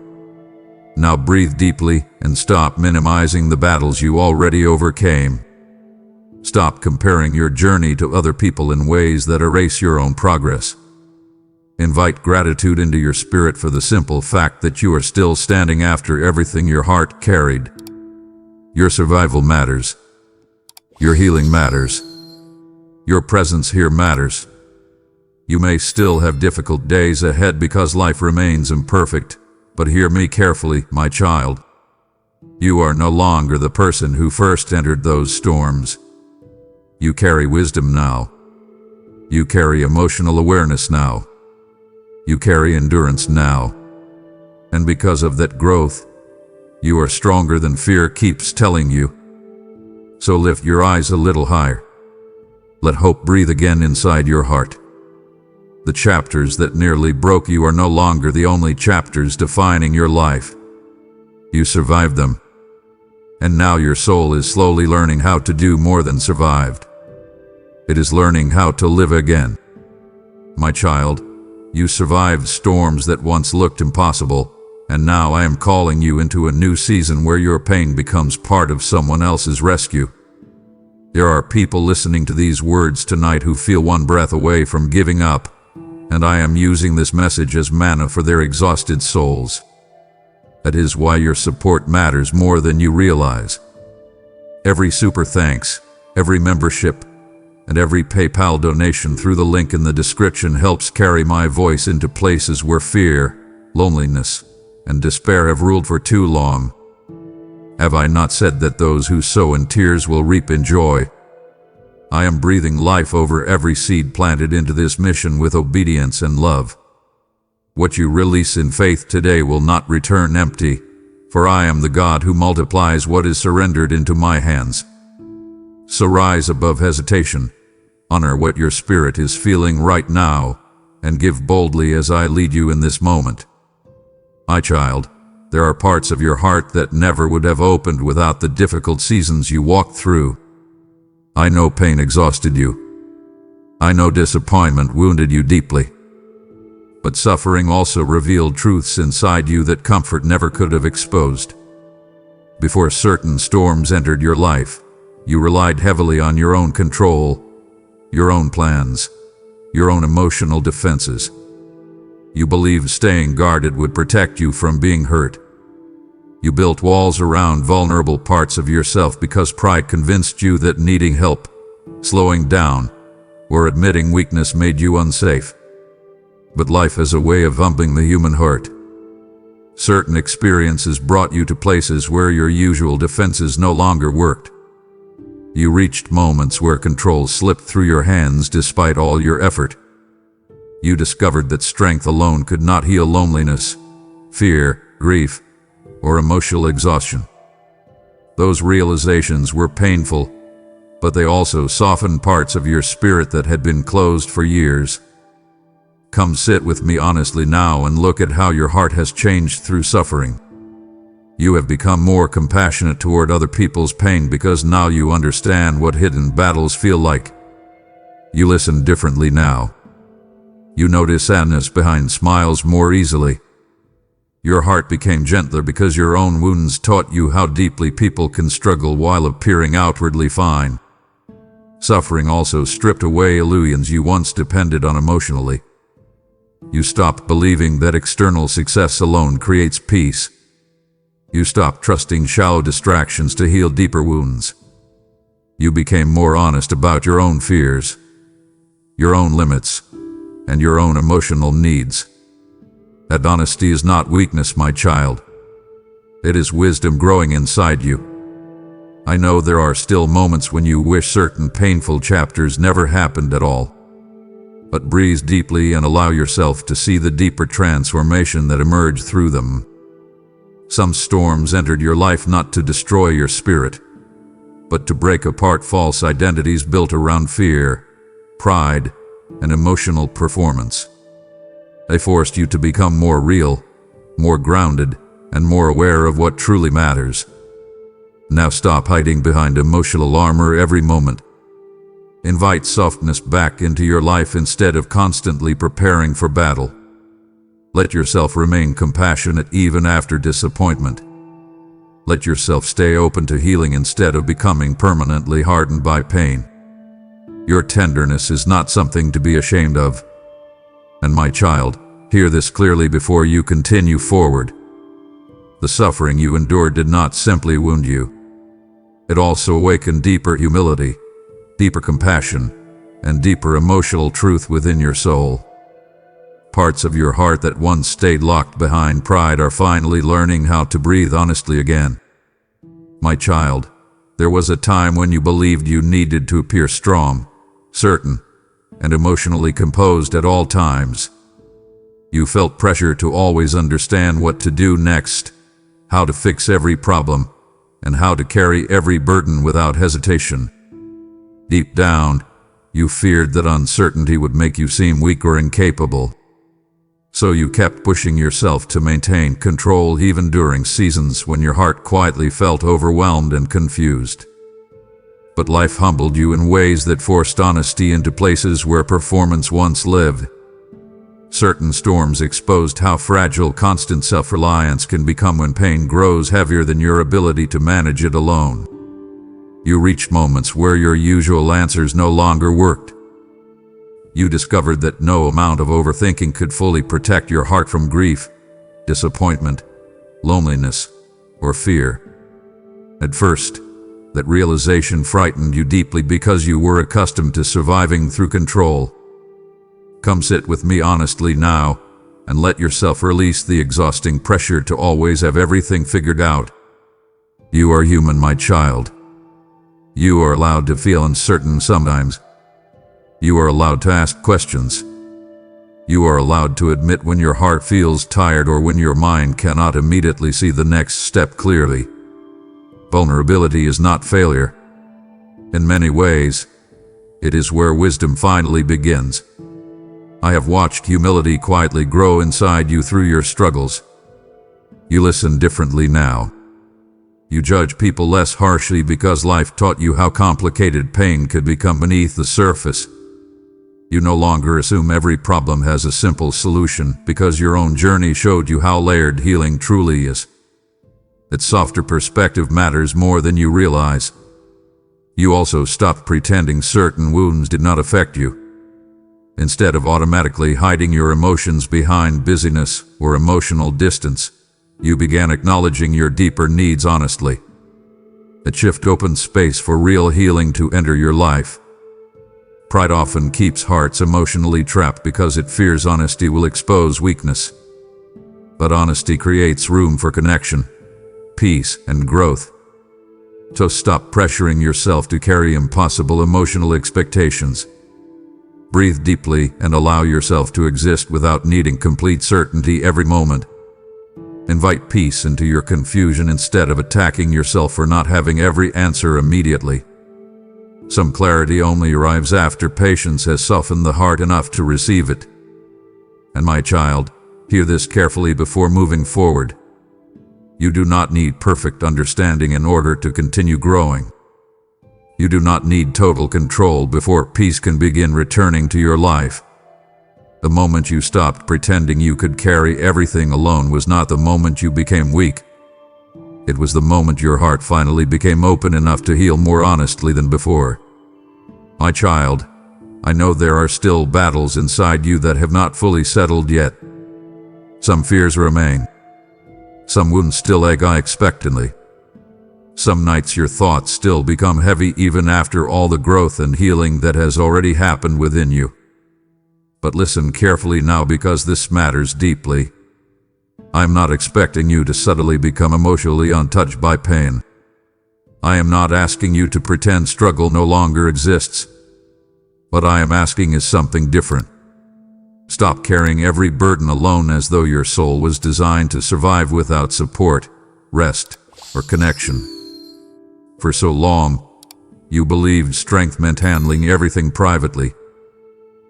A: Now breathe deeply and stop minimizing the battles you already overcame. Stop comparing your journey to other people in ways that erase your own progress. Invite gratitude into your spirit for the simple fact that you are still standing after everything your heart carried. Your survival matters. Your healing matters. Your presence here matters. You may still have difficult days ahead because life remains imperfect, but hear me carefully, my child. You are no longer the person who first entered those storms. You carry wisdom now. You carry emotional awareness now. You carry endurance now. And because of that growth, you are stronger than fear keeps telling you. So lift your eyes a little higher. Let hope breathe again inside your heart. The chapters that nearly broke you are no longer the only chapters defining your life. You survived them. And now your soul is slowly learning how to do more than survived. It is learning how to live again. My child, you survived storms that once looked impossible, and now I am calling you into a new season where your pain becomes part of someone else's rescue. There are people listening to these words tonight who feel one breath away from giving up, and I am using this message as manna for their exhausted souls. That is why your support matters more than you realize. Every super thanks, every membership, and every PayPal donation through the link in the description helps carry my voice into places where fear, loneliness, and despair have ruled for too long. Have I not said that those who sow in tears will reap in joy? I am breathing life over every seed planted into this mission with obedience and love. What you release in faith today will not return empty, for I am the God who multiplies what is surrendered into my hands. So rise above hesitation. Honor what your spirit is feeling right now, and give boldly as I lead you in this moment. My child, there are parts of your heart that never would have opened without the difficult seasons you walked through. I know pain exhausted you. I know disappointment wounded you deeply. But suffering also revealed truths inside you that comfort never could have exposed. Before certain storms entered your life, you relied heavily on your own control, your own plans, your own emotional defenses. You believed staying guarded would protect you from being hurt. You built walls around vulnerable parts of yourself because pride convinced you that needing help, slowing down, or admitting weakness made you unsafe. But life has a way of humbling the human heart. Certain experiences brought you to places where your usual defenses no longer worked. You reached moments where control slipped through your hands despite all your effort. You discovered that strength alone could not heal loneliness, fear, grief, or emotional exhaustion. Those realizations were painful, but they also softened parts of your spirit that had been closed for years. Come sit with me honestly now and look at how your heart has changed through suffering. You have become more compassionate toward other people's pain because now you understand what hidden battles feel like. You listen differently now. You notice sadness behind smiles more easily. Your heart became gentler because your own wounds taught you how deeply people can struggle while appearing outwardly fine. Suffering also stripped away illusions you once depended on emotionally. You stopped believing that external success alone creates peace. You stopped trusting shallow distractions to heal deeper wounds. You became more honest about your own fears, your own limits, and your own emotional needs. That honesty is not weakness, my child. It is wisdom growing inside you. I know there are still moments when you wish certain painful chapters never happened at all. But breathe deeply and allow yourself to see the deeper transformation that emerged through them. Some storms entered your life not to destroy your spirit, but to break apart false identities built around fear, pride, and emotional performance. They forced you to become more real, more grounded, and more aware of what truly matters. Now stop hiding behind emotional armor every moment. Invite softness back into your life instead of constantly preparing for battle. Let yourself remain compassionate even after disappointment. Let yourself stay open to healing instead of becoming permanently hardened by pain. Your tenderness is not something to be ashamed of. And my child, hear this clearly before you continue forward. The suffering you endured did not simply wound you. It also awakened deeper humility, deeper compassion, and deeper emotional truth within your soul. Parts of your heart that once stayed locked behind pride are finally learning how to breathe honestly again. My child, there was a time when you believed you needed to appear strong, certain, and emotionally composed at all times. You felt pressure to always understand what to do next, how to fix every problem, and how to carry every burden without hesitation. Deep down, you feared that uncertainty would make you seem weak or incapable. So you kept pushing yourself to maintain control even during seasons when your heart quietly felt overwhelmed and confused. But life humbled you in ways that forced honesty into places where performance once lived. Certain storms exposed how fragile constant self-reliance can become when pain grows heavier than your ability to manage it alone. You reached moments where your usual answers no longer worked. You discovered that no amount of overthinking could fully protect your heart from grief, disappointment, loneliness, or fear. At first, that realization frightened you deeply because you were accustomed to surviving through control. Come sit with me honestly now, and let yourself release the exhausting pressure to always have everything figured out. You are human, my child. You are allowed to feel uncertain sometimes. You are allowed to ask questions. You are allowed to admit when your heart feels tired or when your mind cannot immediately see the next step clearly. Vulnerability is not failure. In many ways, it is where wisdom finally begins. I have watched humility quietly grow inside you through your struggles. You listen differently now. You judge people less harshly because life taught you how complicated pain could become beneath the surface. You no longer assume every problem has a simple solution because your own journey showed you how layered healing truly is. That softer perspective matters more than you realize. You also stopped pretending certain wounds did not affect you. Instead of automatically hiding your emotions behind busyness or emotional distance, you began acknowledging your deeper needs honestly. That shift opened space for real healing to enter your life. Pride often keeps hearts emotionally trapped because it fears honesty will expose weakness. But honesty creates room for connection, peace, and growth. So stop pressuring yourself to carry impossible emotional expectations. Breathe deeply and allow yourself to exist without needing complete certainty every moment. Invite peace into your confusion instead of attacking yourself for not having every answer immediately. Some clarity only arrives after patience has softened the heart enough to receive it. And my child, hear this carefully before moving forward. You do not need perfect understanding in order to continue growing. You do not need total control before peace can begin returning to your life. The moment you stopped pretending you could carry everything alone was not the moment you became weak. It was the moment your heart finally became open enough to heal more honestly than before. My child, I know there are still battles inside you that have not fully settled yet. Some fears remain. Some wounds still ache unexpectedly. Some nights your thoughts still become heavy even after all the growth and healing that has already happened within you. But listen carefully now because this matters deeply. I'm not expecting you to suddenly become emotionally untouched by pain. I am not asking you to pretend struggle no longer exists. What I am asking is something different. Stop carrying every burden alone as though your soul was designed to survive without support, rest, or connection. For so long, you believed strength meant handling everything privately.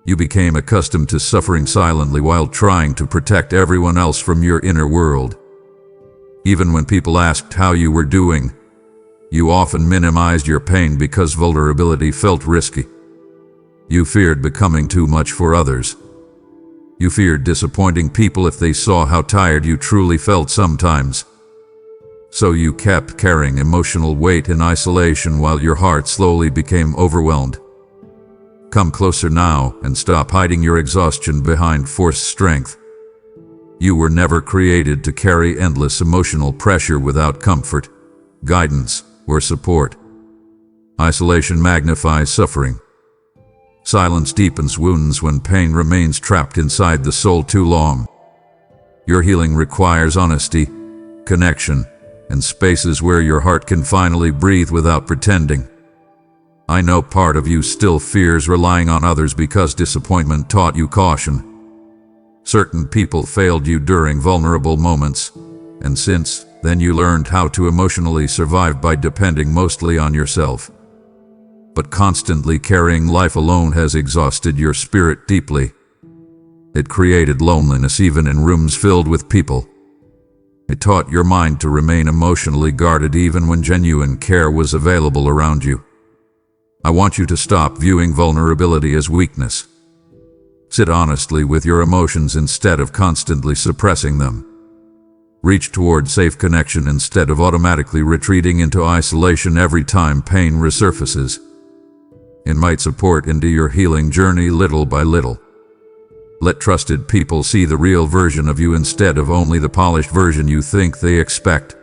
A: You became accustomed to suffering silently while trying to protect everyone else from your inner world. Even when people asked how you were doing, you often minimized your pain because vulnerability felt risky. You feared becoming too much for others. You feared disappointing people if they saw how tired you truly felt sometimes. So you kept carrying emotional weight in isolation while your heart slowly became overwhelmed. Come closer now and stop hiding your exhaustion behind forced strength. You were never created to carry endless emotional pressure without comfort, guidance, or support. Isolation magnifies suffering. Silence deepens wounds when pain remains trapped inside the soul too long. Your healing requires honesty, connection, and spaces where your heart can finally breathe without pretending. I know part of you still fears relying on others because disappointment taught you caution. Certain people failed you during vulnerable moments, and since then you learned how to emotionally survive by depending mostly on yourself. But constantly carrying life alone has exhausted your spirit deeply. It created loneliness even in rooms filled with people. It taught your mind to remain emotionally guarded even when genuine care was available around you. I want you to stop viewing vulnerability as weakness. Sit honestly with your emotions instead of constantly suppressing them. Reach toward safe connection instead of automatically retreating into isolation every time pain resurfaces. Invite support into your healing journey little by little. Let trusted people see the real version of you instead of only the polished version you think they expect.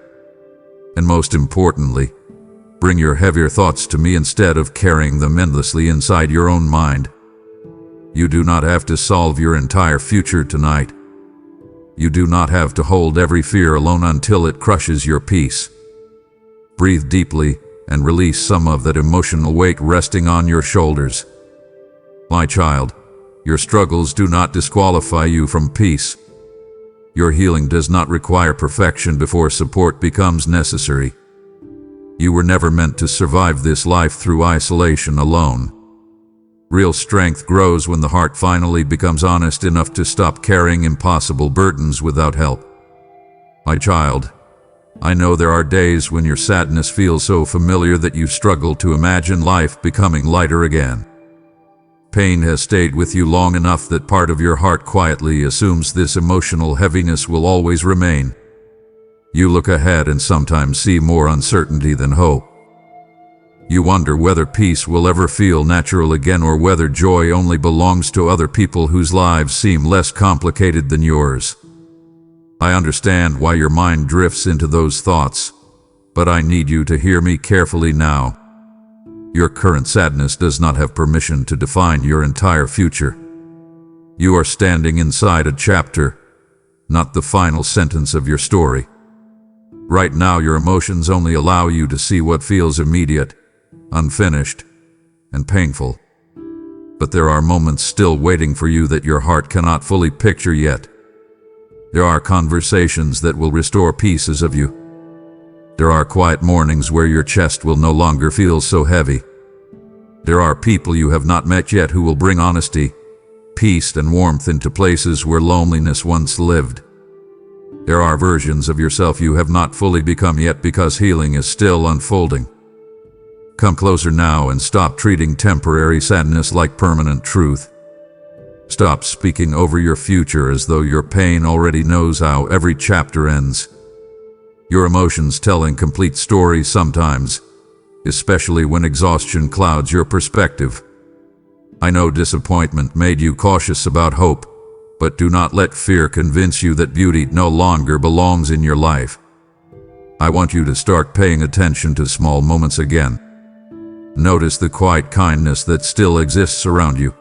A: And most importantly, bring your heavier thoughts to me instead of carrying them endlessly inside your own mind. You do not have to solve your entire future tonight. You do not have to hold every fear alone until it crushes your peace. Breathe deeply and release some of that emotional weight resting on your shoulders. My child, your struggles do not disqualify you from peace. Your healing does not require perfection before support becomes necessary. You were never meant to survive this life through isolation alone. Real strength grows when the heart finally becomes honest enough to stop carrying impossible burdens without help. My child, I know there are days when your sadness feels so familiar that you struggle to imagine life becoming lighter again. Pain has stayed with you long enough that part of your heart quietly assumes this emotional heaviness will always remain. You look ahead and sometimes see more uncertainty than hope. You wonder whether peace will ever feel natural again or whether joy only belongs to other people whose lives seem less complicated than yours. I understand why your mind drifts into those thoughts, but I need you to hear me carefully now. Your current sadness does not have permission to define your entire future. You are standing inside a chapter, not the final sentence of your story. Right now, your emotions only allow you to see what feels immediate, unfinished, and painful. But there are moments still waiting for you that your heart cannot fully picture yet. There are conversations that will restore pieces of you. There are quiet mornings where your chest will no longer feel so heavy. There are people you have not met yet who will bring honesty, peace, and warmth into places where loneliness once lived. There are versions of yourself you have not fully become yet because healing is still unfolding. Come closer now and stop treating temporary sadness like permanent truth. Stop speaking over your future as though your pain already knows how every chapter ends. Your emotions tell incomplete stories sometimes, especially when exhaustion clouds your perspective. I know disappointment made you cautious about hope, but do not let fear convince you that beauty no longer belongs in your life. I want you to start paying attention to small moments again. Notice the quiet kindness that still exists around you.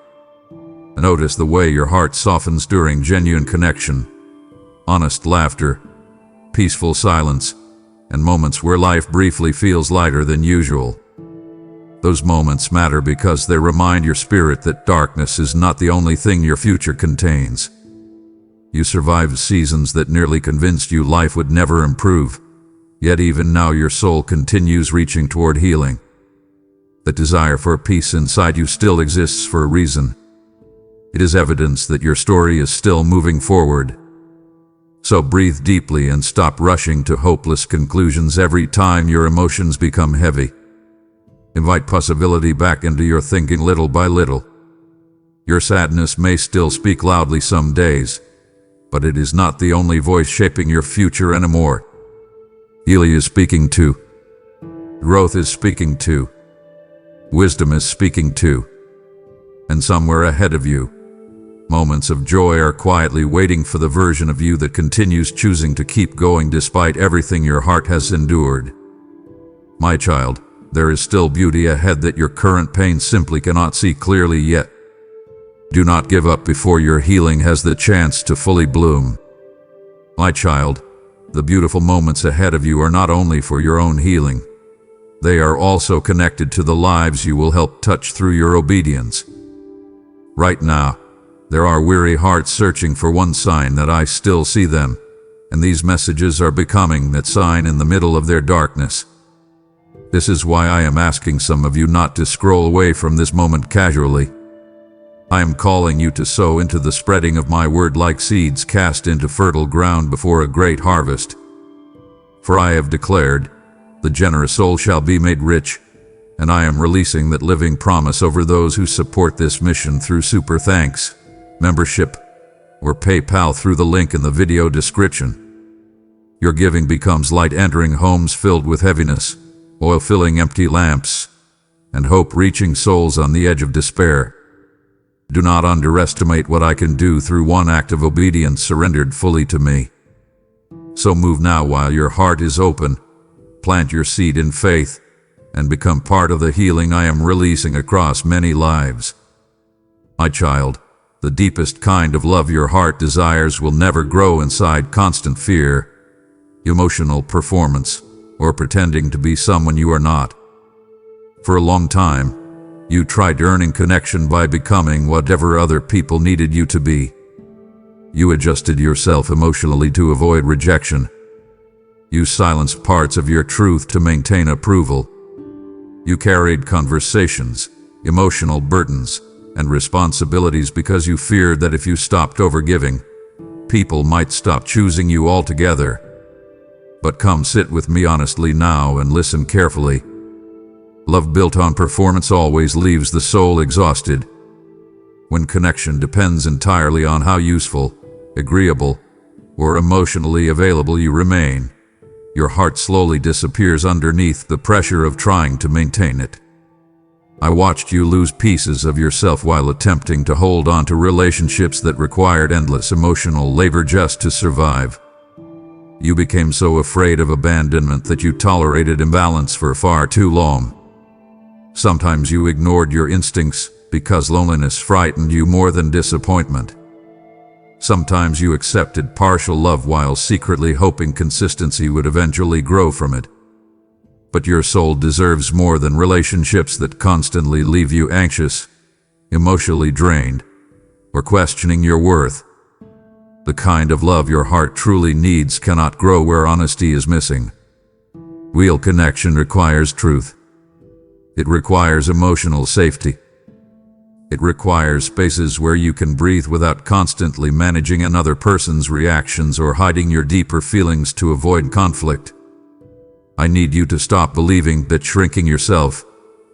A: Notice the way your heart softens during genuine connection, honest laughter, peaceful silence, and moments where life briefly feels lighter than usual. Those moments matter because they remind your spirit that darkness is not the only thing your future contains. You survived seasons that nearly convinced you life would never improve, yet even now your soul continues reaching toward healing. The desire for peace inside you still exists for a reason. It is evidence that your story is still moving forward. So breathe deeply and stop rushing to hopeless conclusions every time your emotions become heavy. Invite possibility back into your thinking little by little. Your sadness may still speak loudly some days, but it is not the only voice shaping your future anymore. Healing is speaking too. Growth is speaking too. Wisdom is speaking too. And somewhere ahead of you, moments of joy are quietly waiting for the version of you that continues choosing to keep going despite everything your heart has endured. My child, there is still beauty ahead that your current pain simply cannot see clearly yet. Do not give up before your healing has the chance to fully bloom. My child, the beautiful moments ahead of you are not only for your own healing. They are also connected to the lives you will help touch through your obedience. Right now, there are weary hearts searching for one sign that I still see them, and these messages are becoming that sign in the middle of their darkness. This is why I am asking some of you not to scroll away from this moment casually. I am calling you to sow into the spreading of my word like seeds cast into fertile ground before a great harvest. For I have declared, the generous soul shall be made rich, and I am releasing that living promise over those who support this mission through super thanks, membership, or PayPal through the link in the video description. Your giving becomes light entering homes filled with heaviness, oil filling empty lamps, and hope reaching souls on the edge of despair. Do not underestimate what I can do through one act of obedience surrendered fully to me. So move now while your heart is open, plant your seed in faith, and become part of the healing I am releasing across many lives. My child, the deepest kind of love your heart desires will never grow inside constant fear, emotional performance, or pretending to be someone you are not. For a long time, you tried earning connection by becoming whatever other people needed you to be. You adjusted yourself emotionally to avoid rejection. You silenced parts of your truth to maintain approval. You carried conversations, emotional burdens, and responsibilities because you feared that if you stopped overgiving, people might stop choosing you altogether. But come sit with me honestly now and listen carefully. Love built on performance always leaves the soul exhausted. When connection depends entirely on how useful, agreeable, or emotionally available you remain, your heart slowly disappears underneath the pressure of trying to maintain it. I watched you lose pieces of yourself while attempting to hold on to relationships that required endless emotional labor just to survive. You became so afraid of abandonment that you tolerated imbalance for far too long. Sometimes you ignored your instincts because loneliness frightened you more than disappointment. Sometimes you accepted partial love while secretly hoping consistency would eventually grow from it. But your soul deserves more than relationships that constantly leave you anxious, emotionally drained, or questioning your worth. The kind of love your heart truly needs cannot grow where honesty is missing. Real connection requires truth. It requires emotional safety. It requires spaces where you can breathe without constantly managing another person's reactions or hiding your deeper feelings to avoid conflict. I need you to stop believing that shrinking yourself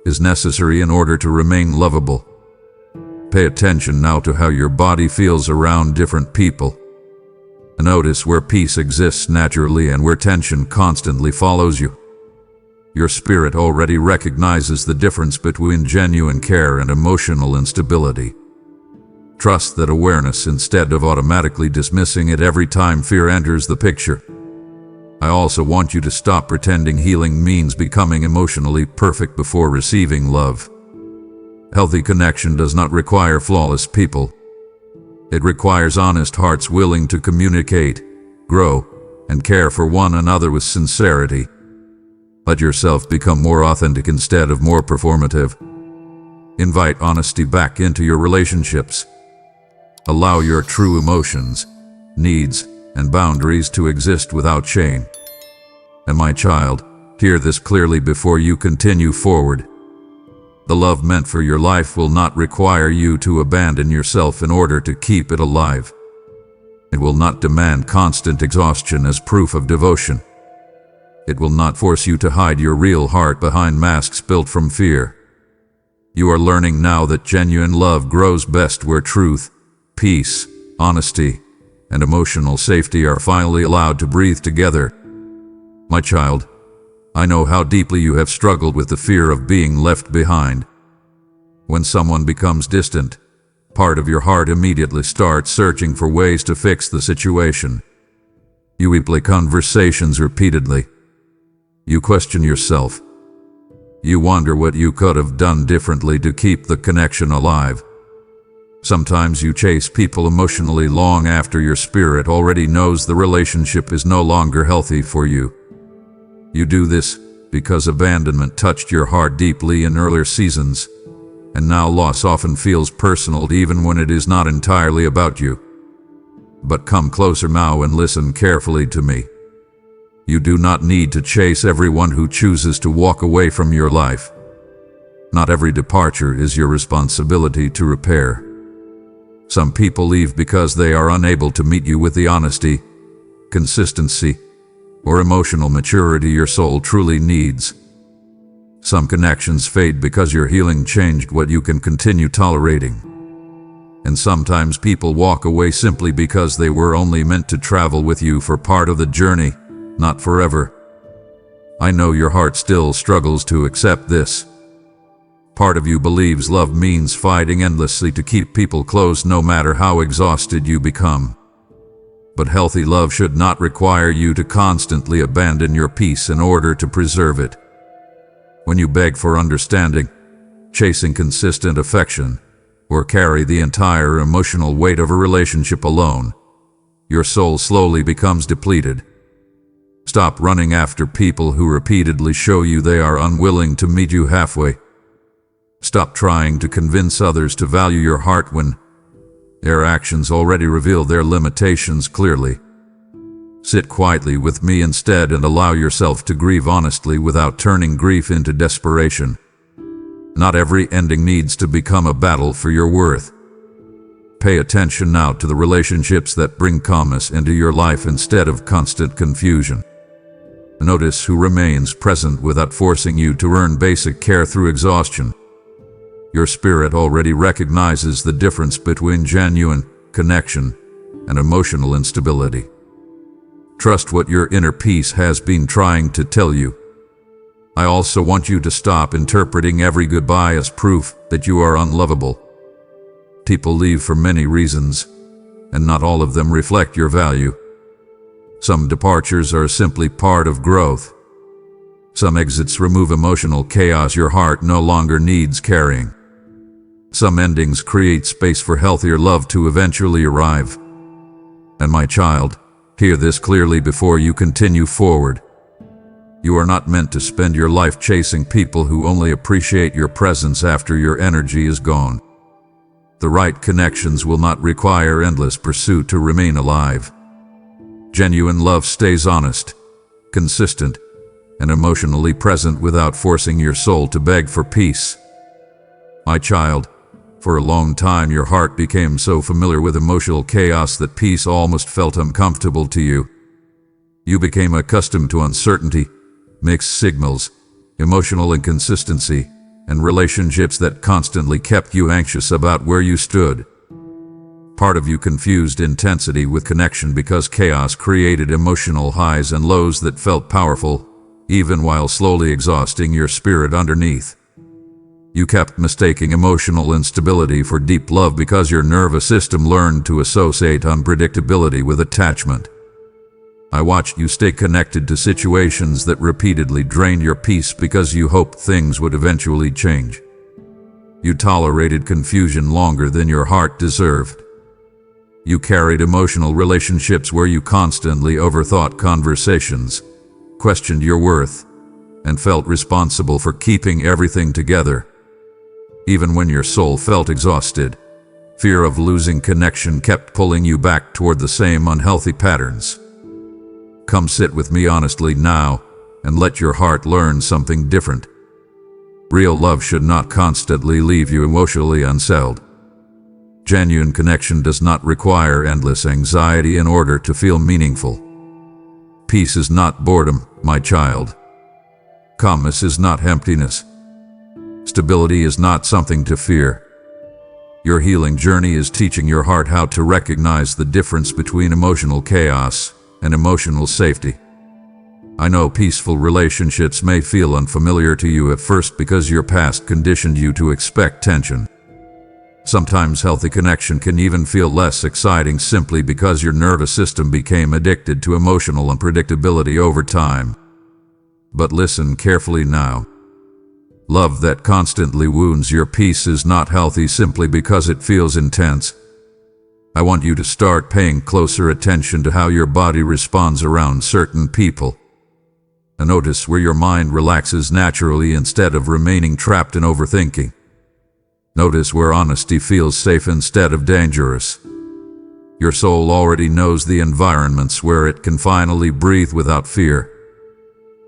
A: is necessary in order to remain lovable. Pay attention now to how your body feels around different people. Notice where peace exists naturally and where tension constantly follows you. Your spirit already recognizes the difference between genuine care and emotional instability. Trust that awareness instead of automatically dismissing it every time fear enters the picture. I also want you to stop pretending healing means becoming emotionally perfect before receiving love. Healthy connection does not require flawless people. It requires honest hearts willing to communicate, grow, and care for one another with sincerity. Let yourself become more authentic instead of more performative. Invite honesty back into your relationships. Allow your true emotions, needs, and boundaries to exist without shame. And my child, hear this clearly before you continue forward. The love meant for your life will not require you to abandon yourself in order to keep it alive. It will not demand constant exhaustion as proof of devotion. It will not force you to hide your real heart behind masks built from fear. You are learning now that genuine love grows best where truth, peace, honesty, and emotional safety are finally allowed to breathe together. My child, I know how deeply you have struggled with the fear of being left behind. When someone becomes distant, part of your heart immediately starts searching for ways to fix the situation. You replay conversations repeatedly. You question yourself. You wonder what you could have done differently to keep the connection alive. Sometimes you chase people emotionally long after your spirit already knows the relationship is no longer healthy for you. You do this because abandonment touched your heart deeply in earlier seasons, and now loss often feels personal even when it is not entirely about you. But come closer now and listen carefully to me. You do not need to chase everyone who chooses to walk away from your life. Not every departure is your responsibility to repair. Some people leave because they are unable to meet you with the honesty, consistency, or emotional maturity your soul truly needs. Some connections fade because your healing changed what you can continue tolerating. And sometimes people walk away simply because they were only meant to travel with you for part of the journey, not forever. I know your heart still struggles to accept this. Part of you believes love means fighting endlessly to keep people close no matter how exhausted you become. But healthy love should not require you to constantly abandon your peace in order to preserve it. When you beg for understanding, chasing consistent affection, or carry the entire emotional weight of a relationship alone, your soul slowly becomes depleted. Stop running after people who repeatedly show you they are unwilling to meet you halfway. Stop trying to convince others to value your heart when their actions already reveal their limitations clearly. Sit quietly with me instead and allow yourself to grieve honestly without turning grief into desperation. Not every ending needs to become a battle for your worth. Pay attention now to the relationships that bring calmness into your life instead of constant confusion. Notice who remains present without forcing you to earn basic care through exhaustion. Your spirit already recognizes the difference between genuine connection and emotional instability. Trust what your inner peace has been trying to tell you. I also want you to stop interpreting every goodbye as proof that you are unlovable. People leave for many reasons, and not all of them reflect your value. Some departures are simply part of growth. Some exits remove emotional chaos your heart no longer needs carrying. Some endings create space for healthier love to eventually arrive. And my child, hear this clearly before you continue forward. You are not meant to spend your life chasing people who only appreciate your presence after your energy is gone. The right connections will not require endless pursuit to remain alive. Genuine love stays honest, consistent, and emotionally present without forcing your soul to beg for peace. My child, for a long time your heart became so familiar with emotional chaos that peace almost felt uncomfortable to you. You became accustomed to uncertainty, mixed signals, emotional inconsistency, and relationships that constantly kept you anxious about where you stood. Part of you confused intensity with connection because chaos created emotional highs and lows that felt powerful, even while slowly exhausting your spirit underneath. You kept mistaking emotional instability for deep love because your nervous system learned to associate unpredictability with attachment. I watched you stay connected to situations that repeatedly drained your peace because you hoped things would eventually change. You tolerated confusion longer than your heart deserved. You carried emotional relationships where you constantly overthought conversations, questioned your worth, and felt responsible for keeping everything together. Even when your soul felt exhausted, fear of losing connection kept pulling you back toward the same unhealthy patterns. Come sit with me honestly now and let your heart learn something different. Real love should not constantly leave you emotionally unsettled. Genuine connection does not require endless anxiety in order to feel meaningful. Peace is not boredom, my child. Calmness is not emptiness. Stability is not something to fear. Your healing journey is teaching your heart how to recognize the difference between emotional chaos and emotional safety. I know peaceful relationships may feel unfamiliar to you at first because your past conditioned you to expect tension. Sometimes healthy connection can even feel less exciting simply because your nervous system became addicted to emotional unpredictability over time. But listen carefully now. Love that constantly wounds your peace is not healthy simply because it feels intense. I want you to start paying closer attention to how your body responds around certain people. And notice where your mind relaxes naturally instead of remaining trapped in overthinking. Notice where honesty feels safe instead of dangerous. Your soul already knows the environments where it can finally breathe without fear.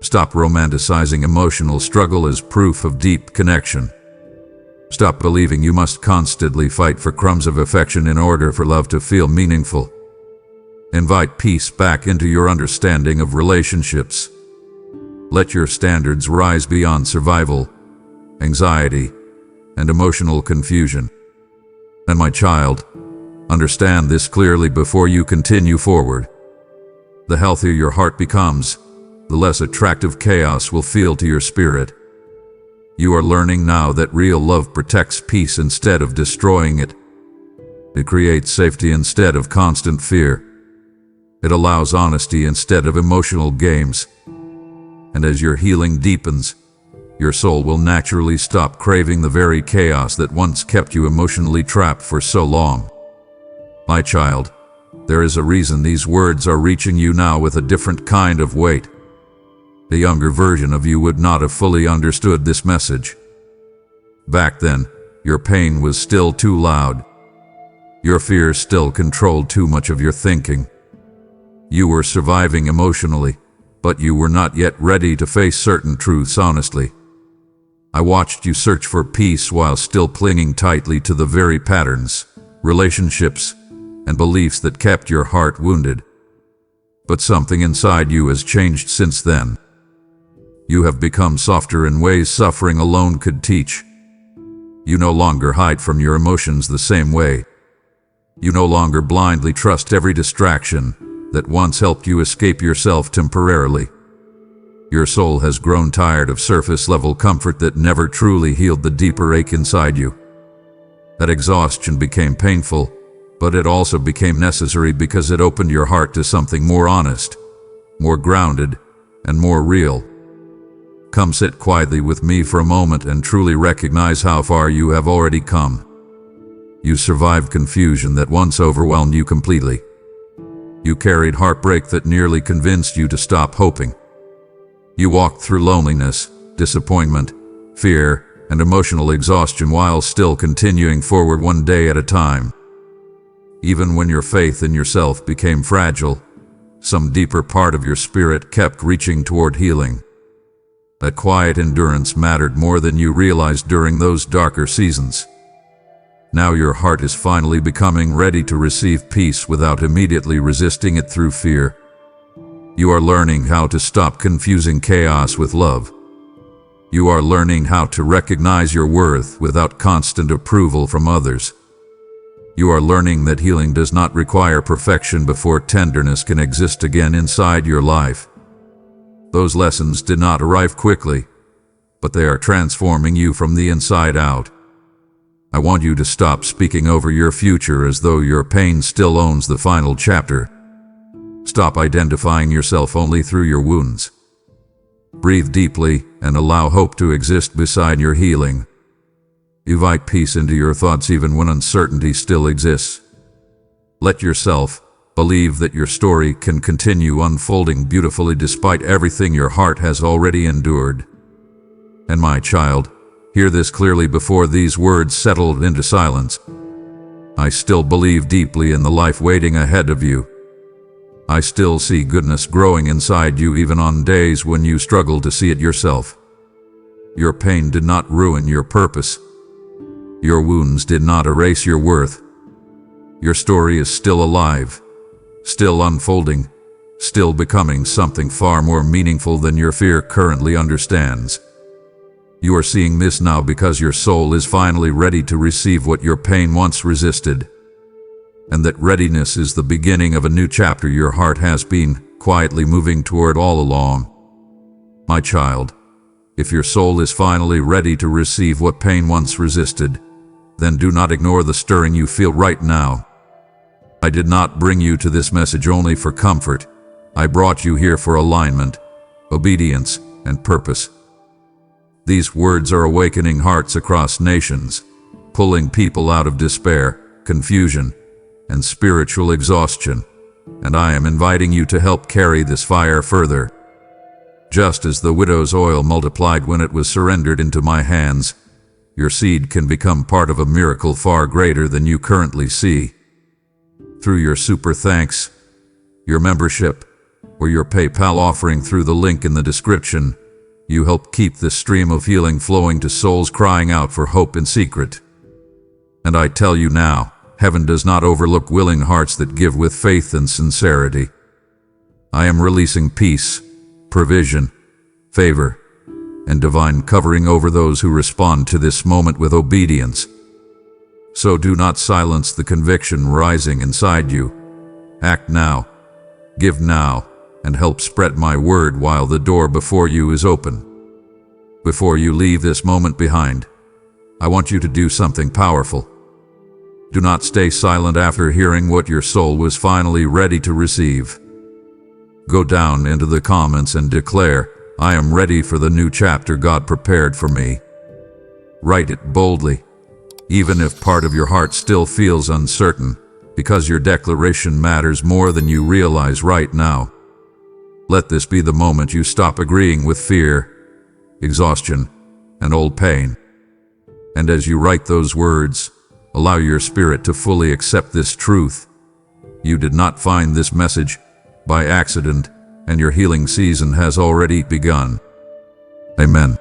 A: Stop romanticizing emotional struggle as proof of deep connection. Stop believing you must constantly fight for crumbs of affection in order for love to feel meaningful. Invite peace back into your understanding of relationships. Let your standards rise beyond survival, anxiety, and emotional confusion. And my child, understand this clearly before you continue forward. The healthier your heart becomes, the less attractive chaos will feel to your spirit. You are learning now that real love protects peace instead of destroying it. It creates safety instead of constant fear. It allows honesty instead of emotional games. And as your healing deepens, your soul will naturally stop craving the very chaos that once kept you emotionally trapped for so long. My child, there is a reason these words are reaching you now with a different kind of weight. The younger version of you would not have fully understood this message. Back then, your pain was still too loud. Your fears still controlled too much of your thinking. You were surviving emotionally, but you were not yet ready to face certain truths honestly. I watched you search for peace while still clinging tightly to the very patterns, relationships, and beliefs that kept your heart wounded. But something inside you has changed since then. You have become softer in ways suffering alone could teach. You no longer hide from your emotions the same way. You no longer blindly trust every distraction that once helped you escape yourself temporarily. Your soul has grown tired of surface-level comfort that never truly healed the deeper ache inside you. That exhaustion became painful, but it also became necessary because it opened your heart to something more honest, more grounded, and more real. Come sit quietly with me for a moment and truly recognize how far you have already come. You survived confusion that once overwhelmed you completely. You carried heartbreak that nearly convinced you to stop hoping. You walked through loneliness, disappointment, fear, and emotional exhaustion while still continuing forward one day at a time. Even when your faith in yourself became fragile, some deeper part of your spirit kept reaching toward healing. That quiet endurance mattered more than you realized during those darker seasons. Now your heart is finally becoming ready to receive peace without immediately resisting it through fear. You are learning how to stop confusing chaos with love. You are learning how to recognize your worth without constant approval from others. You are learning that healing does not require perfection before tenderness can exist again inside your life. Those lessons did not arrive quickly, but they are transforming you from the inside out. I want you to stop speaking over your future as though your pain still owns the final chapter. Stop identifying yourself only through your wounds. Breathe deeply and allow hope to exist beside your healing. Invite peace into your thoughts even when uncertainty still exists. Let yourself believe that your story can continue unfolding beautifully despite everything your heart has already endured. And my child, hear this clearly before these words settled into silence. I still believe deeply in the life waiting ahead of you. I still see goodness growing inside you even on days when you struggle to see it yourself. Your pain did not ruin your purpose. Your wounds did not erase your worth. Your story is still alive, still unfolding, still becoming something far more meaningful than your fear currently understands. You are seeing this now because your soul is finally ready to receive what your pain once resisted. And that readiness is the beginning of a new chapter your heart has been quietly moving toward all along. My child, if your soul is finally ready to receive what pain once resisted, then do not ignore the stirring you feel right now. I did not bring you to this message only for comfort. I brought you here for alignment, obedience, and purpose. These words are awakening hearts across nations, pulling people out of despair, confusion, and spiritual exhaustion, and I am inviting you to help carry this fire further. Just as the widow's oil multiplied when it was surrendered into my hands, your seed can become part of a miracle far greater than you currently see. Through your super thanks, your membership, or your PayPal offering through the link in the description, you help keep this stream of healing flowing to souls crying out for hope in secret. And I tell you now, heaven does not overlook willing hearts that give with faith and sincerity. I am releasing peace, provision, favor, and divine covering over those who respond to this moment with obedience. So do not silence the conviction rising inside you. Act now, give now, and help spread my word while the door before you is open. Before you leave this moment behind, I want you to do something powerful. Do not stay silent after hearing what your soul was finally ready to receive. Go down into the comments and declare, "I am ready for the new chapter God prepared for me." Write it boldly, even if part of your heart still feels uncertain, because your declaration matters more than you realize right now. Let this be the moment you stop agreeing with fear, exhaustion, and old pain. And as you write those words, allow your spirit to fully accept this truth. You did not find this message by accident, and your healing season has already begun. Amen.